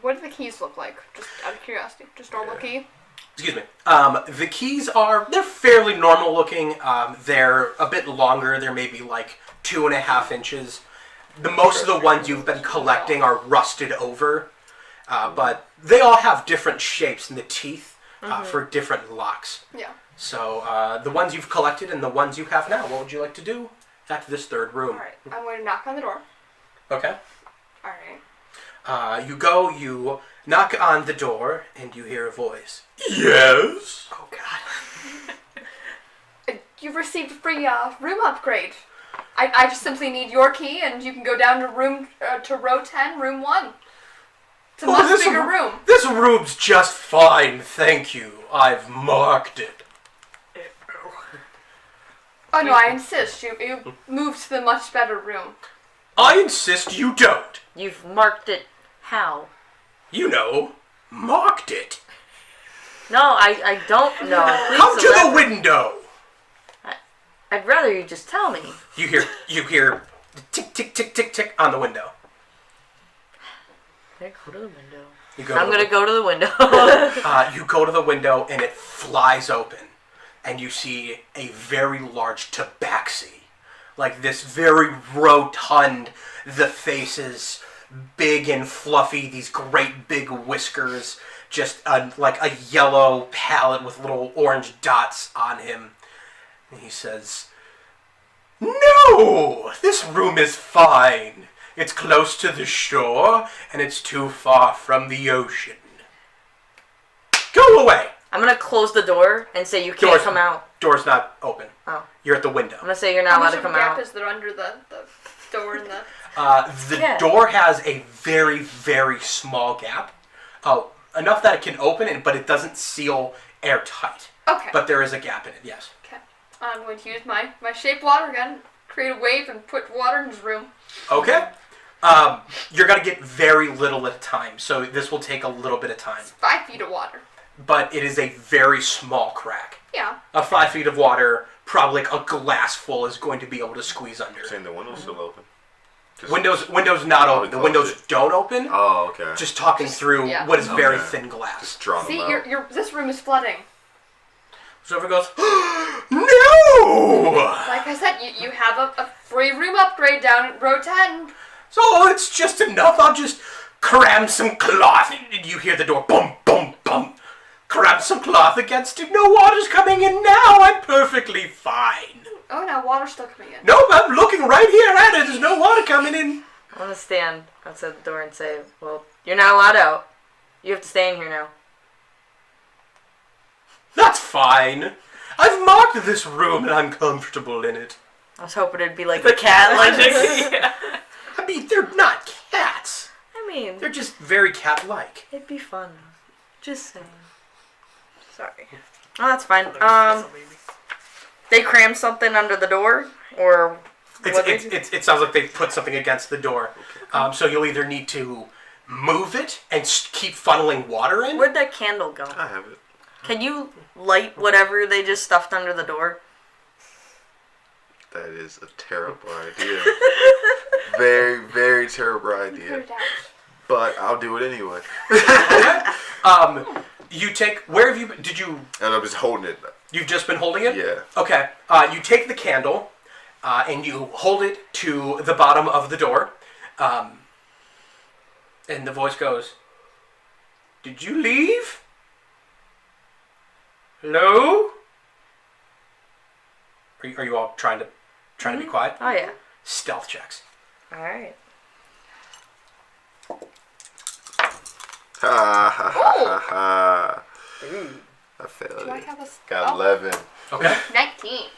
What do the keys look like? Just out of curiosity. Just normal key? Excuse me. The keys they're fairly normal looking. They're a bit longer. They're maybe like 2.5 inches. Most of the ones you've been collecting are rusted over, but they all have different shapes in the teeth for different locks. Yeah. So the ones you've collected and the ones you have now, what would you like to do at this third room? Alright. I'm going to knock on the door. Okay. Alright. You knock on the door, and you hear a voice. Yes? Oh, God. You've received a free room upgrade. I just simply need your key, and you can go down to row 10, room 1. It's a much bigger room. This room's just fine, thank you. I've marked it. Oh no, I insist. You move to the much better room. I insist you don't. You've marked it how? You know, marked it. No, I don't know. Please Come to the elaborate. window. I'd rather you just tell me. You hear tick tick tick tick tick on the window. Can I go to the window? I'm gonna go to the window. You go to the window and it flies open, and you see a very large tabaxi, like this very rotund. The face is big and fluffy. These great big whiskers, just like a yellow palette with little orange dots on him. And he says, "No, this room is fine. It's close to the shore, and it's too far from the ocean. Go away." I'm gonna close the door and say you can't come out. Door's not open. Oh. You're at the window. I'm gonna say you're not allowed to come How much of a out. gap is there under the door and the... The door has a very, very small gap. Enough that it can open it, but it doesn't seal airtight. Okay. But there is a gap in it, yes. Okay. I'm going to use my shape water gun, create a wave, and put water in his room. Okay. You're going to get very little at a time, so this will take a little bit of time. 5 feet of water. But it is a very small crack. Yeah. 5 feet of water, probably like a glass full, is going to be able to squeeze under. Saying the window's still open. Windows not open. The windows don't open. Oh, okay. Just talking through yeah. what is very Okay. thin glass. Just drawing See, them out. this room is flooding. So everyone goes, "No!" Like I said, you have a free room upgrade down at row 10. So it's just enough. I'll just cram some cloth. And you hear the door, boom, boom, boom. Cram some cloth against it. No water's coming in now. I'm perfectly fine. Oh, now water's still coming in. Nope, I'm looking right here at it. There's no water coming in. I'm gonna stand outside the door and say, well, you're not allowed out. You have to stay in here now. That's fine. I've marked this room and I'm comfortable in it. I was hoping it'd be like the cat legend. I mean, they're not cats. I mean, They're just very cat-like. it'd be fun. Just saying. Sorry. Oh, that's fine. They crammed something under the door, or what It sounds like they've put something against the door. So you'll either need to move it and keep funneling water in. Where'd that candle go? I have it. Can you light whatever they just stuffed under the door? That is a terrible idea. Very, very terrible Put idea. it out. But I'll do it anyway. You take. Where have you been? Did you? And I'm just holding it. You've just been holding it? Yeah. Okay. You take the candle, and you hold it to the bottom of the door. And the voice goes, "Did you leave? Hello? Are you all trying to be quiet? Oh, yeah. Stealth checks. Alright. Ha ha ha ha. I failed Do I it. have a... Got oh, 11. Okay. 19.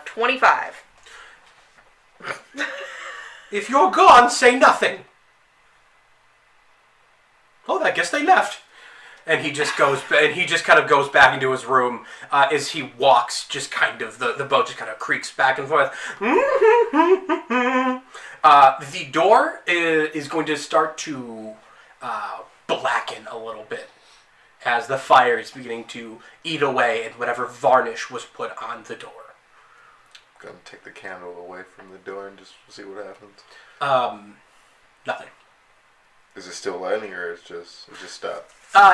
25. If you're gone, say nothing. Oh, I guess they left. And he just goes, and he just kind of goes back into his room. As he walks, just kind of the boat just kind of creaks back and forth. The door is going to start to blacken a little bit as the fire is beginning to eat away at whatever varnish was put on the door. Gonna take the candle away from the door and just see what happens. Nothing. Is it still lighting or it just stopped?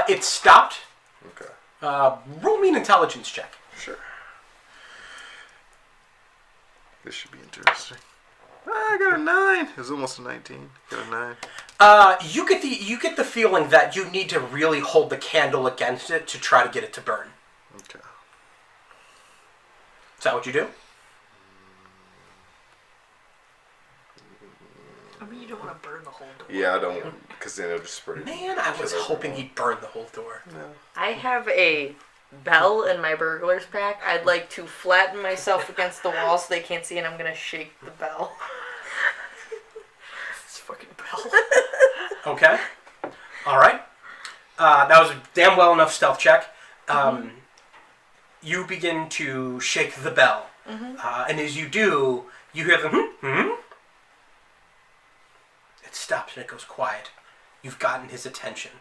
It stopped. Okay. Roll me an intelligence check. Sure. This should be interesting. I got a 9. It was almost a 19. Got a 9. You get the feeling that you need to really hold the candle against it to try to get it to burn. Okay. Is that what you do? I mean, you don't want to burn the whole door. Yeah, I don't, because then it'll just spread. Man, I was hoping he'd burn the whole door. No. I have a bell in my burglar's pack, I'd like to flatten myself against the wall so they can't see, and I'm gonna shake the bell. This fucking bell. Okay. All right. That was a damn well enough stealth check. You begin to shake the bell. And as you do, you hear the It stops and it goes quiet. You've gotten his attention.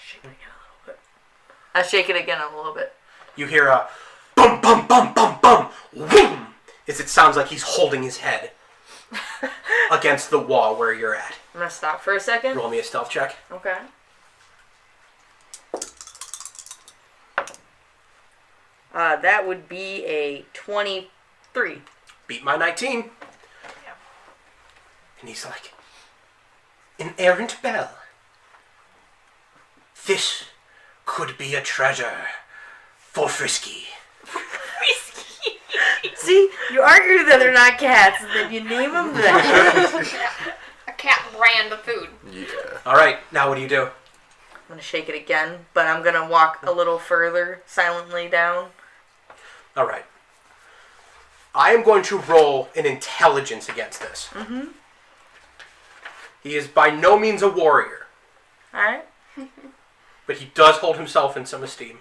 Shake it again a little bit. I shake it again a little bit. You hear a bum bum bum bum bum whoom, as it sounds like he's holding his head against the wall where you're at. I'm gonna stop for a second. Roll me a stealth check. Okay. That would be a 23. Beat my 19. And he's like, an errant bell. This could be a treasure for Frisky. See, you argue that they're not cats, and then you name them that. A cat brand of food. Yeah. All right, now what do you do? I'm gonna shake it again, but I'm gonna walk a little further silently down. All right. I am going to roll an intelligence against this. He is by no means a warrior, Alright. but he does hold himself in some esteem.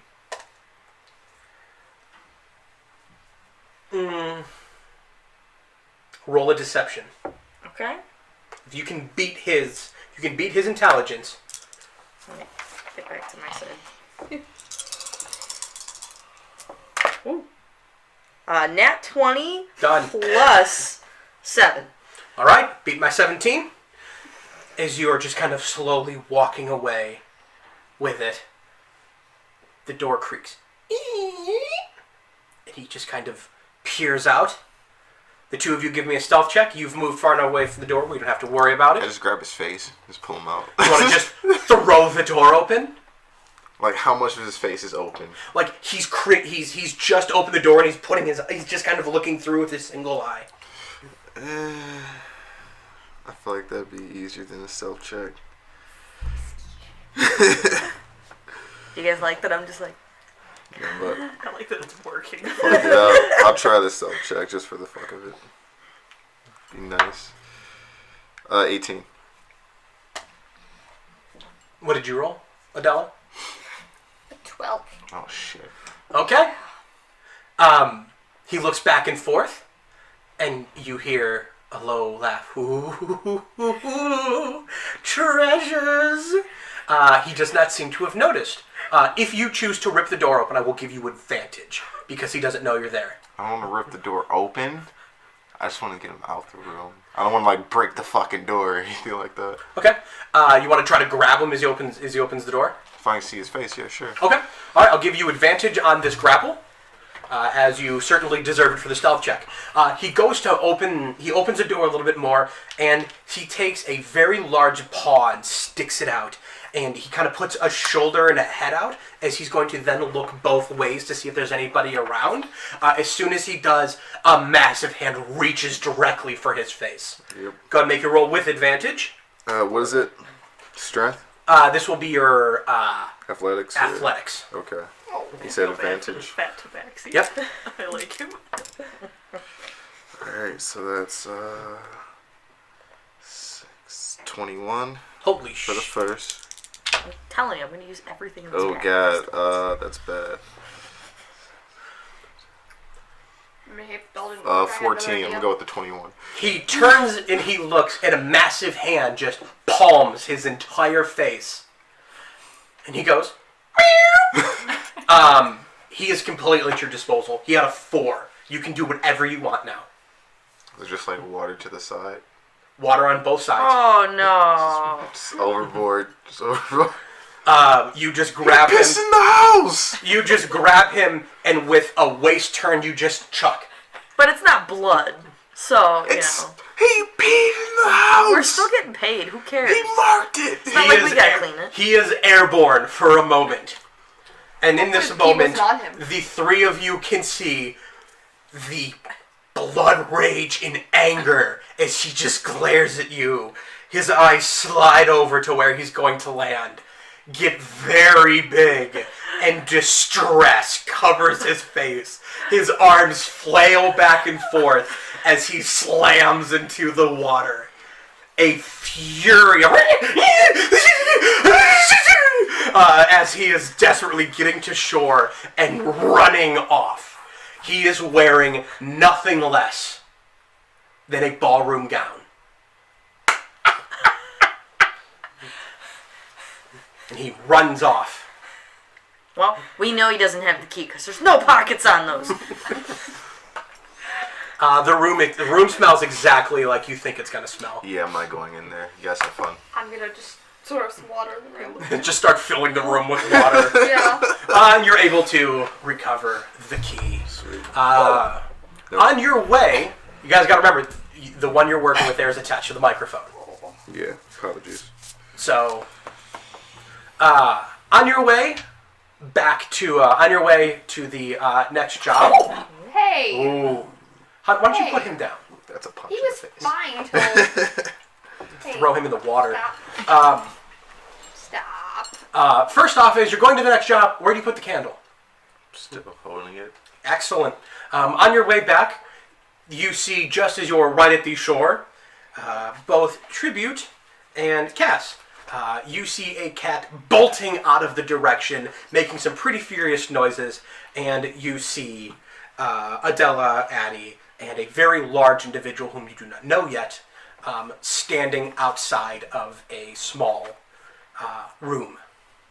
Roll a deception. Okay. If you can beat his intelligence. Let me get back to my side. Ooh. Nat 20 Done. plus 7. All right, beat my 17. As you are just kind of slowly walking away with it, the door creaks. And he just kind of peers out. The two of you give me a stealth check. You've moved far enough away from the door. We don't have to worry about I it. just grab his face, just pull him out. You want to just throw the door open? Like, how much of his face is open? Like he's just opened the door and he's just kind of looking through with his single eye. I feel like that'd be easier than a stealth check. You guys like that? I'm just like... Yeah, but I like that it's working. fuck it, I'll try the stealth check just for the fuck of it. Be nice. 18. What did you roll, Adela? 12. Oh shit. Okay. He looks back and forth, and you hear a low laugh. Ooh, treasures! He does not seem to have noticed. If you choose to rip the door open, I will give you advantage, because he doesn't know you're there. I don't want to rip the door open. I just want to get him out the room. I don't want to like break the fucking door or anything like that. Okay. You want to try to grab him as he opens the door? If I can see his face, yeah, sure. Okay. All right. I'll give you advantage on this grapple, as you certainly deserve it for the stealth check. He goes to open. He opens the door a little bit more, and he takes a very large paw and sticks it out. And he kind of puts a shoulder and a head out as he's going to then look both ways to see if there's anybody around. As soon as he does, a massive hand reaches directly for his face. Yep. Go ahead and make your roll with advantage. What is it? Strength? This will be your Athletics? athletics. Okay. He said advantage. Fat tabaxi. Yep. I like him. Alright, so that's 21 Holy for the shit. first. I'm telling you, I'm gonna use everything in this Oh pack. god, that's bad. 14, I'm gonna go with the 21. He turns and he looks, and a massive hand just palms his entire face. And he goes, meow. He is completely at your disposal. He had a 4. You can do whatever you want now. There's just like water to the side. Water on both sides. Oh no. Just overboard. Just overboard. You just grab him. Piss in the house! You just grab him, and with a waist turn, you just chuck. But it's not blood, so, you It's, know. he peed in the house! We're still getting paid, who cares? He marked it! It's not like we gotta clean it. He is airborne for a moment. And in this Hopefully moment, he was not him. the three of you can see the blood rage and anger as he just glares at you. His eyes slide over to where he's going to land, get very big, and distress covers his face. His arms flail back and forth as he slams into the water. A fury as he is desperately getting to shore and running off. He is wearing nothing less than a ballroom gown. And he runs off. Well, we know he doesn't have the key because there's no pockets on those. The room smells exactly like you think it's gonna smell. Yeah, I'm not going in there. You guys have fun. I'm gonna just throw some water in the room. Just start filling the room with water. Yeah. And you're able to recover the key. Sweet. On your way, you guys gotta remember, the one you're working with there is attached to the microphone. Yeah, apologies. So, on your way to the next job. Hey. Ooh. Why don't you put him down? That's a punch He in the was face. fine till... Throw him in the water. Stop. Stop. First off, as you're going to the next job, where do you put the candle? Still holding it. Excellent. On your way back, you see, just as you're right at the shore, both Tribute and Cass. You see a cat bolting out of the direction, making some pretty furious noises, and you see Adela, Addie, and a very large individual whom you do not know yet, standing outside of a small room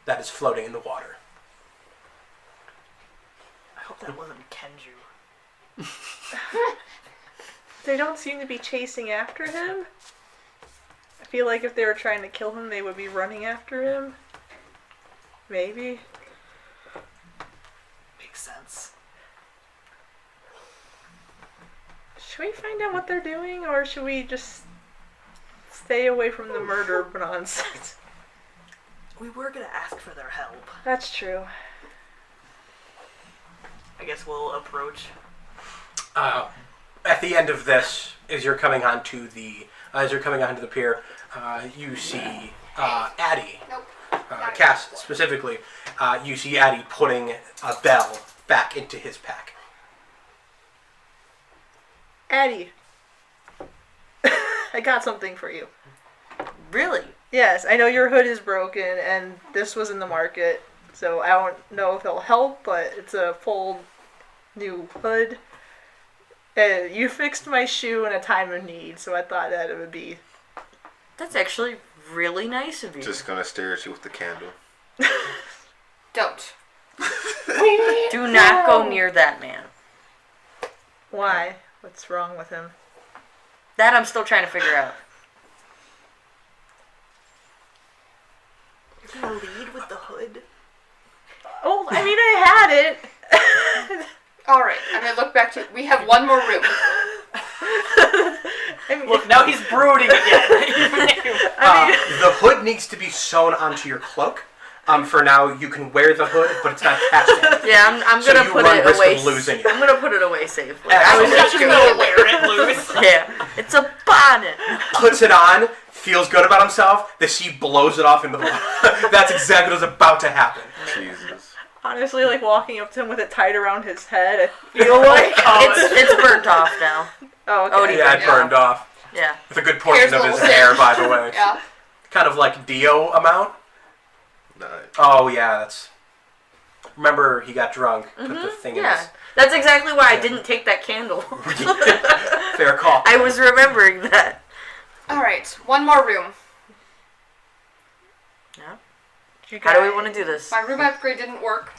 that is floating in the water. I hope that wasn't Kenju. They don't seem to be chasing after him. I feel like if they were trying to kill him, they would be running after him. Maybe. Makes sense. Should we find out what they're doing, or should we just stay away from the murder nonsense? We were gonna ask for their help. That's true. I guess we'll approach. At the end of this, as you're coming onto the pier, you see Addie, Nope. Cass specifically. You see Addie putting a bell back into his pack. Addie, I got something for you. Really? Yes, I know your hood is broken, and this was in the market, so I don't know if it'll help, but it's a full new hood. You fixed my shoe in a time of need, so I thought that it would be... That's actually really nice of you. Just gonna stare at you with the candle. Don't. Do not go near that man. Why? What's wrong with him? That I'm still trying to figure out. You're gonna lead with the hood? Oh, I mean, I had it. Alright, I'm gonna look back to... We have one more room. I mean, Look, now he's brooding again. The hood needs to be sewn onto your cloak. For now, you can wear the hood, but it's not attached to anything. Yeah, I'm So gonna you put run it risk away. of losing it. I'm gonna put it away safely. I was just gonna wear it loose. Yeah, it's a bonnet. Puts it on, feels good about himself, the sea blows it off into the water. That's exactly what's about to happen. Jesus. honestly, like walking up to him with it tied around his head, I feel like... It's burnt off now. Oh, okay. Odie Yeah, it burned off. Yeah. With a good portion Hair's of a his little hair, thin. by the way. Yeah. Kind of like Dio amount. Nice. Oh, yeah, that's... Remember, he got drunk, put the thing in Yeah. his... That's exactly why I didn't take that candle. Fair call. I was remembering that. Alright, one more room. Yeah. How do we want to do this? My room upgrade didn't work.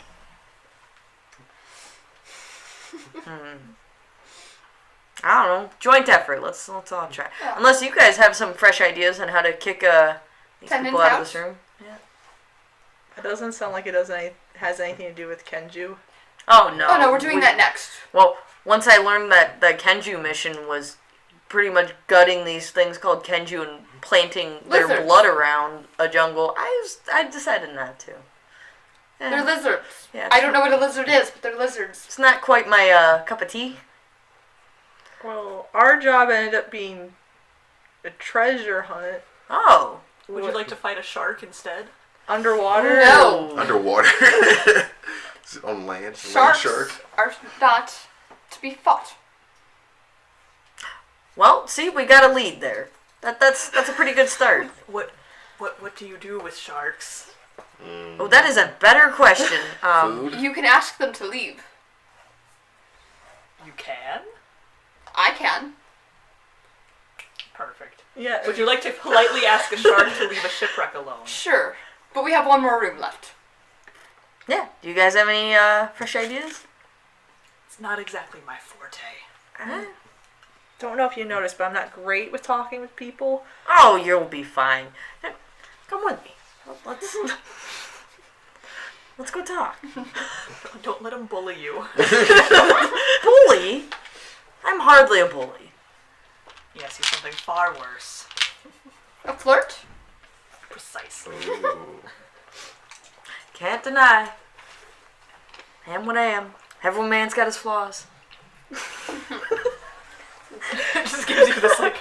I don't know. Joint effort. Let's all try. Yeah. Unless you guys have some fresh ideas on how to kick these Tendons people out out? of this room. Yeah. It doesn't sound like it has anything to do with Kenju. Oh no. Oh no, we're doing that next. Well, once I learned that the Kenju mission was pretty much gutting these things called Kenju and planting their Lizards. blood around a jungle, I decided not to. Yeah. They're lizards. Yeah, I don't know what a lizard is, but they're lizards. It's not quite my cup of tea. Well, our job ended up being a treasure hunt Oh. Would you like to fight a shark instead? underwater. No. Underwater. On land? Sharks are not to be fought. Well, see, we got a lead there. That's a pretty good start. What do you do with sharks? Oh, that is a better question. Food? You can ask them to leave. You can? I can. Perfect. Yeah. Would you like to politely ask a shark to leave a shipwreck alone? Sure. But we have one more room left. Yeah. Do you guys have any fresh ideas? It's not exactly my forte. Don't know if you noticed, but I'm not great with talking with people. Oh, you'll be fine. Come with me. Let's go talk. Don't let him bully you. Bully? I'm hardly a bully. Yes, he's something far worse. A flirt? Precisely. Ooh. Can't deny. I am what I am. Every man's got his flaws. It just gives you this, like...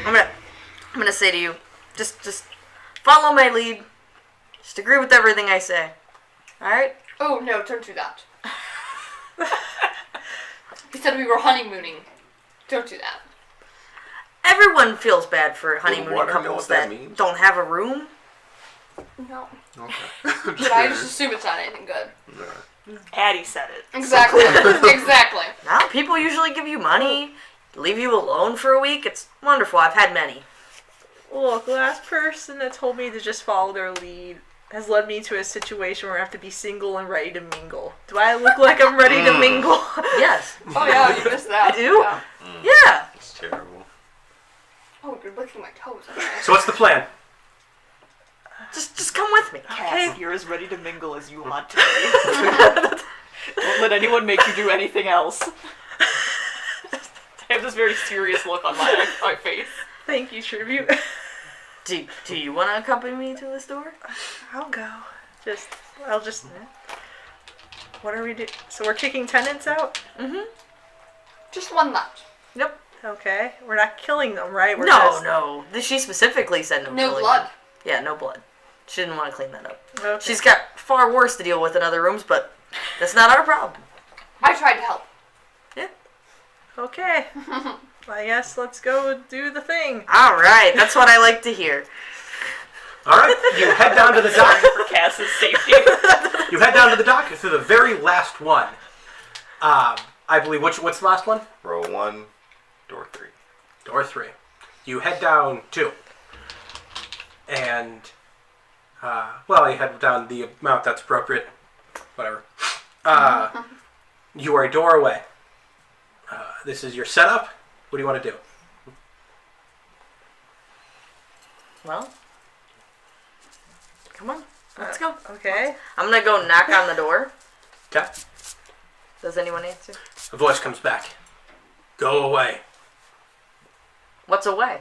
I'm gonna say to you, just follow my lead. Just agree with everything I say. Alright? Oh, no, don't do that. He said we were honeymooning. Don't do that. Everyone feels bad for honeymooning water know couples what that that means? don't have a room. No. Okay. But I just assume it's not anything good. Addie said it. Exactly. Exactly. Now, people usually give you money, leave you alone for a week. It's wonderful. I've had many. Look, the last person that told me to just follow their lead has led me to a situation where I have to be single and ready to mingle. Do I look like I'm ready to mingle? Yes. Oh, yeah, you missed that. I do? Yeah. Yeah. It's terrible. Oh, you're licking my toes. Okay. So what's the plan? Just come with me. Cass, you're as ready to mingle as you want to be. Don't let anyone make you do anything else. I have this very serious look on my face. Thank you, Tribute. Do you want to accompany me to this door? I'll go. I'll just... What are we doing? So we're kicking tenants out? Mm-hmm. Just one left. Yep. Okay. We're not killing them, right? We're No. She specifically said no No killing. blood. Yeah, no blood. She didn't want to clean that up. Okay. She's got far worse to deal with in other rooms, but that's not our problem. I tried to help. Okay. I guess let's go do the thing. All right, that's what I like to hear. All right, you head down to the dock. For Cass's safety. You head down to the dock to the very last one. I believe what's the last one? Row 1, door 3. Door 3. You head down 2. And you head down the amount that's appropriate. Whatever. You are a door away. This is your setup. What do you want to do? Well, come on, let's go. Okay. I'm gonna go knock on the door. Okay. Does anyone answer? A voice comes back. Go away. What's away?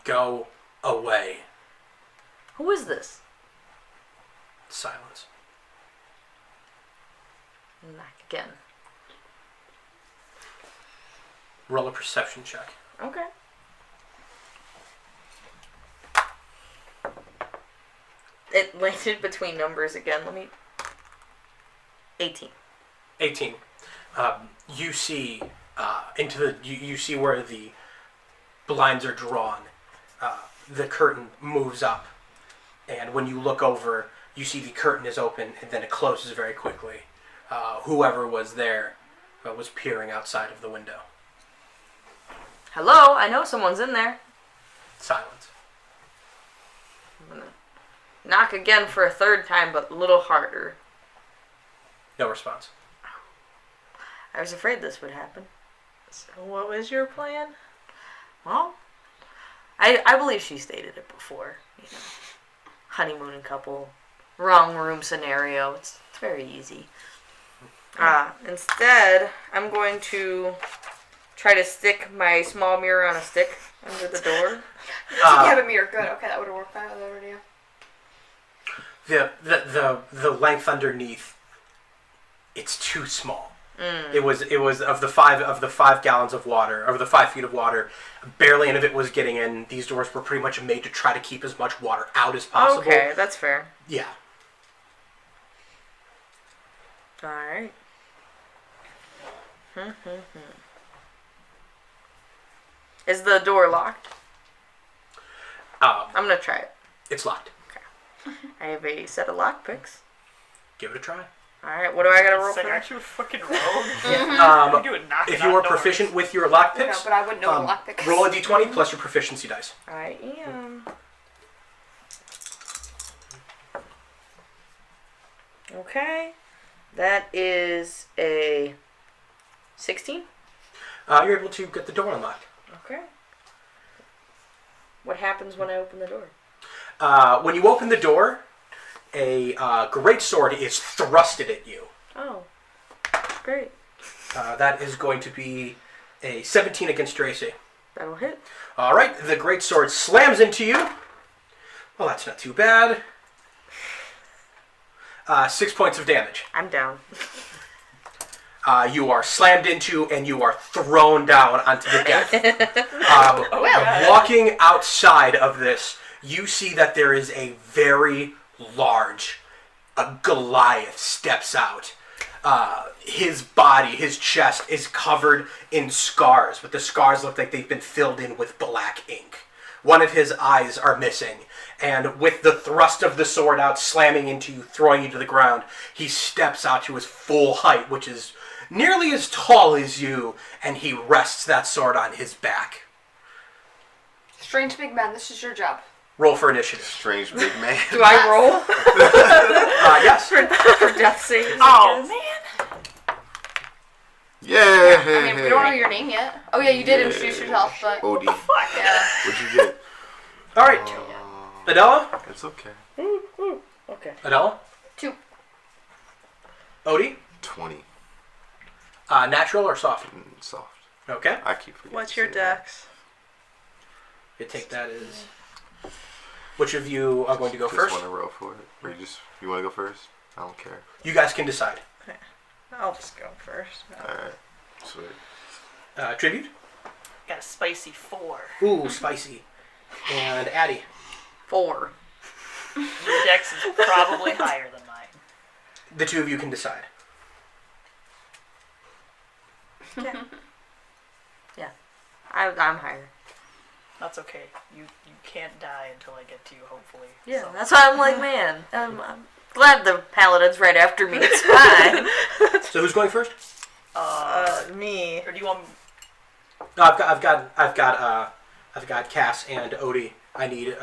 Go away. Who is this? Silence. Knock again. Roll a perception check. Okay. It landed between numbers again. 18. 18. You see into the you see where the blinds are drawn. The curtain moves up, and when you look over, you see the curtain is open, and then it closes very quickly. Whoever was there was peering outside of the window. Hello, I know someone's in there. Silence. I'm gonna knock again for a third time, but a little harder. No response. I was afraid this would happen. So what was your plan? Well, I believe she stated it before. You know, honeymoon couple, wrong room scenario. It's very easy. Instead, I'm going to try to stick my small mirror on a stick under the door. You have a mirror. Good. Okay, that would have worked better already. The length underneath, it's too small. It was of the 5 gallons of water, of the 5 feet of water, barely any of it was getting in. These doors were pretty much made to try to keep as much water out as possible. Okay, that's fair. Yeah. All right. Is the door locked? I'm gonna try it. It's locked. I have a set of lockpicks. Give it a try. All right, what do I gotta roll Say, for aren't that? you a fucking rogue? You're doing knocking If you on are doors. proficient with your No, lockpicks, but I wouldn't know what lockpick is. roll a d20 plus your proficiency dice. I am. Okay, that is a 16. You're able to get the door unlocked. Okay. What happens when I open the door? When you open the door, a great sword is thrusted at you. Oh, great. That is going to be a 17 against your AC. That'll hit. All right, the great sword slams into you. Well, that's not too bad. 6 points of damage. I'm down. You are slammed into and you are thrown down onto the deck. Walking outside of this, you see that there is a very large Goliath steps out. His body, his chest is covered in scars, but the scars look like they've been filled in with black ink. One of his eyes are missing, and with the thrust of the sword out, slamming into you, throwing you to the ground, he steps out to his full height, which is nearly as tall as you, and he rests that sword on his back. Strange big man, this is your job. Roll for initiative. Strange big man. Do I roll Yes. for death saves? Oh, man. Yeah. I mean, we don't know your name yet. Oh yeah, you did introduce yourself, but Odie. yeah. What'd you get? All right. Adela? It's okay. Okay. Adela? 2. Odie? 20. Natural or soft? Soft. Okay. I keep forgetting. What's to your say that. dex? You take that as... Which of you are going to go Just first? want to roll for it. Or you want to go first? I don't care. You guys can decide. I'll just go first. Alright. Sweet. Tribute? Got a spicy 4. Ooh, spicy. And Addie? 4. Your dex is probably higher than mine. The two of you can decide. Yeah. I'm higher. That's okay. You can't die until I get to you, hopefully. Yeah, So- that's why I'm like, man, I'm glad the paladin's right after me. It's fine. So who's going first? Me. Or do you want... No, I've got Cass and Odie. I need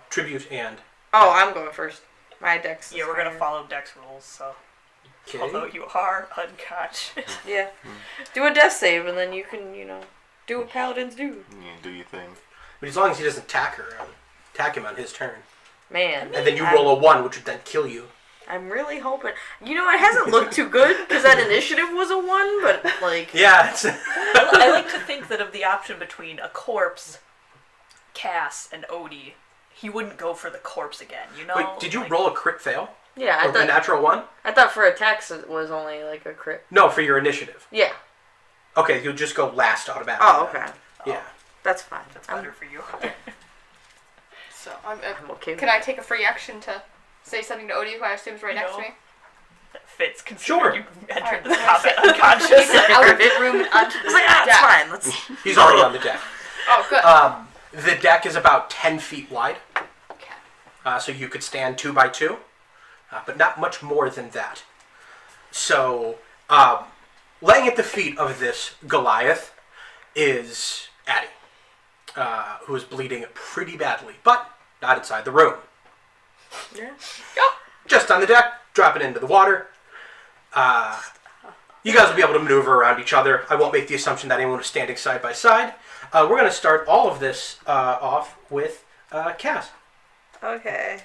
Tribute and... Oh, I'm going first. My dex. Yeah, is we're gonna higher. follow dex rules, so... Okay. Although you are unconscious. Yeah. Do a death save, and then you can, do what paladins do. You do your thing. But as long as he doesn't attack him on his turn. Man. And then you roll a 1, which would then kill you. I'm really hoping. It hasn't looked too good because that initiative was a 1, but like. Yeah, it's... I like to think that of the option between a corpse, Cass, and Odie, he wouldn't go for the corpse again, you know? Wait, did you Like- roll a crit fail? Yeah, I Or a thought. natural 1? I thought for attacks it was only like a crit. No, for your initiative. Yeah. Okay, you'll just go last automatically. Oh, okay. Yeah. That's fine. That's I'm better for you. So I'm okay. With can I take a free action to say something to Odie, who I assume is right next to me? That fits, considering Sure. you entered Alright. this combat unconscious. Out of the room and onto the It's like, it's deck. fine. Let's. He's already on the deck. Oh, good. The deck is about 10 feet wide, Okay. so you could stand 2 by 2, but not much more than that. So, laying at the feet of this Goliath is Addie, who is bleeding pretty badly, but not inside the room. Yeah. Just on the deck, dropping into the water. You guys will be able to maneuver around each other. I won't make the assumption that anyone was standing side by side. We're going to start all of this off with Cass. Okay.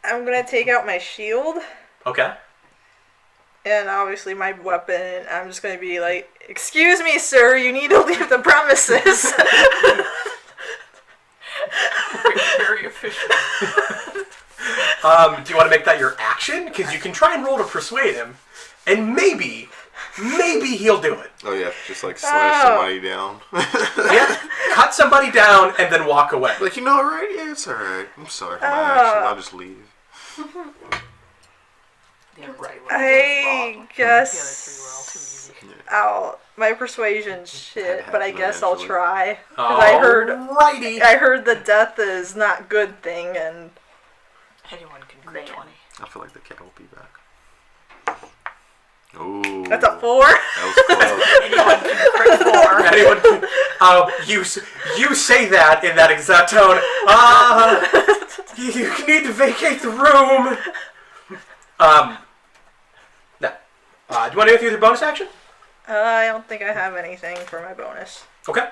I'm gonna take out my shield Okay. and obviously my weapon. I'm just gonna be like, "Excuse me, sir, you need to leave the premises." Very efficient. Do you want to make that your action? Because you can try and roll to persuade him, and maybe he'll do it. Oh yeah, just like slash somebody down. Yeah, cut somebody down and then walk away. Like, you know what, right? Yeah, it's alright. I'm sorry for my action. I'll just leave. I guess my persuasion shit, but I guess I'll try. 'Cause I heard the death is not good thing, and Anyone can crit 20. I feel like the cat will be back. Ooh. that's a 4. That was close. Anyone can crit 4. Anyone? You say that in that exact tone. You need to vacate the room. No. Do you want to go through the bonus action? I don't think I have anything for my bonus. Okay.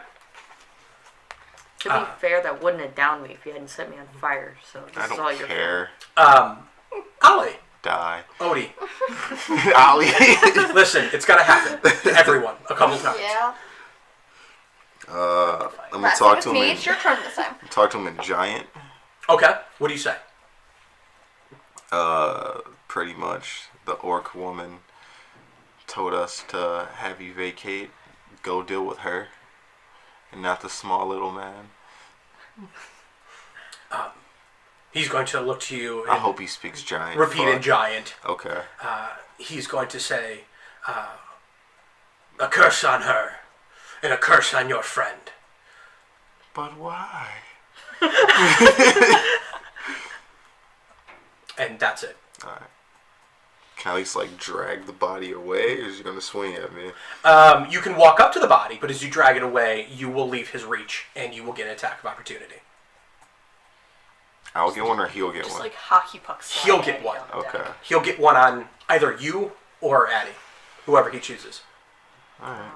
To be fair, that wouldn't have downed me if you hadn't set me on fire. So this I is all don't your care. Ollie. Die. Odie. Ollie. Listen, it's gonna happen to everyone a couple times. Yeah. I'm gonna That's talk with to him. me. It's your turn this time. Talk to him in giant. Okay. What do you say? Pretty much. The orc woman told us to have you vacate. Go deal with her, and not the small little man. He's going to look to you and I hope he speaks giant. repeat in Fuck. giant. Okay. He's going to say, a curse on her, and a curse on your friend. But why? And that's it. Alright. Can I at least like drag the body away, or is he gonna swing at me? You can walk up to the body, but as you drag it away, you will leave his reach, and you will get an attack of opportunity. I'll get one, or he'll get Just one. like hockey pucks. He'll get one. Okay. He'll get one on either you or Addie, whoever he chooses. Alright.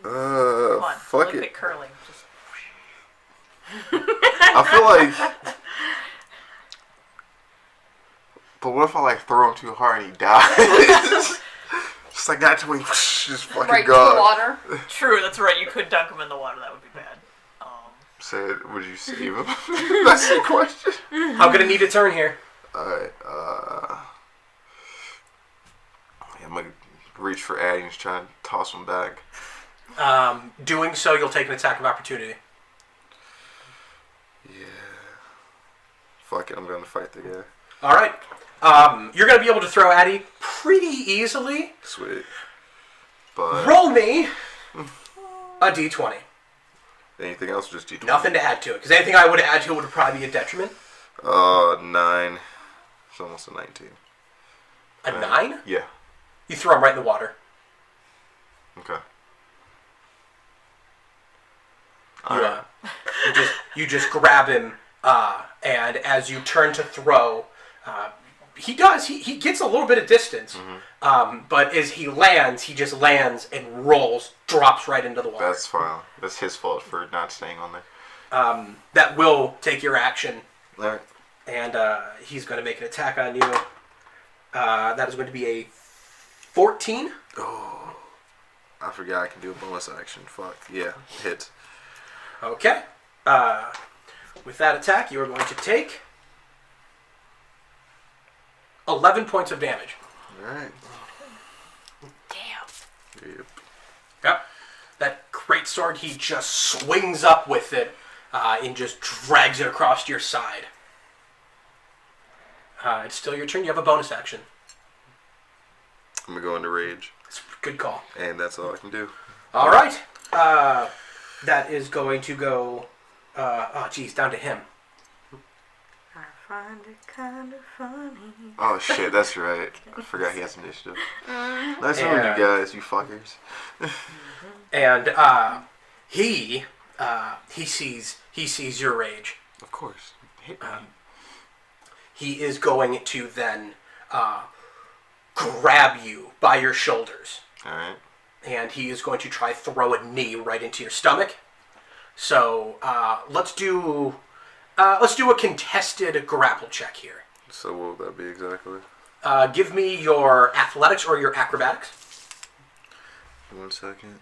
Come on, fuck Olympic it. curling. Just I feel like. But what if I like throw him too hard and he dies? Just like that till he just fucking Right to the gone. water. true. That's right. You could dunk him in the water. That would be bad. Said, would you save him? That's the question. I'm gonna need a turn here. Alright, I'm gonna reach for Addie and just try to toss him back. Doing so, you'll take an attack of opportunity. Yeah. Fuck it, I'm gonna fight the guy. All right. You're gonna be able to throw Addie pretty easily. Sweet. But Roll me a d20. anything else, just D20? Nothing to add to it, because anything I would add to it would probably be a detriment. 9. It's almost a 19. A 9? Yeah. You throw him right in the water. Okay. You just grab him, and as you turn to throw, he gets a little bit of distance, but as he just lands and rolls, drops right into the water. That's fine. That's his fault for not staying on there. That will take your action, Alright. and he's going to make an attack on you. That is going to be a 14. Oh. I forgot I can do a bonus action. Fuck. Yeah. Hit. Okay. With that attack, you are going to take 11 points of damage. Alright. damn. Yep. Yep. That great sword, he just swings up with it and just drags it across your side. It's still your turn. You have a bonus action. I'm gonna go into rage. It's a good call. And that's all I can do. All right. That is going to go, down to him. I find it kind of funny. Oh shit, that's right. I forgot he has initiative. Nice one, Yeah. you guys, you fuckers. And he sees your rage. Of course. Hit me. He is going to then grab you by your shoulders. Alright. And he is going to try throw a knee right into your stomach. So let's do a contested grapple check here. So what would that be exactly? Give me your athletics or your acrobatics. 1 second.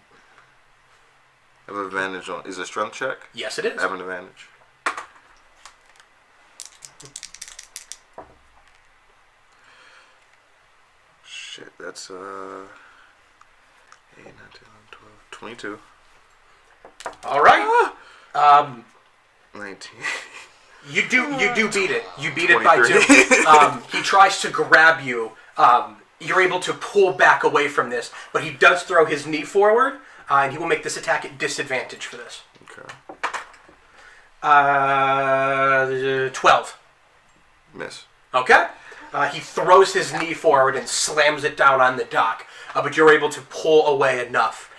I have advantage on. Is it a strength check? Yes, it is. I have an advantage. That's 8, 9, 10, 12, 22. All right. 19. You do beat it. You beat it by 23. 2. He tries to grab you. You're able to pull back away from this, but he does throw his knee forward, and he will make this attack at disadvantage for this. Okay. 12. Miss. Okay. He throws his knee forward and slams it down on the dock, but you're able to pull away enough.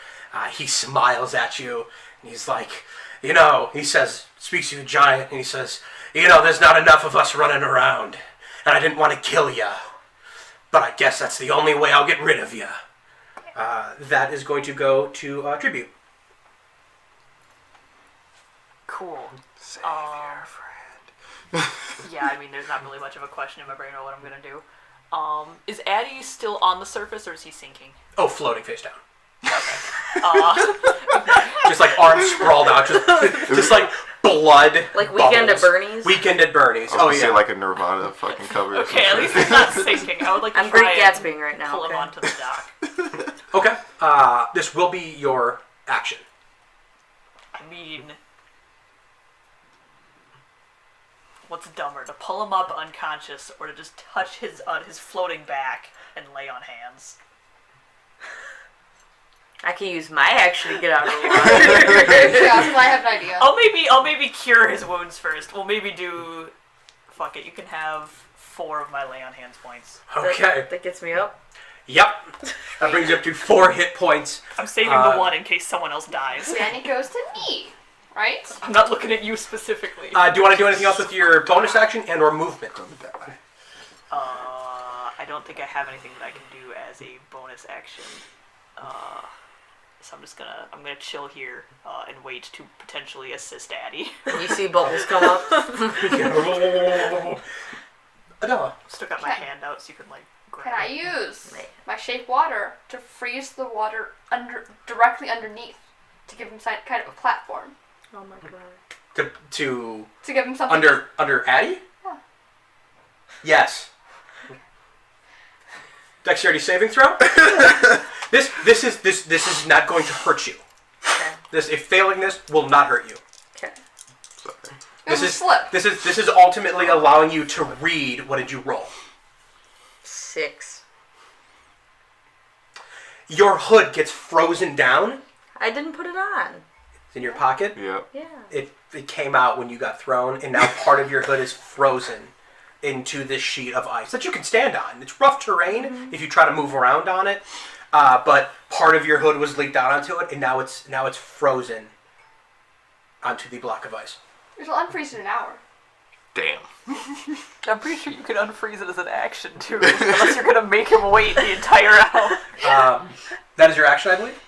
He smiles at you, and he's like, he says, speaks to the giant, and he says, there's not enough of us running around, and I didn't want to kill you, but I guess that's the only way I'll get rid of you. That is going to go to tribute. Cool. Save your friend. Yeah, I mean, there's not really much of a question in my brain about what I'm gonna do. Is Addy still on the surface, or is he sinking? Oh, floating face down. Okay. Just like arms sprawled out, just like blood. Like Weekend bubbles. at Bernie's? Weekend at Bernie's. I was Oh gonna yeah. say like a Nirvana fucking cover. or Okay, at some least shit. he's not sinking. I would like to I'm try Great and Gatsbying right now. pull him Okay. onto the dock. Okay. This will be your action. I mean, what's dumber, to pull him up unconscious or to just touch his floating back and lay on hands? I can use my action to get out of the water. Yeah, because I have an idea. I'll maybe cure his wounds first. We'll maybe do. Fuck it. You can have 4 of my lay on hands points. Okay. That gets me up. Yep. That brings you up to 4 hit points. I'm saving the 1 in case someone else dies. Then it goes to me, right? I'm not looking at you specifically. Do you want to do anything else with your bonus action and or movement? I don't think I have anything that I can do as a bonus action. So I'm gonna chill here and wait to potentially assist Addy. You see bubbles come up. Adela. Still got my Okay. hand out so you can grab Can I it. use my shape water to freeze the water directly underneath to give him kind of a platform? Oh my god. To To give him something. under Addy? Yeah. Yes. Dexterity saving throw. This is not going to hurt you. Okay. If failing this will not hurt you. Okay. Sorry. It was a slip. This is ultimately allowing you to read. What did you roll? 6. Your hood gets frozen down. I didn't put it on. It's in your pocket. Yep. Yeah. It came out when you got thrown, and now part of your hood is frozen into this sheet of ice that you can stand on. It's rough terrain if you try to move around on it, but part of your hood was leaked out onto it, and now it's frozen onto the block of ice. It'll unfreeze in an hour. Damn. I'm pretty sure you can unfreeze it as an action too, unless you're gonna make him wait the entire hour. That is your action, I believe.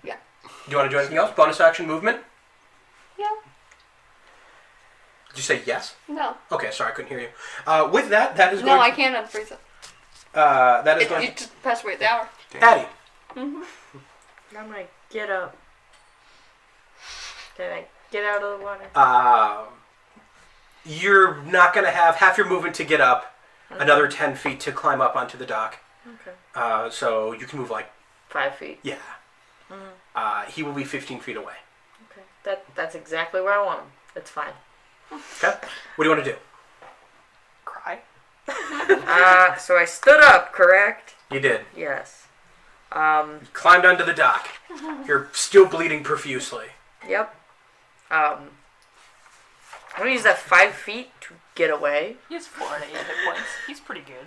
Yeah. Do you want to do anything else? Bonus action movement? Yeah. Did you say yes? No. Okay, sorry, I couldn't hear you. With that is No, I going. can't unfreeze it. That is You going. just pass away the hour. Addy. Mm-hmm. I'm gonna get up. Can I get out of the water? You're not going to have half your movement to get up, another 10 feet to climb up onto the dock. Okay. So you can move 5 feet. yeah. He will be 15 feet away. Okay. That's exactly where I want him. It's fine. Okay. What do you want to do? Cry. So I stood up, correct? You did. Yes. You climbed onto the dock. You're still bleeding profusely. Yep. I'm gonna use that 5 feet to get away. He has 4 and 8 hit points. He's pretty good.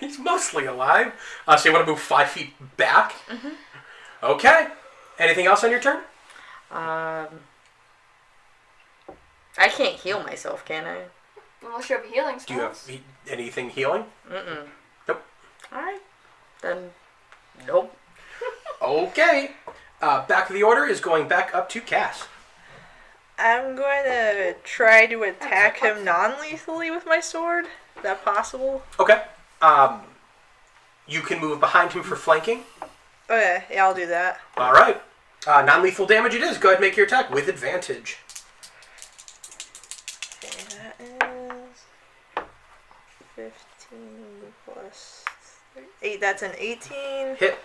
He's mostly alive. So you want to move 5 feet back? Mm-hmm. Okay. Anything else on your turn? I can't heal myself, can I? Unless you have a healing Do you have spells. anything healing? Mm-mm. Nope. Alright. Then, nope. Okay. Back of the order is going back up to Cass. I'm going to try to attack him non-lethally with my sword. Is that possible? Okay. You can move behind him for flanking. Okay, yeah, I'll do that. All right. Non-lethal damage it is. Go ahead and make your attack with advantage. Okay, that is 15 plus That's an 18. Hit.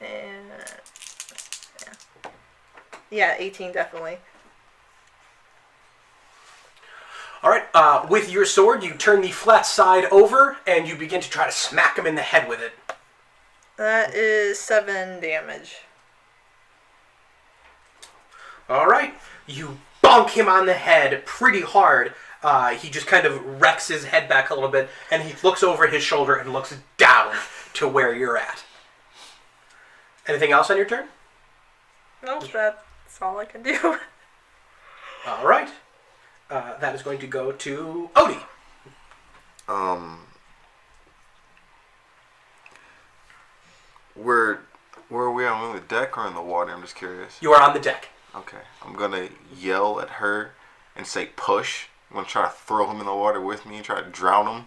And yeah, 18 definitely. All right. With your sword, you turn the flat side over, and you begin to try to smack him in the head with it. That is 7 damage. All right. You bonk him on the head pretty hard. He just kind of wrecks his head back a little bit, and he looks over his shoulder and looks down to where you're at. Anything else on your turn? Nope, that's all I can do. All right. That is going to go to Odie. Where are we on the deck or in the water? I'm just curious. You are on the deck. Okay. I'm gonna yell at her and say push. I'm gonna try to throw him in the water with me and try to drown him.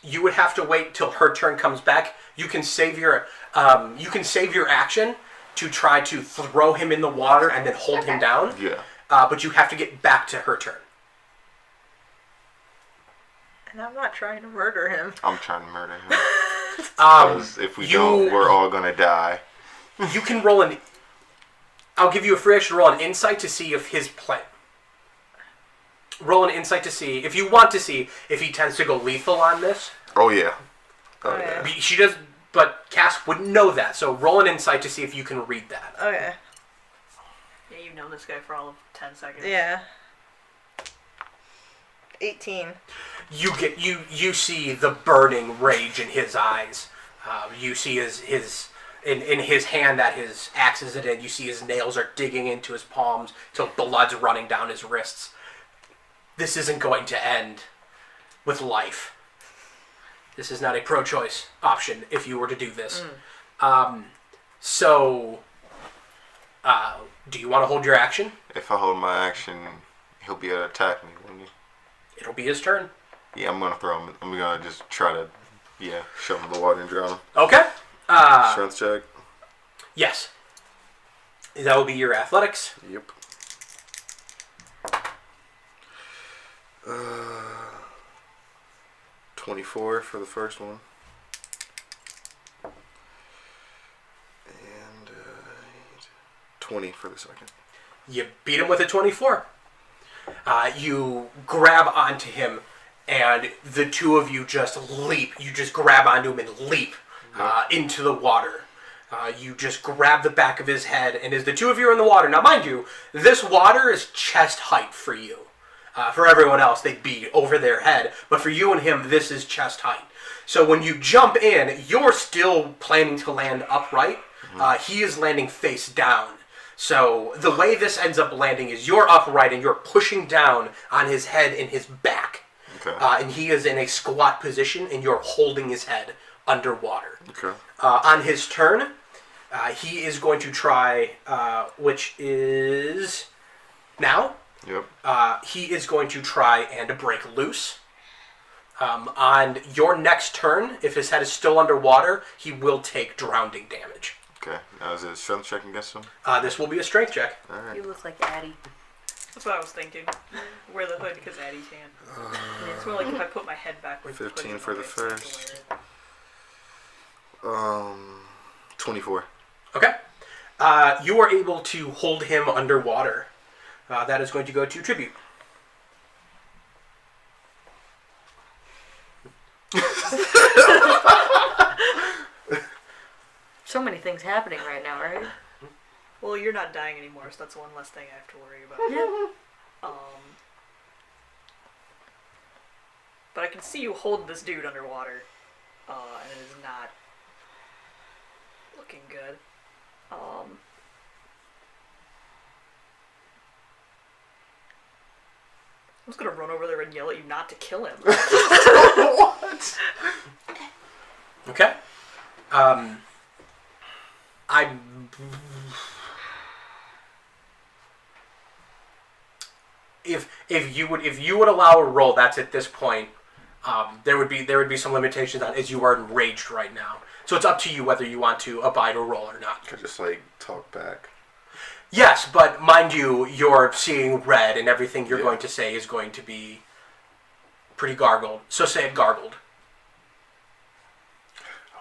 You would have to wait till her turn comes back. You can save your action to try to throw him in the water and then hold him down. Yeah. But you have to get back to her turn. And I'm not trying to murder him. I'm trying to murder him. Because if we don't, we're all gonna die. You can roll an... I'll give you a free action to roll an insight to see if his plan... Roll an insight to see, if you want to see, if he tends to go lethal on this. Oh, yeah. Oh, yeah. She does... But Cass wouldn't know that, so roll an insight to see if you can read that. Okay. Yeah, you've known this guy for all of 10 seconds. Yeah. 18. You see the burning rage in his eyes. You see his in his hand that his axe is in. You see his nails are digging into his palms till blood's running down his wrists. This isn't going to end with life. This is not a pro-choice option if you were to do this. Do you want to hold your action? If I hold my action, he'll be able to attack me, wouldn't he? It'll be his turn. Yeah, I'm gonna throw him. I'm gonna just try to, shove him in the water and drown him. Okay. Strength check. Yes. That will be your athletics. Yep. 24 for the first one. And 20 for the second. You beat him with a 24. You grab onto him, and the two of you just leap. You just grab onto him and leap into the water. You just grab the back of his head, and as the two of you are in the water, now mind you, this water is chest height for you. For everyone else, they'd be over their head, but for you and him, this is chest height. So when you jump in, you're still planning to land upright. He is landing face down. So the way this ends up landing is you're upright and you're pushing down on his head and his back. Okay. And he is in a squat position and you're holding his head underwater. Okay. On his turn, he is going to try, which is now. Yep. He is going to try and break loose. On your next turn, if his head is still underwater, he will take drowning damage. Okay. Now is it a strength check against him? This will be a strength check. All right. You look like Addie. That's what I was thinking. Wear the hood because Addie can. It's more like if I put my head backwards. 15 for the first. 24. Okay. You are able to hold him underwater. That is going to go to tribute. So many things happening right now, right? Well, you're not dying anymore, so that's one less thing I have to worry about. Yeah. But I can see you hold this dude underwater, and it is not looking good. I'm just gonna run over there and yell at you not to kill him. What? Okay. If you would allow a roll, that's at this point. There would be some limitations on as you are enraged right now. So it's up to you whether you want to abide a roll or not. Can I just talk back? Yes, but mind you, you're seeing red, and everything you're going to say is going to be pretty gargled. So say it gargled.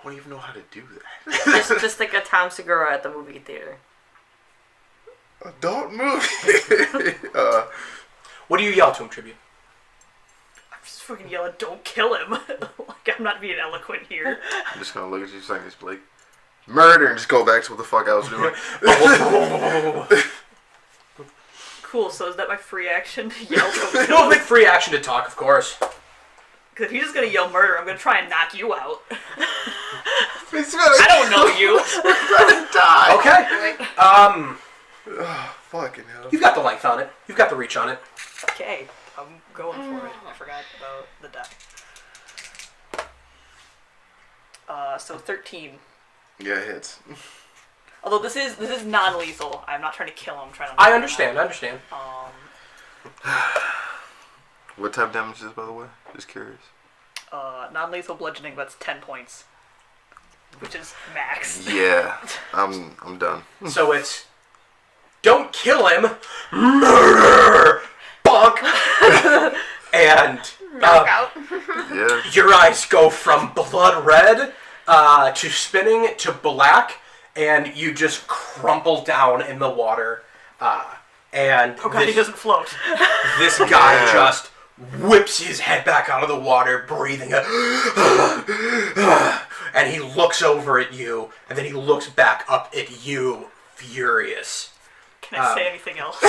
don't even know how to do that. just like a Tom Segura at the movie theater. Adult movie. What do you yell to him, Tribute? I'm just fucking yelling, don't kill him. Like, I'm not being eloquent here. I'm just gonna look at you saying this, Blake. Murder, and just go back to what the fuck I was doing. Cool, so is that my free action to yell don't No, kill him? with free action to talk, of course. Because if he's just gonna yell murder, I'm gonna try and knock you out. I don't know you. Die. Okay. Oh, fucking hell. You've got the length on it. You've got the reach on it. Okay, I'm going for it. I forgot about the die. So 13. Yeah, it hits. Although this is non-lethal. I'm not trying to kill him. I'm trying to. I understand. What type of damage is this, by the way? Just curious. Non-lethal bludgeoning, that's 10 points, which is max. Yeah, I'm done. So it's don't kill him, murder, bonk, and Knockout. Yeah. your eyes go from blood red to spinning to black, and you just crumple down in the water. And Oh god, he doesn't float. this guy just whips his head back out of the water, breathing, and he looks over at you, and then he looks back up at you, furious. Can I say anything else? No,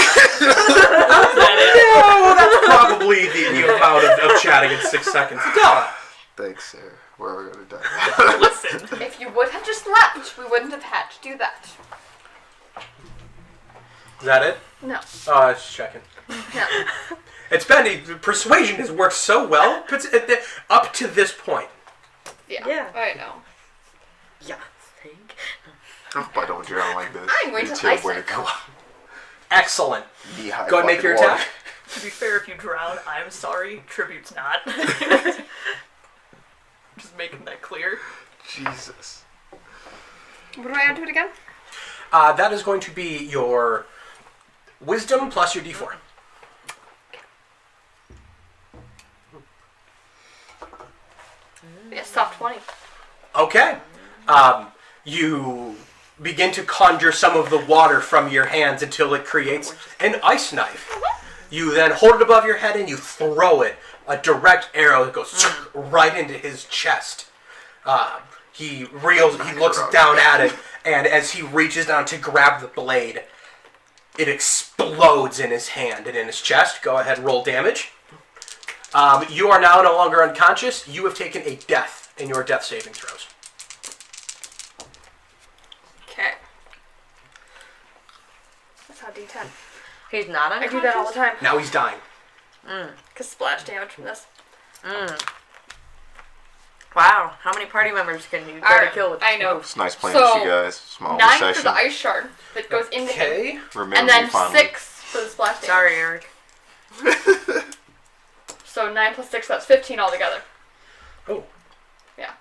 that's probably the amount of chatting in 6 seconds. Della. Thanks, Sarah. Where are we gonna die? Listen. If you would have just left, we wouldn't have had to do that. Is that it? No. Oh, I was just checking. No. It's been, persuasion has worked so well up to this point. Yeah. I know. Yeah. Think. I hope I don't drown like this. I'm going to Until ice where it. to go. Excellent. Knee-high Go ahead and make fucking your water. attack. To be fair, if you drown, I'm sorry. Tribute's not. Just making that clear. Jesus. What do I add to it again? That is going to be your wisdom plus your d4. Yeah, soft 20. Okay. You begin to conjure some of the water from your hands until it creates an ice knife. You then hold it above your head and you throw it. A direct arrow that goes right into his chest. He looks down at it, and as he reaches down to grab the blade, it explodes in his hand and in his chest. Go ahead and roll damage. You are now no longer unconscious. You have taken a death in your death saving throws. Okay. That's how D10. He's not I unconscious? do that all the time. Now he's dying. Because splash damage from this. Wow. How many party members can you go to Alright, kill with I know. It's nice playing So, with you guys. Small 9 for session. the ice shard that goes into him. Okay. Remember And me then finally. 6 for the splash damage. Sorry, Eric. So 9 plus 6, that's 15 altogether. Oh. Yeah.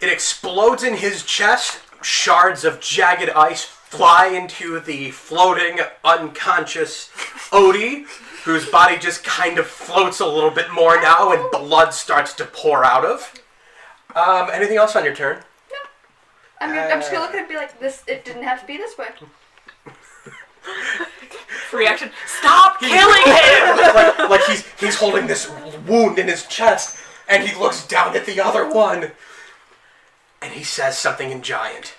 It explodes in his chest. Shards of jagged ice fly into the floating, unconscious Odie, whose body just kind of floats a little bit more now, and blood starts to pour out of. Anything else on your turn? I'm just gonna look at it and be like, this. It didn't have to be this way. Free action. Stop killing him! like he's holding this wound in his chest, and he looks down at the other one, and he says something in giant.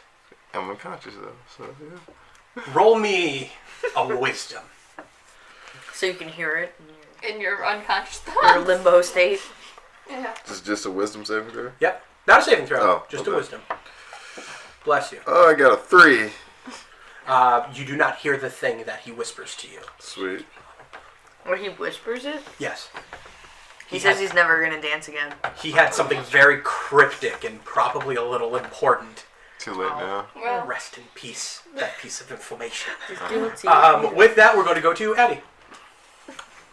I'm unconscious though, so yeah. Roll me a wisdom. So you can hear it In your unconscious in your thoughts. limbo state. Yeah. Just a wisdom saving throw? Yep. Not a saving throw. Oh, just okay. a wisdom. Bless you. Oh, I got a 3. You do not hear the thing that he whispers to you. Sweet. Or he whispers it? Yes. He says he's never gonna dance again. He had something very cryptic and probably a little important. Too late now. Well, Rest in peace, that piece of information. Just do what you With that, we're going to go to Eddie.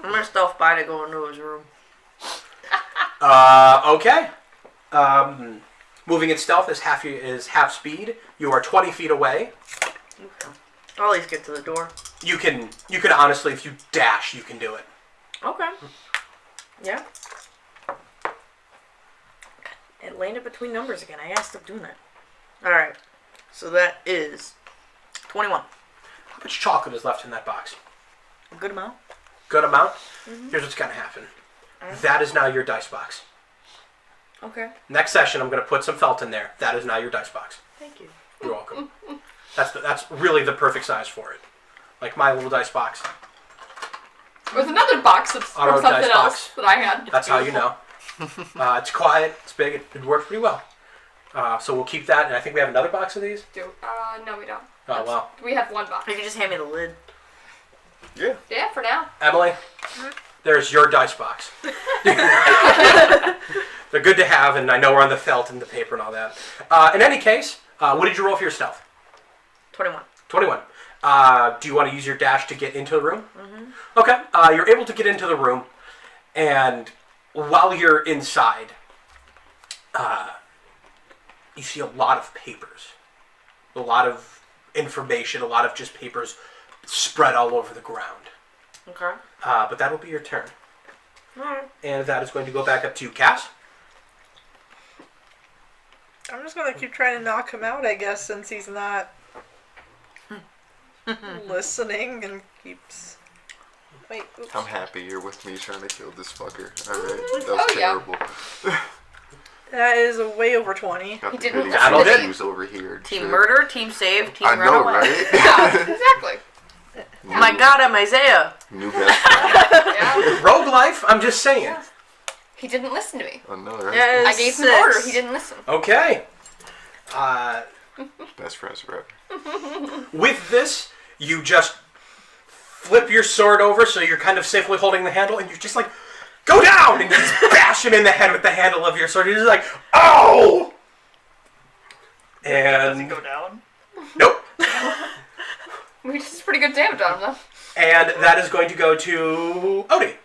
I'm gonna stealth by to go into his room. Okay. Moving at stealth is half speed. You are 20 feet away. Okay. I'll at least get to the door. You can honestly, if you dash, you can do it. Okay. Yeah. It landed between numbers again. I gotta stop doing that. Alright. So that is 21. How much chocolate is left in that box? A good amount. Good amount? Here's what's going to happen. That is now your dice box. Okay. Next session, I'm going to put some felt in there. That is now your dice box. Thank you. You're welcome. That's really the perfect size for it. Like my little dice box. There's another box from Our something dice else box. that I had. That's how you know. It's quiet. It's big. It works pretty well. So we'll keep that. And I think we have another box of these. No, we don't. Oh, well. We have one box. You can just hand me the lid. Yeah. Yeah, for now. Emily, there's your dice box. They're good to have, and I know we're on the felt and the paper and all that. In any case, what did you roll for your stealth? 21. 21. Do you want to use your dash to get into the room? Okay. You're able to get into the room, and while you're inside, you see a lot of papers. A lot of information, a lot of just papers spread all over the ground. Okay. But that'll be your turn. Alright. And that is going to go back up to Cass. I'm just gonna keep trying to knock him out, I guess, since he's not listening and keeps. Wait. Oops. I'm happy you're with me trying to kill this fucker. Alright. That was yeah. terrible. That is a way over 20. Got He the didn't goody listen to two-shoes over here. and Team shit. murder, team save, team I run know, away. right? Yeah, exactly. Oh my god, I'm Isaiah. New best friend. Yeah. Rogue life, I'm just saying. Yeah. He didn't listen to me. I know, right? Yeah, I gave him an order. He didn't listen. Okay. Best friends forever. With this, you just flip your sword over so you're kind of safely holding the handle, and you're just like, go down! And you just bash him in the head with the handle of your sword. You're just like, oh! Does he And go down? nope. We did pretty good damage on him, though. And that is going to go to Odie.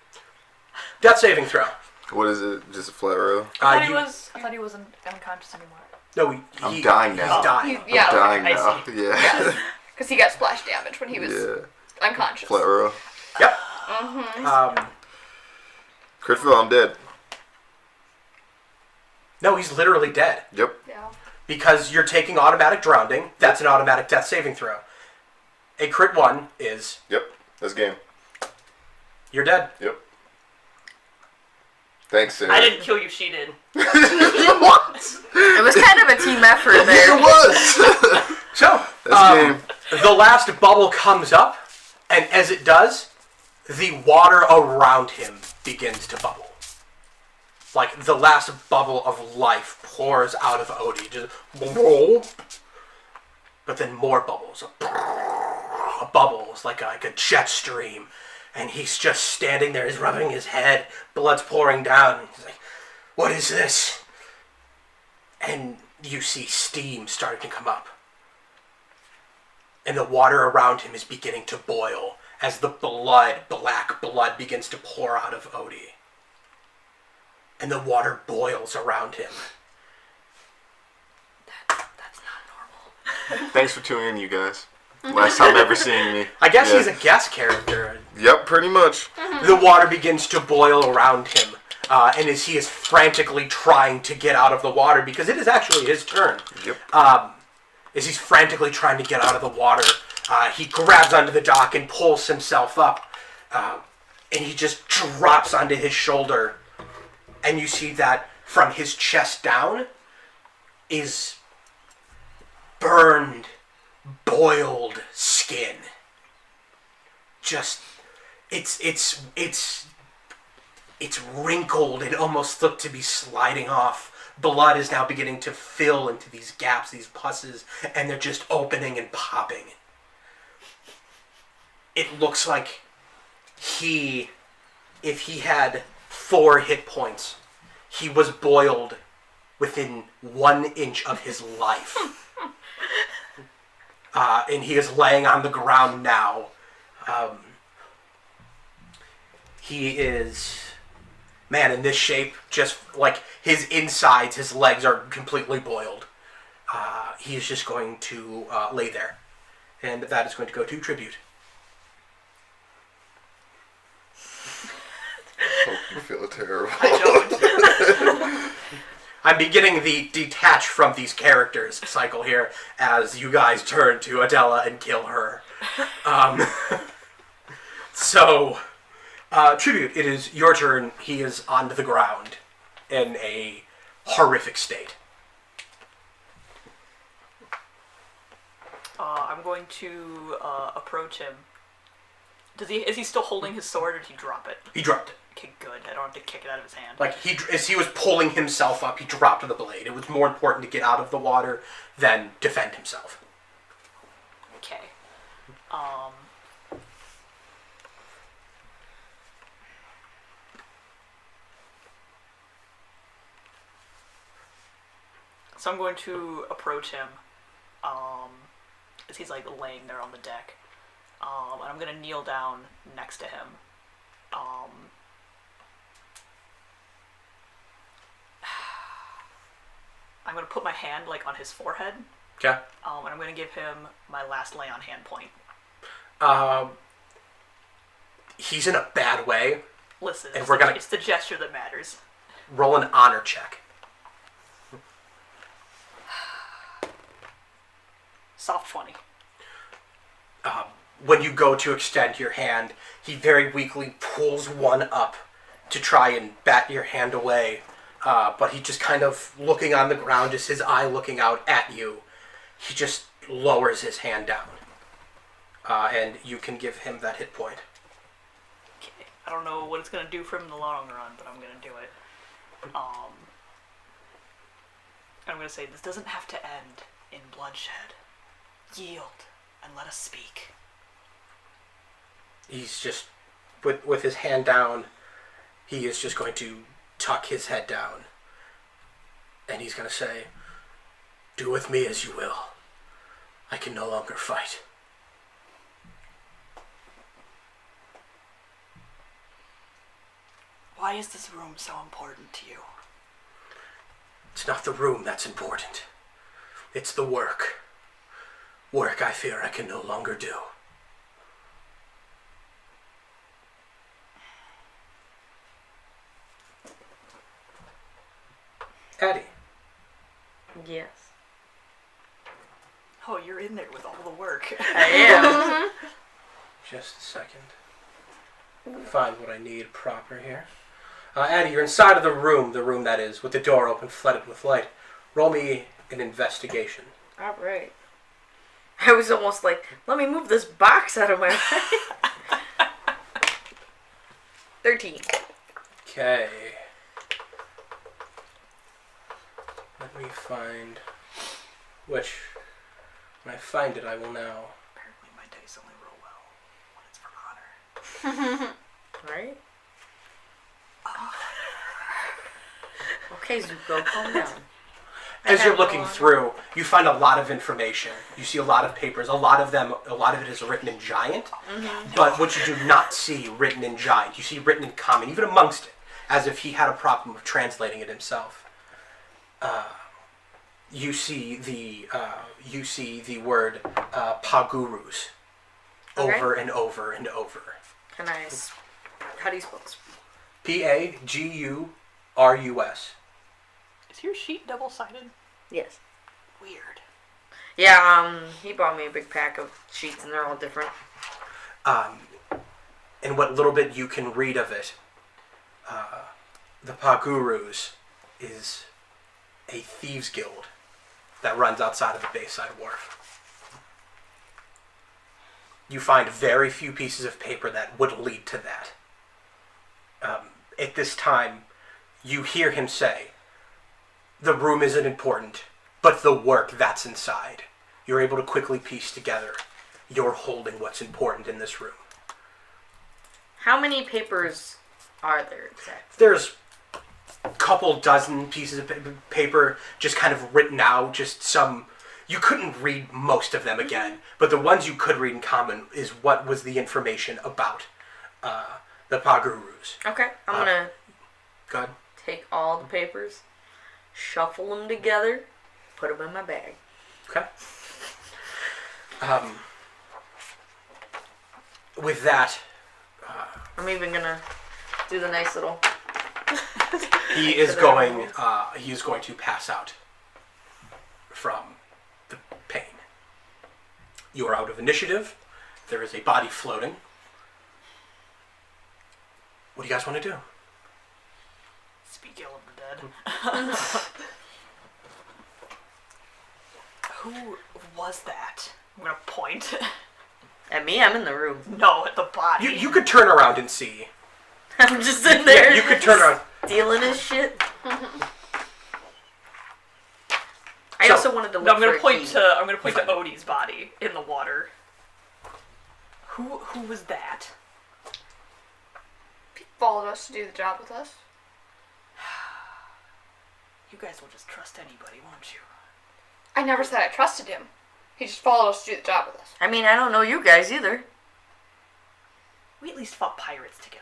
Death saving throw. What is it? Just a flat row? I thought he wasn't unconscious anymore. No, I'm dying now. He's dying. Yeah, I'm dying I now. see. Yeah. because he got splash damage when he was Yeah. unconscious. Flat row. Yep. Critfield, I'm dead. No, he's literally dead. Yep. Yeah. Because you're taking automatic drowning. That's an automatic death saving throw. A crit 1 is Yep. That's game. you're dead. Yep. Thanks, Sarah. I didn't kill you, she did. What? It was kind of a team effort there. It was! So, That's game. the last bubble comes up, and as it does, the water around him begins to bubble. Like the last bubble of life pours out of Odie. Just but then more bubbles. Bubbles like a jet stream. And he's just standing there, he's rubbing his head, blood's pouring down. He's like, what is this? And you see steam starting to come up. And the water around him is beginning to boil as the blood, black blood, begins to pour out of Odie. And the water boils around him. That's not normal. Thanks for tuning in, you guys. Last time ever seeing me. I guess Yeah. he's a guest character. Yep, pretty much. The water begins to boil around him. And as he is frantically trying to get out of the water, because it is actually his turn. Yep. As he's frantically trying to get out of the water, he grabs onto the dock and pulls himself up. And he just drops onto his shoulder. And you see that from his chest down is burned, boiled skin. Just, it's wrinkled. It almost looked to be sliding off. Blood is now beginning to fill into these gaps, these pusses, and they're just opening and popping. It looks like if he had 4 hit points, he was boiled within 1 inch of his life. And he is laying on the ground now. He is, man, in this shape, just like his insides, his legs are completely boiled. He is just going to lay there. And that is going to go to tribute. Hope you feel terrible. I I'm beginning the detach from these characters cycle here as you guys turn to Adela and kill her. So, Tribute, it is your turn. He is on the ground in a horrific state. I'm going to approach him. Is he still holding his sword, or did he drop it? He dropped it. Okay, good. I don't have to kick it out of his hand. Like, as he was pulling himself up, he dropped the blade. It was more important to get out of the water than defend himself. Okay. So I'm going to approach him, as he's like laying there on the deck, and I'm gonna kneel down next to him. I'm gonna put my hand like on his forehead. Okay. And I'm gonna give him my last lay on hand point. He's in a bad way. Listen, And it's the gesture that matters. Roll an honor check. Soft 20. When you go to extend your hand, he very weakly pulls one up to try and bat your hand away. But he just kind of looking on the ground, just his eye looking out at you. He just lowers his hand down. And you can give him that hit point. Okay. I don't know what it's going to do for him in the long run, but I'm going to do it. I'm going to say, this doesn't have to end in bloodshed. Yield, and let us speak. He's just, with his hand down, he is just going to tuck his head down. And he's going to say, do with me as you will. I can no longer fight. Why is this room so important to you? It's not the room that's important. It's the work. Work I fear I can no longer do. Addie. Yes. Oh, you're in there with all the work. I am. Just a second. Find what I need proper here. Addie, you're inside of the room that is, with the door open, flooded with light. Roll me an investigation. Alright. I was almost like, let me move this box out of my way. 13. Okay. Let me find which. When I find it, I will now. Apparently my dice only roll well when it's for honor. Right? Okay, Zuko, calm down. As you're looking through, you find a lot of information. You see a lot of papers. A lot of it is written in Giant. Mm-hmm. But what you do not see written in Giant, you see written in Common, even amongst it, as if he had a problem of translating it himself. You see the word Pagurus over and over and over. Can I? How do you spell this? Pagurus. Is your sheet double-sided? Yes. Weird. Yeah, he bought me a big pack of sheets and they're all different. And what little bit you can read of it, the Pagurus is a thieves' guild that runs outside of the Bayside Wharf. You find very few pieces of paper that would lead to that. At this time, you hear him say, the room isn't important, but the work that's inside. You're able to quickly piece together, you're holding what's important in this room. How many papers are there exactly? There's a couple dozen pieces of paper just kind of written out, just some. You couldn't read most of them again, but the ones you could read in common is what was the information about the Pagurus. Okay, I'm gonna Go ahead. take all the papers, shuffle them together, put them in my bag. Okay. With that, I'm even gonna do the nice little He is going to pass out from the pain. You are out of initiative. There is a body floating. What do you guys want to do? Speak ill of the dead. Who was that? I'm gonna point. At me, I'm in the room. No, at the body. You could turn around and see. I'm just in there. Yeah, you could turn around. Stealing his shit. I So- also wanted to look No, I'm gonna for a point key. to Odie's body in the water. Who was that? He followed us to do the job with us. You guys will just trust anybody, won't you? I never said I trusted him. He just followed us to do the job with us. I mean, I don't know you guys either. We at least fought pirates together.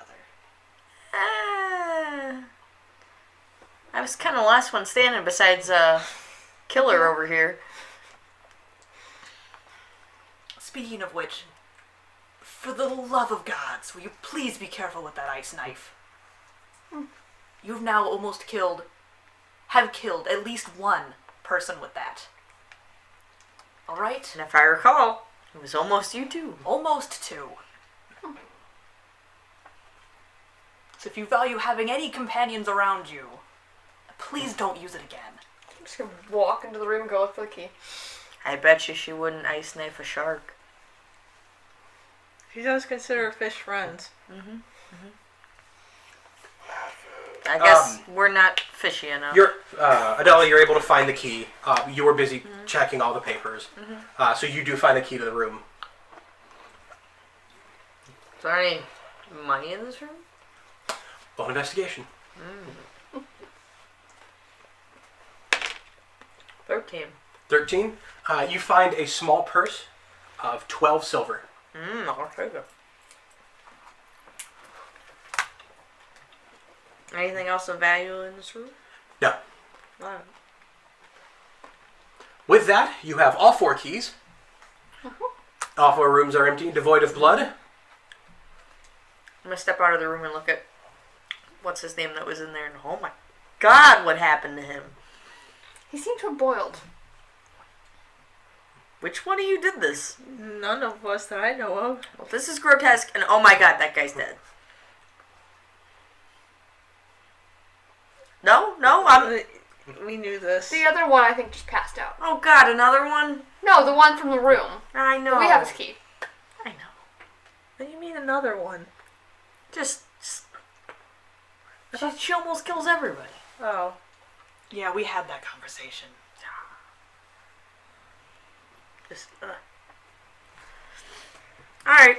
I was kind of last one standing besides Killer over here. Speaking of which, for the love of gods, will you please be careful with that ice knife? You've now have killed at least one person with that. Alright? And if I recall, it was almost you two. Almost two. So if you value having any companions around you, please don't use it again. I'm just gonna walk into the room and go look for the key. I bet you she wouldn't ice knife a shark. She does consider fish friends. I guess we're not fishy enough. Adela, you're able to find the key. You were busy checking all the papers. So you do find the key to the room. Is there any money in this room? Roll investigation. 13. 13. You find a small purse of 12 silver. I'll take it. Anything else of value in this room? No. Alright. With that, you have all 4 keys. All 4 rooms are empty, devoid of blood. I'm gonna step out of the room and look at what's his name that was in there, and oh my god, what happened to him? He seemed to have boiled. Which one of you did this? None of us that I know of. Well, this is grotesque, and oh my god, that guy's dead. No, We knew this. The other one, I think, just passed out. oh god, another one? No, the one from the room. I know. We have his key. I know. What do you mean another one? Just she almost kills everybody. Oh. Yeah, we had that conversation. Just, Alright.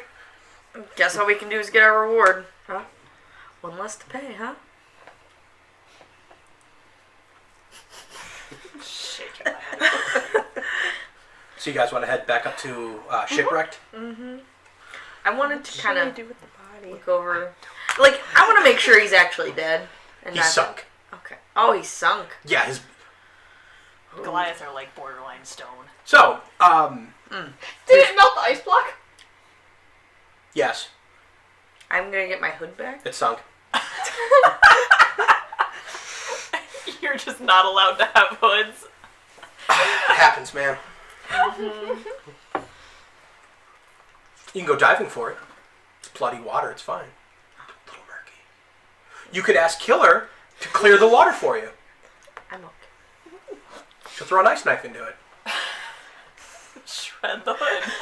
Guess all we can do is get our reward. Huh? One less to pay, huh? Shaking my head. So you guys want to head back up to Shipwrecked? I wanted to kind of do with the body? look over. Like, I want to make sure he's actually dead. And He's sunk. Okay. Oh, he's sunk. Yeah, his... Goliaths are like borderline stone. So, Did it melt the ice block? yes, I'm gonna get my hood back. it's sunk. You're just not allowed to have hoods. It happens, man. You can go diving for it. It's bloody water, it's fine. A little murky. You could ask Killer to clear the water for you. I'm okay. She'll throw an ice knife into it. Shred the hood.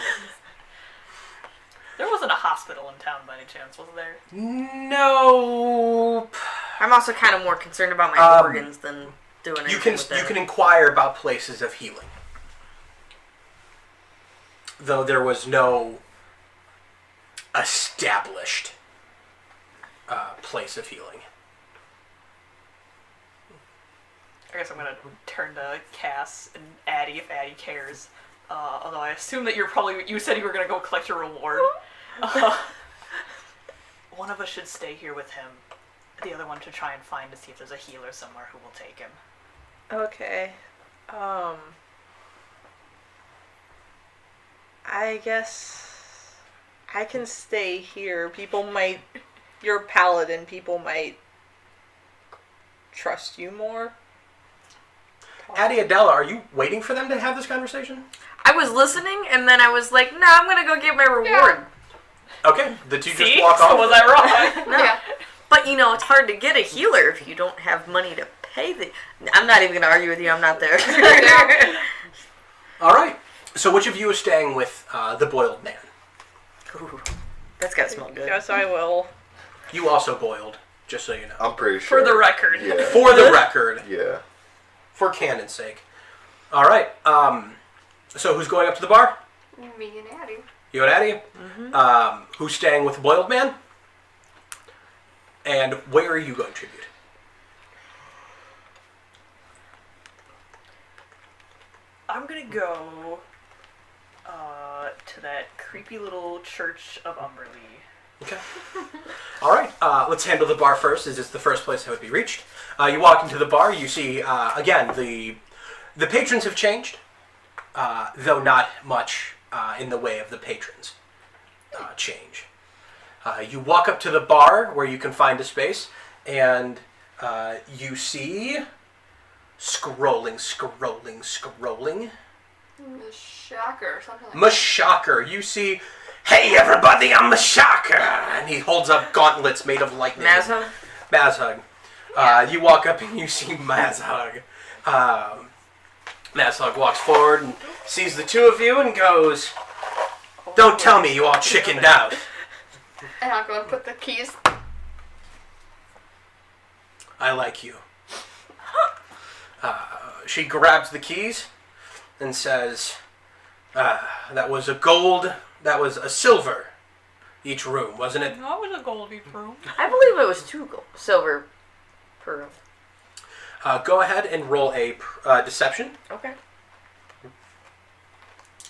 There wasn't a hospital in town by any chance, was there? Nope. I'm also kind of more concerned about my organs than doing anything You can with them. you can inquire about places of healing. Though there was no established place of healing. I guess I'm gonna turn to Cass and Addie if Addie cares. Although I assume that you said you were gonna go collect your reward. One of us should stay here with him. The other one should try and find to see if there's a healer somewhere who will take him. Okay. I guess I can stay here. You're a paladin, people might trust you more. Addie Adela, are you waiting for them to have this conversation? I was listening, and then I was like, "No, I'm gonna go get my reward." Okay, the two See? just walk So off. was I wrong? No. Yeah. But you know, it's hard to get a healer if you don't have money to pay the. I'm not even gonna argue with you. I'm not there. All right. So which of you is staying with the boiled man? Ooh, that's gotta smell good. Yes, I will. You also boiled, just so you know. I'm pretty sure. For the record. Yeah. For the record, Yeah. for canon's sake. All right. So who's going up to the bar? Me and Addie. You and Addie? Who's staying with the boiled man? And where are you going tribute? I'm gonna go to that creepy little church of Umberlee. Okay. All right. Let's handle the bar first, as it's the first place that would be reached. You walk into the bar. You see, again, the patrons have changed, though not much in the way of the patrons change. You walk up to the bar where you can find a space, and you see scrolling. Shocker or something like that. Mashaker. You see, hey everybody, I'm Mashaker, and he holds up gauntlets made of lightning. Mazhug? Mazhug. You walk up and you see Mazhug. Mazhug walks forward and sees the two of you and goes, "Don't tell me you all chickened out." And I'll go and put the keys. I like you. She grabs the keys and says, that was a silver each room, wasn't it? That was a gold each room. I believe it was 2 silver per room. Go ahead and roll a deception. Okay.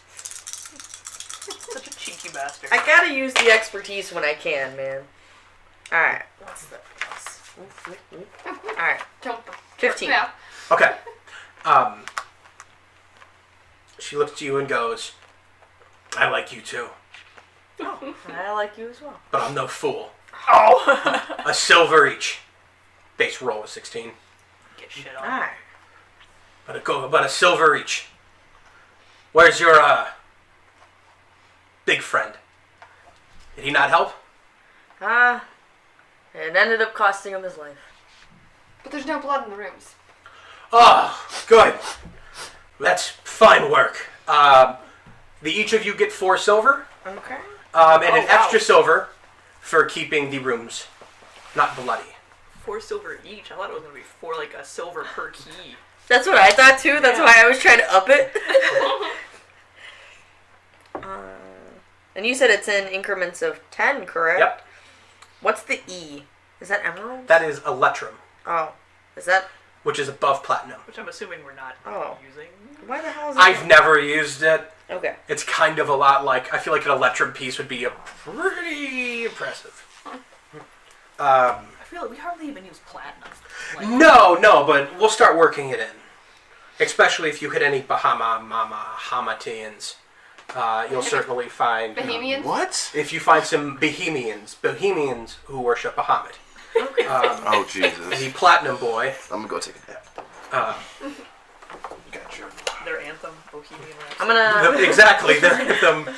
Such a cheeky bastard. I gotta use the expertise when I can, man. Alright. What's the plus? Alright. Don't. 15. Yeah. Okay. She looks at you and goes, I like you too, I like you as well. but I'm no fool. Oh! A silver each. Base roll is 16. Get shit on. Alright. But a silver each. Where's your big friend? Did he not help? It ended up costing him his life. But there's no blood in the rooms. Oh, good. That's fine work. Each of you get 4 silver, Okay. and an wow. extra silver for keeping the rooms not bloody. 4 silver each. I thought it was gonna be 4, like a silver per key. That's what I thought too. That's Yeah. why I was trying to up it. And you said it's in increments of 10, correct? Yep. What's the E? Is that emerald? That is Electrum, Oh. Is that... which is above platinum. Which I'm assuming we're not Oh. using. Why the hell is it... I've never used it. Okay. It's kind of a lot like, I feel like an Electrum piece would be pretty impressive. I feel like we hardly even use platinum. Like, No, but we'll start working it in. Especially if you hit any Hamatians. You'll certainly find... Bohemians? What? If you find some Bohemians who worship Bahamut. Oh, The Jesus. Platinum Boy. I'm gonna go take a nap. Gotcha. their anthem, Bohemian Rhapsody. I'm gonna... Exactly, their anthem.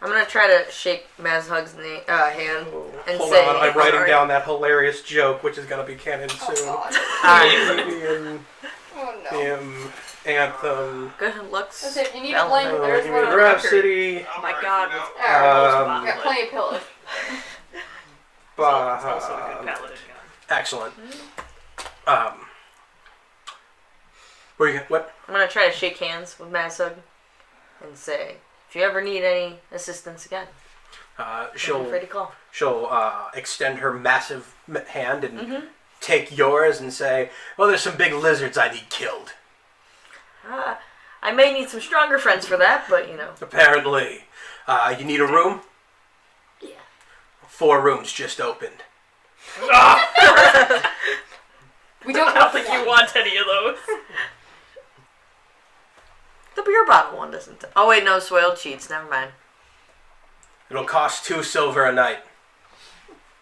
I'm gonna try to shake Mazhug's hand and Hold say... on, I'm writing "Alright." down that hilarious joke, which is going to be canon soon. Oh, God. Bohemian Oh, no. anthem. Good looks. That's it. You need a Bell. blanket. There's one on Bohemian the record. Rhapsody. Oh my god. Alright. Um, We got plenty of pillows. It's also a good paladin gun. Excellent. What? I'm gonna try to shake hands with Mazhug and say, if you ever need any assistance again, don't be afraid to call. She'll extend her massive hand and take yours and say, well, there's some big lizards I need killed. I may need some stronger friends for that, but you know. Apparently. You need a room? Yeah. 4 rooms just opened. We don't I don't think you want any of those. The beer bottle one doesn't. Oh wait, no, soiled cheats. Never mind. It'll cost 2 silver a night.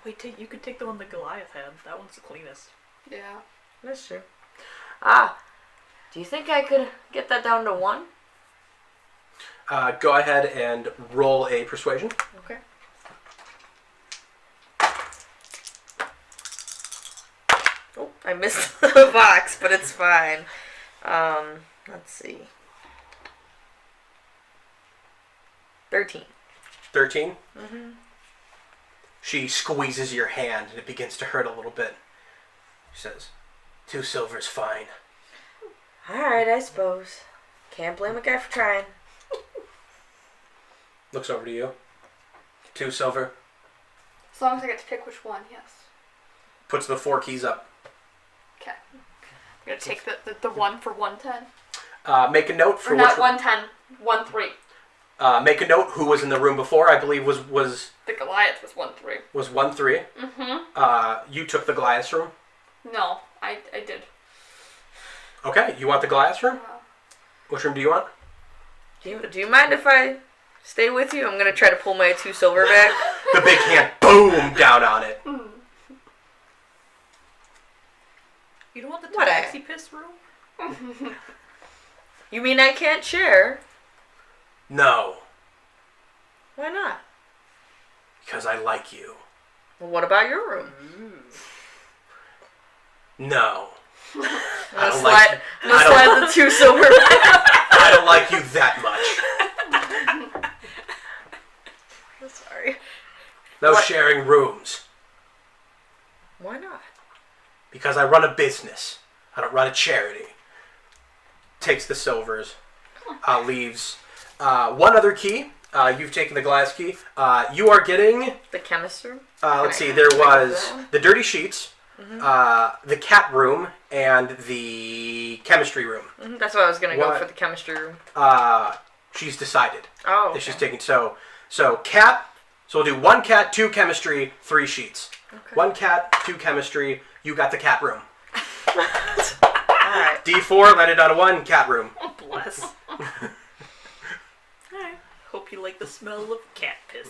Wait, you could take the one that Goliath had. That one's the cleanest. Yeah. That's true. Do you think I could get that down to 1? Go ahead and roll a persuasion. Okay. Oh, I missed the box, but it's fine. Let's see. 13. 13? Mm-hmm. She squeezes your hand and it begins to hurt a little bit. She says, 2 silver's fine. Alright, I suppose. Can't blame a guy for trying. Looks over to you. 2 silver. As long as I get to pick which one, yes. Puts the 4 keys up. Okay. I'm gonna take the one for 110. Make a note for Or which not 110, 13. make a note who was in the room before. I believe was The Goliath was 13. 1-3. Mm-hmm. You took the Goliath's room. No, I did. Okay, you want the Goliath's room? Which room do you want? Do you mind if I stay with you? I'm gonna try to pull my 2 silver back. The big hand, boom, down on it. You don't want the What a- taxi piss room? You mean I can't share? No, Why not? because I like you. Well, what about your room? No. I'm I gonna don't slide, like- I'm gonna I don't- slide the 2 silver back. I don't like you that much. Sorry. No What? sharing rooms. Why not? Because I run a business. I don't run a charity. Takes the silvers. Leaves. One other key. You've taken the glass key. You are getting... The chemist room? let's see. Can I There take was that one? the dirty sheets, the cat room, and the chemistry room. Mhm, that's why I was gonna go What? for the chemistry room. She's decided Oh. that she's taking... So cat... So we'll do 1 cat, 2 chemistry, 3 sheets. Okay. 1 cat, 2 chemistry. You got the cat room. Alright. D4 landed on a 1 cat room. Oh, bless. Alright. Hope you like the smell of cat piss.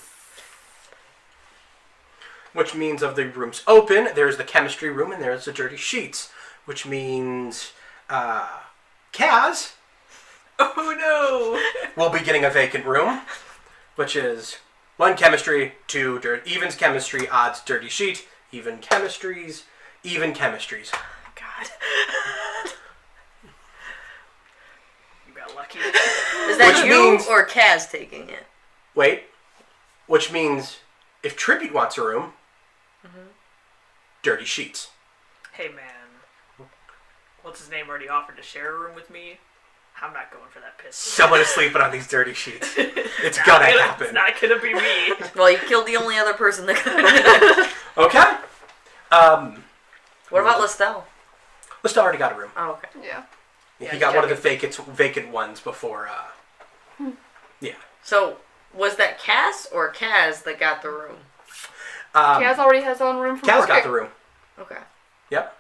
Which means of the rooms open, there's the chemistry room and there's the dirty sheets. Which means Kaz Oh no! will be getting a vacant room, which is 1 chemistry, 2 evens chemistry, odds dirty sheet, even chemistries, even chemistries. God. You got lucky. Is that Which you means- or Kaz taking it? Wait, which means if Tribute wants a room, dirty sheets. Hey man. What's his name already offered to share a room with me? I'm not going for that piss. Someone is sleeping on these dirty sheets. It's gonna happen. It's not gonna be me. Well, you killed the only other person that could. Okay. What about Lestel? Lista already got a room. Oh, okay. Yeah. He got one of the vacant ones before. Yeah. So, was that Cass or Kaz that got the room? Kaz already has his own room for Kaz working. got the room. Okay. Yep.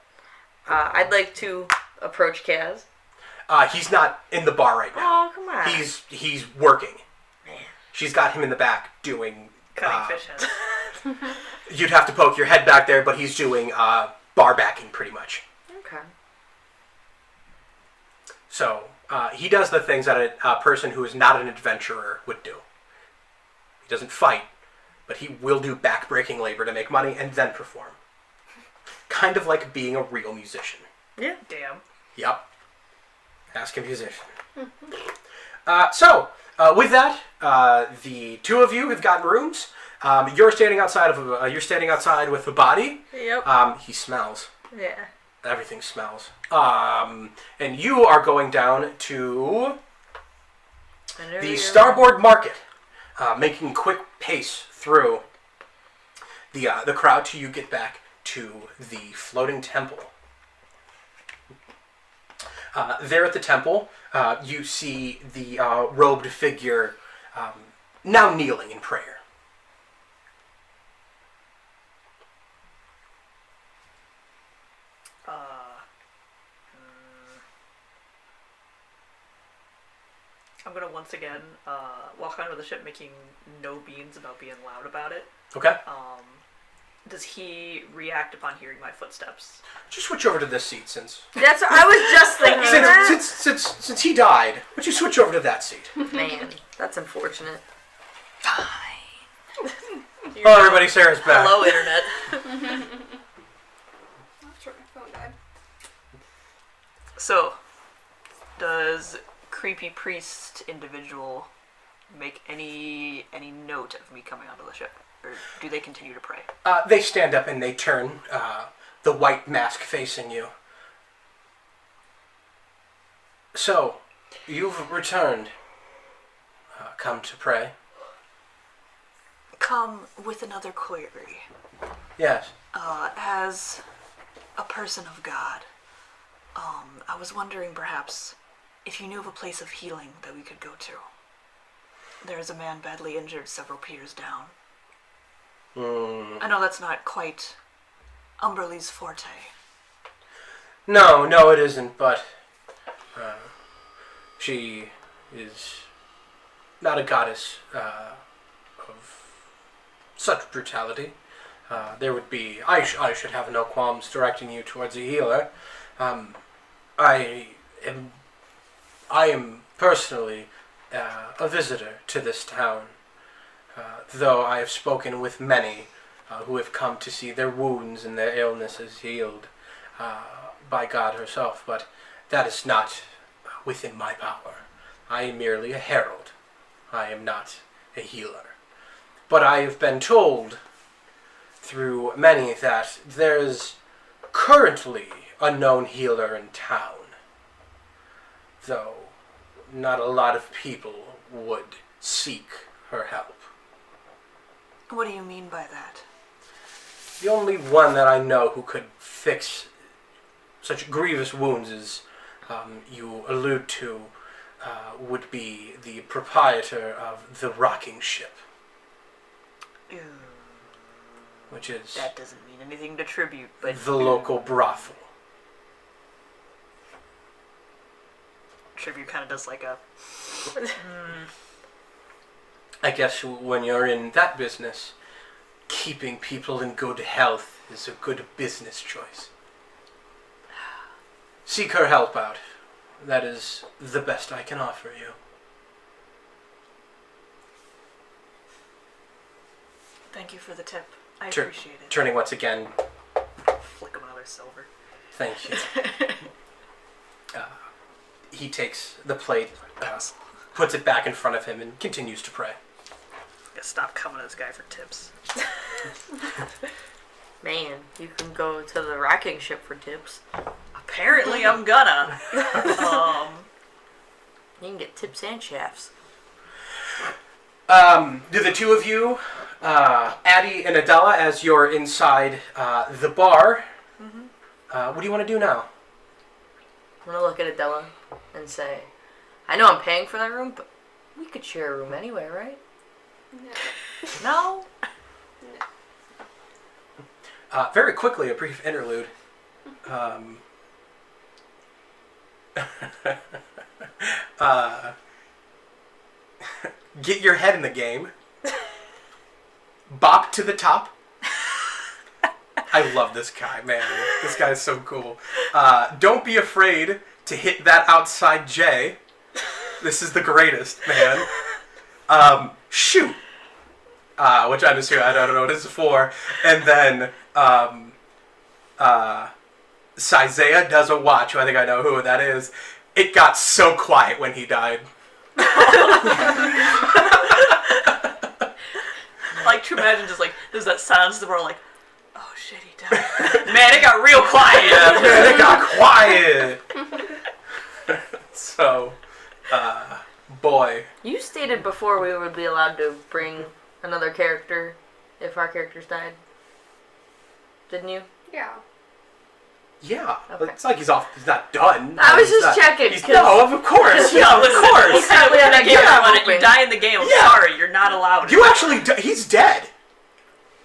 I'd like to approach Kaz. He's not in the bar right now. Oh, come on. He's working. Man. She's got him in the back doing. Cutting fish heads. You'd have to poke your head back there, but he's doing bar backing pretty much. Okay. So he does the things that a person who is not an adventurer would do. He doesn't fight, but he will do back-breaking labor to make money and then perform. Kind of like being a real musician. Yeah. Damn. Yep. Ask a musician. With that, the 2 of you have gotten rooms. You're standing outside with the body. Yep. He smells. Yeah. Everything smells. And you are going down to the Starboard Market, making quick pace through the crowd till you get back to the floating temple. There at the temple, you see the robed figure now kneeling in prayer. I'm gonna once again walk onto the ship making no beans about being loud about it. Okay? Does he react upon hearing my footsteps? Just switch over to this seat since That's what I was just thinking that. since he died. Would you switch over to that seat? Man, that's unfortunate. Oh, everybody, Sarah's back. Hello, internet. That's where my phone died. So, does creepy priest individual make any note of me coming onto the ship, or do they continue to pray? They stand up and they turn, the white mask facing you. So, you've returned. Come to pray. Come with another query. Yes. As a person of God, I was wondering perhaps if you knew of a place of healing that we could go to. There is a man badly injured several piers down. I know that's not quite Umberlee's forte. No, it isn't, but she is not a goddess of such brutality. There would be... I should have no qualms directing you towards a healer. I am personally a visitor to this town, though I have spoken with many who have come to see their wounds and their illnesses healed by God herself, but that is not within my power. I am merely a herald. I am not a healer. But I have been told through many that there's currently a known healer in town, though not a lot of people would seek her help. What do you mean by that? The only one that I know who could fix such grievous wounds as you allude to would be the proprietor of the rocking ship, which is That doesn't mean anything to tribute, but the local brothel. tribute kind of does like a... I guess when you're in that business, keeping people in good health is a good business choice. Seek her help out. That is the best I can offer you. Thank you for the tip. I appreciate it. Turning once again, Flick him another silver. thank you. He takes the plate, puts it back in front of him, and continues to pray. Gotta stop coming to this guy for tips. Man, you can go to the rocking ship for tips. Apparently I'm gonna. You can get tips and shafts. Do the two of you, Addie and Adela, as you're inside the bar, what do you want to do now? I'm gonna look at Adela and say, I know I'm paying for that room, but we could share a room anyway, right? No. No? Very quickly, a brief interlude. Get your head in the game. Bop to the top. I love this guy, man. This guy is so cool. Don't be afraid to hit that outside J. This is the greatest, man. Shoot. Which I'm assuming, I don't know what this is for. And then, Sizea does a watch, who I think I know who that is. It got so quiet when he died. I like to imagine just like, there's that silence the world like, oh shit, he died. Man, it got real quiet. Yeah, man, it got quiet. So, boy. You stated before we would be allowed to bring another character if our characters died. Didn't you? Yeah. Yeah, Okay. it's like he's not done. I was He's just not- checking. No, of course. Yeah, of course. He's not in the game, Yeah, you die in the game. I'm sorry, you're not allowed. You actually, he's dead.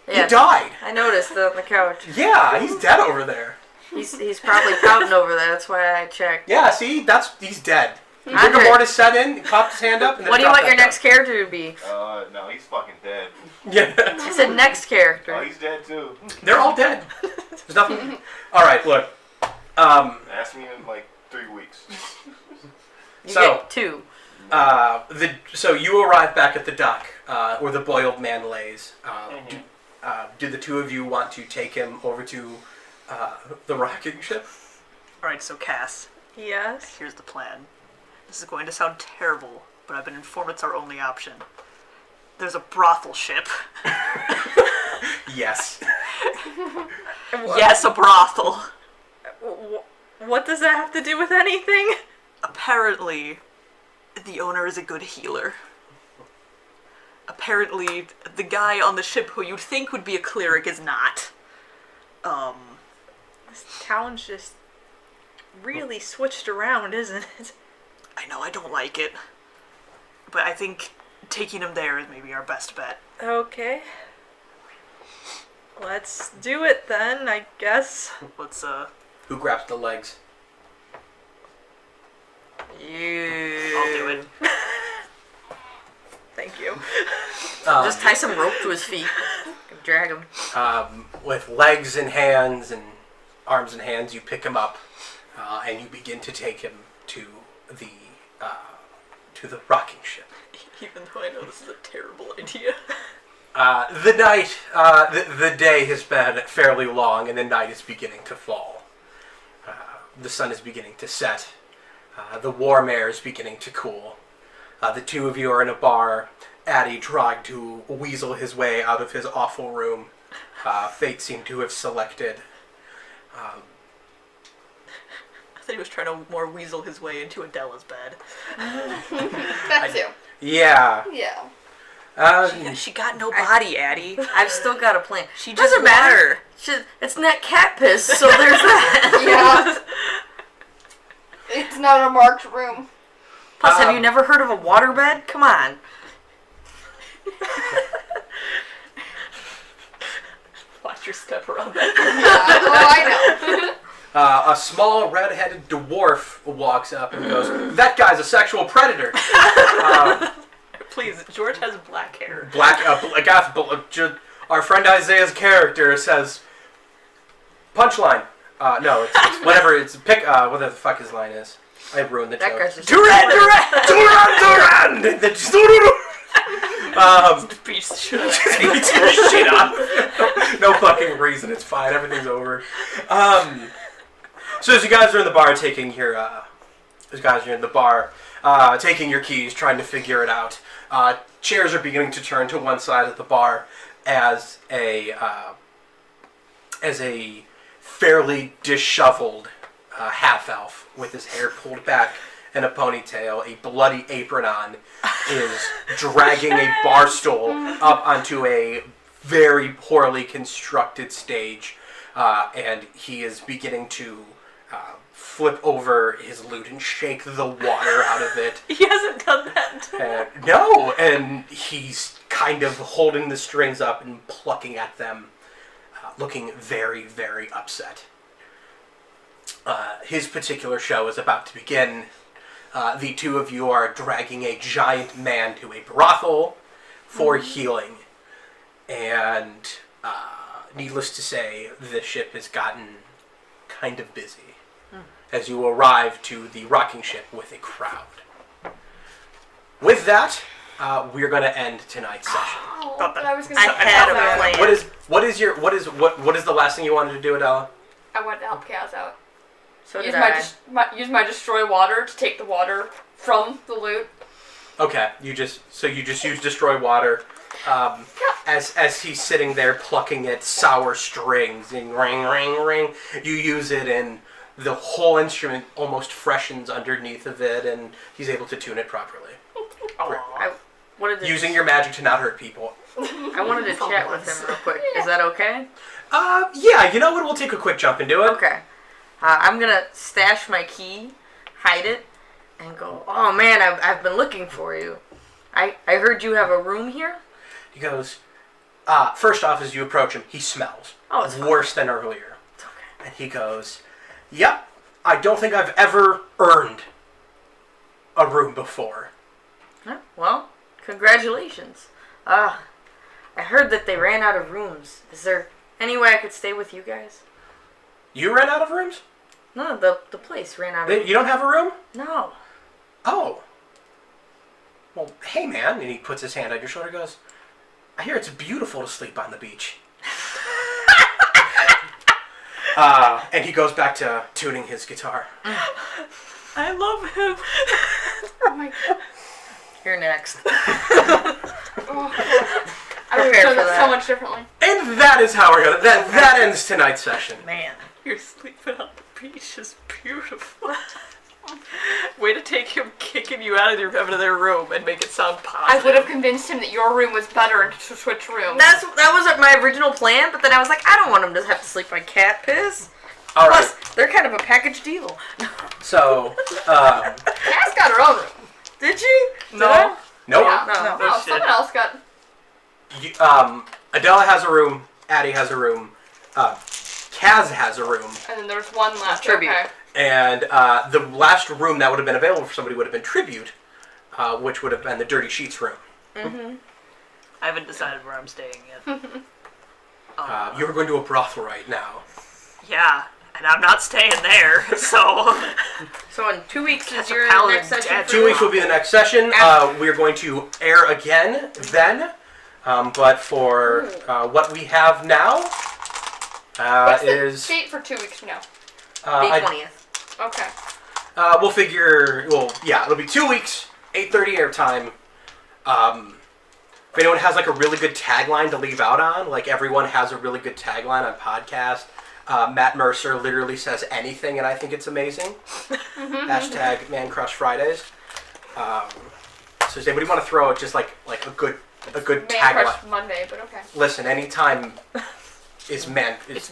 Yeah, He died. I noticed on the couch. Yeah, he's dead over there. He's probably pouting over there. That's why I checked. Yeah, see, he's dead. Andre. Rigor mortis set in, popped his hand up, and then What do you dropped want your back next character to be? No, he's fucking dead. down. Yeah. I said next character. Oh, he's dead too. They're all dead. There's nothing. All right, look. Ask me in like 3 weeks. You So- get 2. So you arrive back at the dock where the boiled man lays. Do the two of you want to take him over to the rocking ship? Alright, so Cass, Yes. here's the plan. This is going to sound terrible, but I've been informed it's our only option. There's a brothel ship. Yes. Yes, a brothel. What does that have to do with anything? Apparently, the owner is a good healer. Apparently, the guy on the ship who you'd think would be a cleric is not. This town's just really switched around, isn't it? I know I don't like it, but I think taking him there is maybe our best bet. Okay. Let's do it then, I guess. Let's, Who grabs the legs? I'll do it. Thank you. Just tie some rope to his feet. Drag him. With legs and hands and arms and hands, you pick him up, and you begin to take him to the rocking ship. Even though I know this is a terrible idea. The night, the day has been fairly long, and the night is beginning to fall. The sun is beginning to set. The warm air is beginning to cool. The two of you are in a bar. Addy tried to weasel his way out of his awful room. Fate seemed to have selected. I thought he was trying to more weasel his way into Adela's bed. That too. Yeah. Yeah. She got no body, Addie. I've still got a plan. She just Doesn't matter. water. It's not cat piss, so there's that. Yeah. It's not a marked room. Plus, have you never heard of a waterbed? Come on. Watch your step around that. Yeah. Oh, I know. A small red-headed dwarf walks up and goes, "That guy's a sexual predator." Please, George has black hair. Our friend Isaiah's character says, "Punchline." No, it's whatever. It's whatever the fuck his line is. I ruined the That joke. guy's just Duran! Beats the shit out of Shit up. No fucking reason. It's fine. Everything's over. So as you guys are in the bar taking your, taking your keys, trying to figure it out, chairs are beginning to turn to one side of the bar as a fairly disheveled half-elf with his hair pulled back in a ponytail, a bloody apron on, is dragging a bar stool up onto a very poorly constructed stage, and he is beginning to flip over his loot and shake the water out of it. He hasn't done that. No, and he's kind of holding the strings up and plucking at them, looking very, very upset. His particular show is about to begin. The two of you are dragging a giant man to a brothel for healing. And needless to say, the ship has gotten kind of busy as you arrive to the rocking ship with a crowd. With that, we're going to end tonight's session. Oh, but I was gonna I say had a that. plan. What is the last thing you wanted to do, Adela? I wanted to help Kaz out. So Use did my, I. use my destroy water to take the water from the loot. Okay, you just use destroy water. As he's sitting there plucking at sour strings and ring, ring, ring, you use it and the whole instrument almost freshens underneath of it, and he's able to tune it properly. I wanted to, Using your magic to not hurt people. I wanted to chat with him real quick. Is that okay? Yeah, you know what? We'll take a quick jump into it. Okay. I'm gonna stash my key, hide it, and go, "Oh man, I've been looking for you. I heard you have a room here?" He goes, first off, as you approach him, he smells. Oh, it's fine. worse than earlier. It's okay. And he goes, "Yep, I don't think I've ever earned a room before. Huh? Well, congratulations. I heard that they ran out of rooms. Is there any way I could stay with you guys? You ran out of rooms? No, the place ran out of rooms. You don't have a room? No. Oh. Well, hey man, and he puts his hand on your shoulder and goes, I hear it's beautiful to sleep on the beach. And he goes back to tuning his guitar. I love him. Oh my god. You're next. Oh, I would have Prepare done for it that. so much differently. And that is how we're gonna that ends tonight's session. Man. You're sleeping on the beach is beautiful. Way to take him kicking you out of their room and make it sound I positive. would have convinced him that your room was better and to switch rooms. That was my original plan, but then I was like, I don't want him to have to sleep on cat piss. All Plus, right. they're kind of a package deal. So, Cass got her own room. Did she? No. nope. Yeah. No. No, someone else got. Adela has a room. Addie has a room. Kaz has a room. And then there's one left. Tribute. Okay. And the last room that would have been available for somebody would have been Tribute, which would have been the Dirty Sheets room. Mm-hmm. I haven't decided where I'm staying yet. You're going to a brothel right now. Yeah, and I'm not staying there, so... So in 2 weeks is Catch a your paladin next session? dead. for 2 weeks will be the next session. We are going to air again then. But for what we have now What's the is... date for 2 weeks from now? May 20th. Okay. we'll figure... Well, yeah, it'll be 2 weeks, 8:30 airtime. If anyone has like a really good tagline to leave out on, like everyone has a really good tagline on podcast. Matt Mercer literally says anything, and I think it's amazing. Hashtag Man Crush Fridays. So does anybody want to throw just like a good Man tagline? Crush Monday, but okay. Listen, anytime is man. It's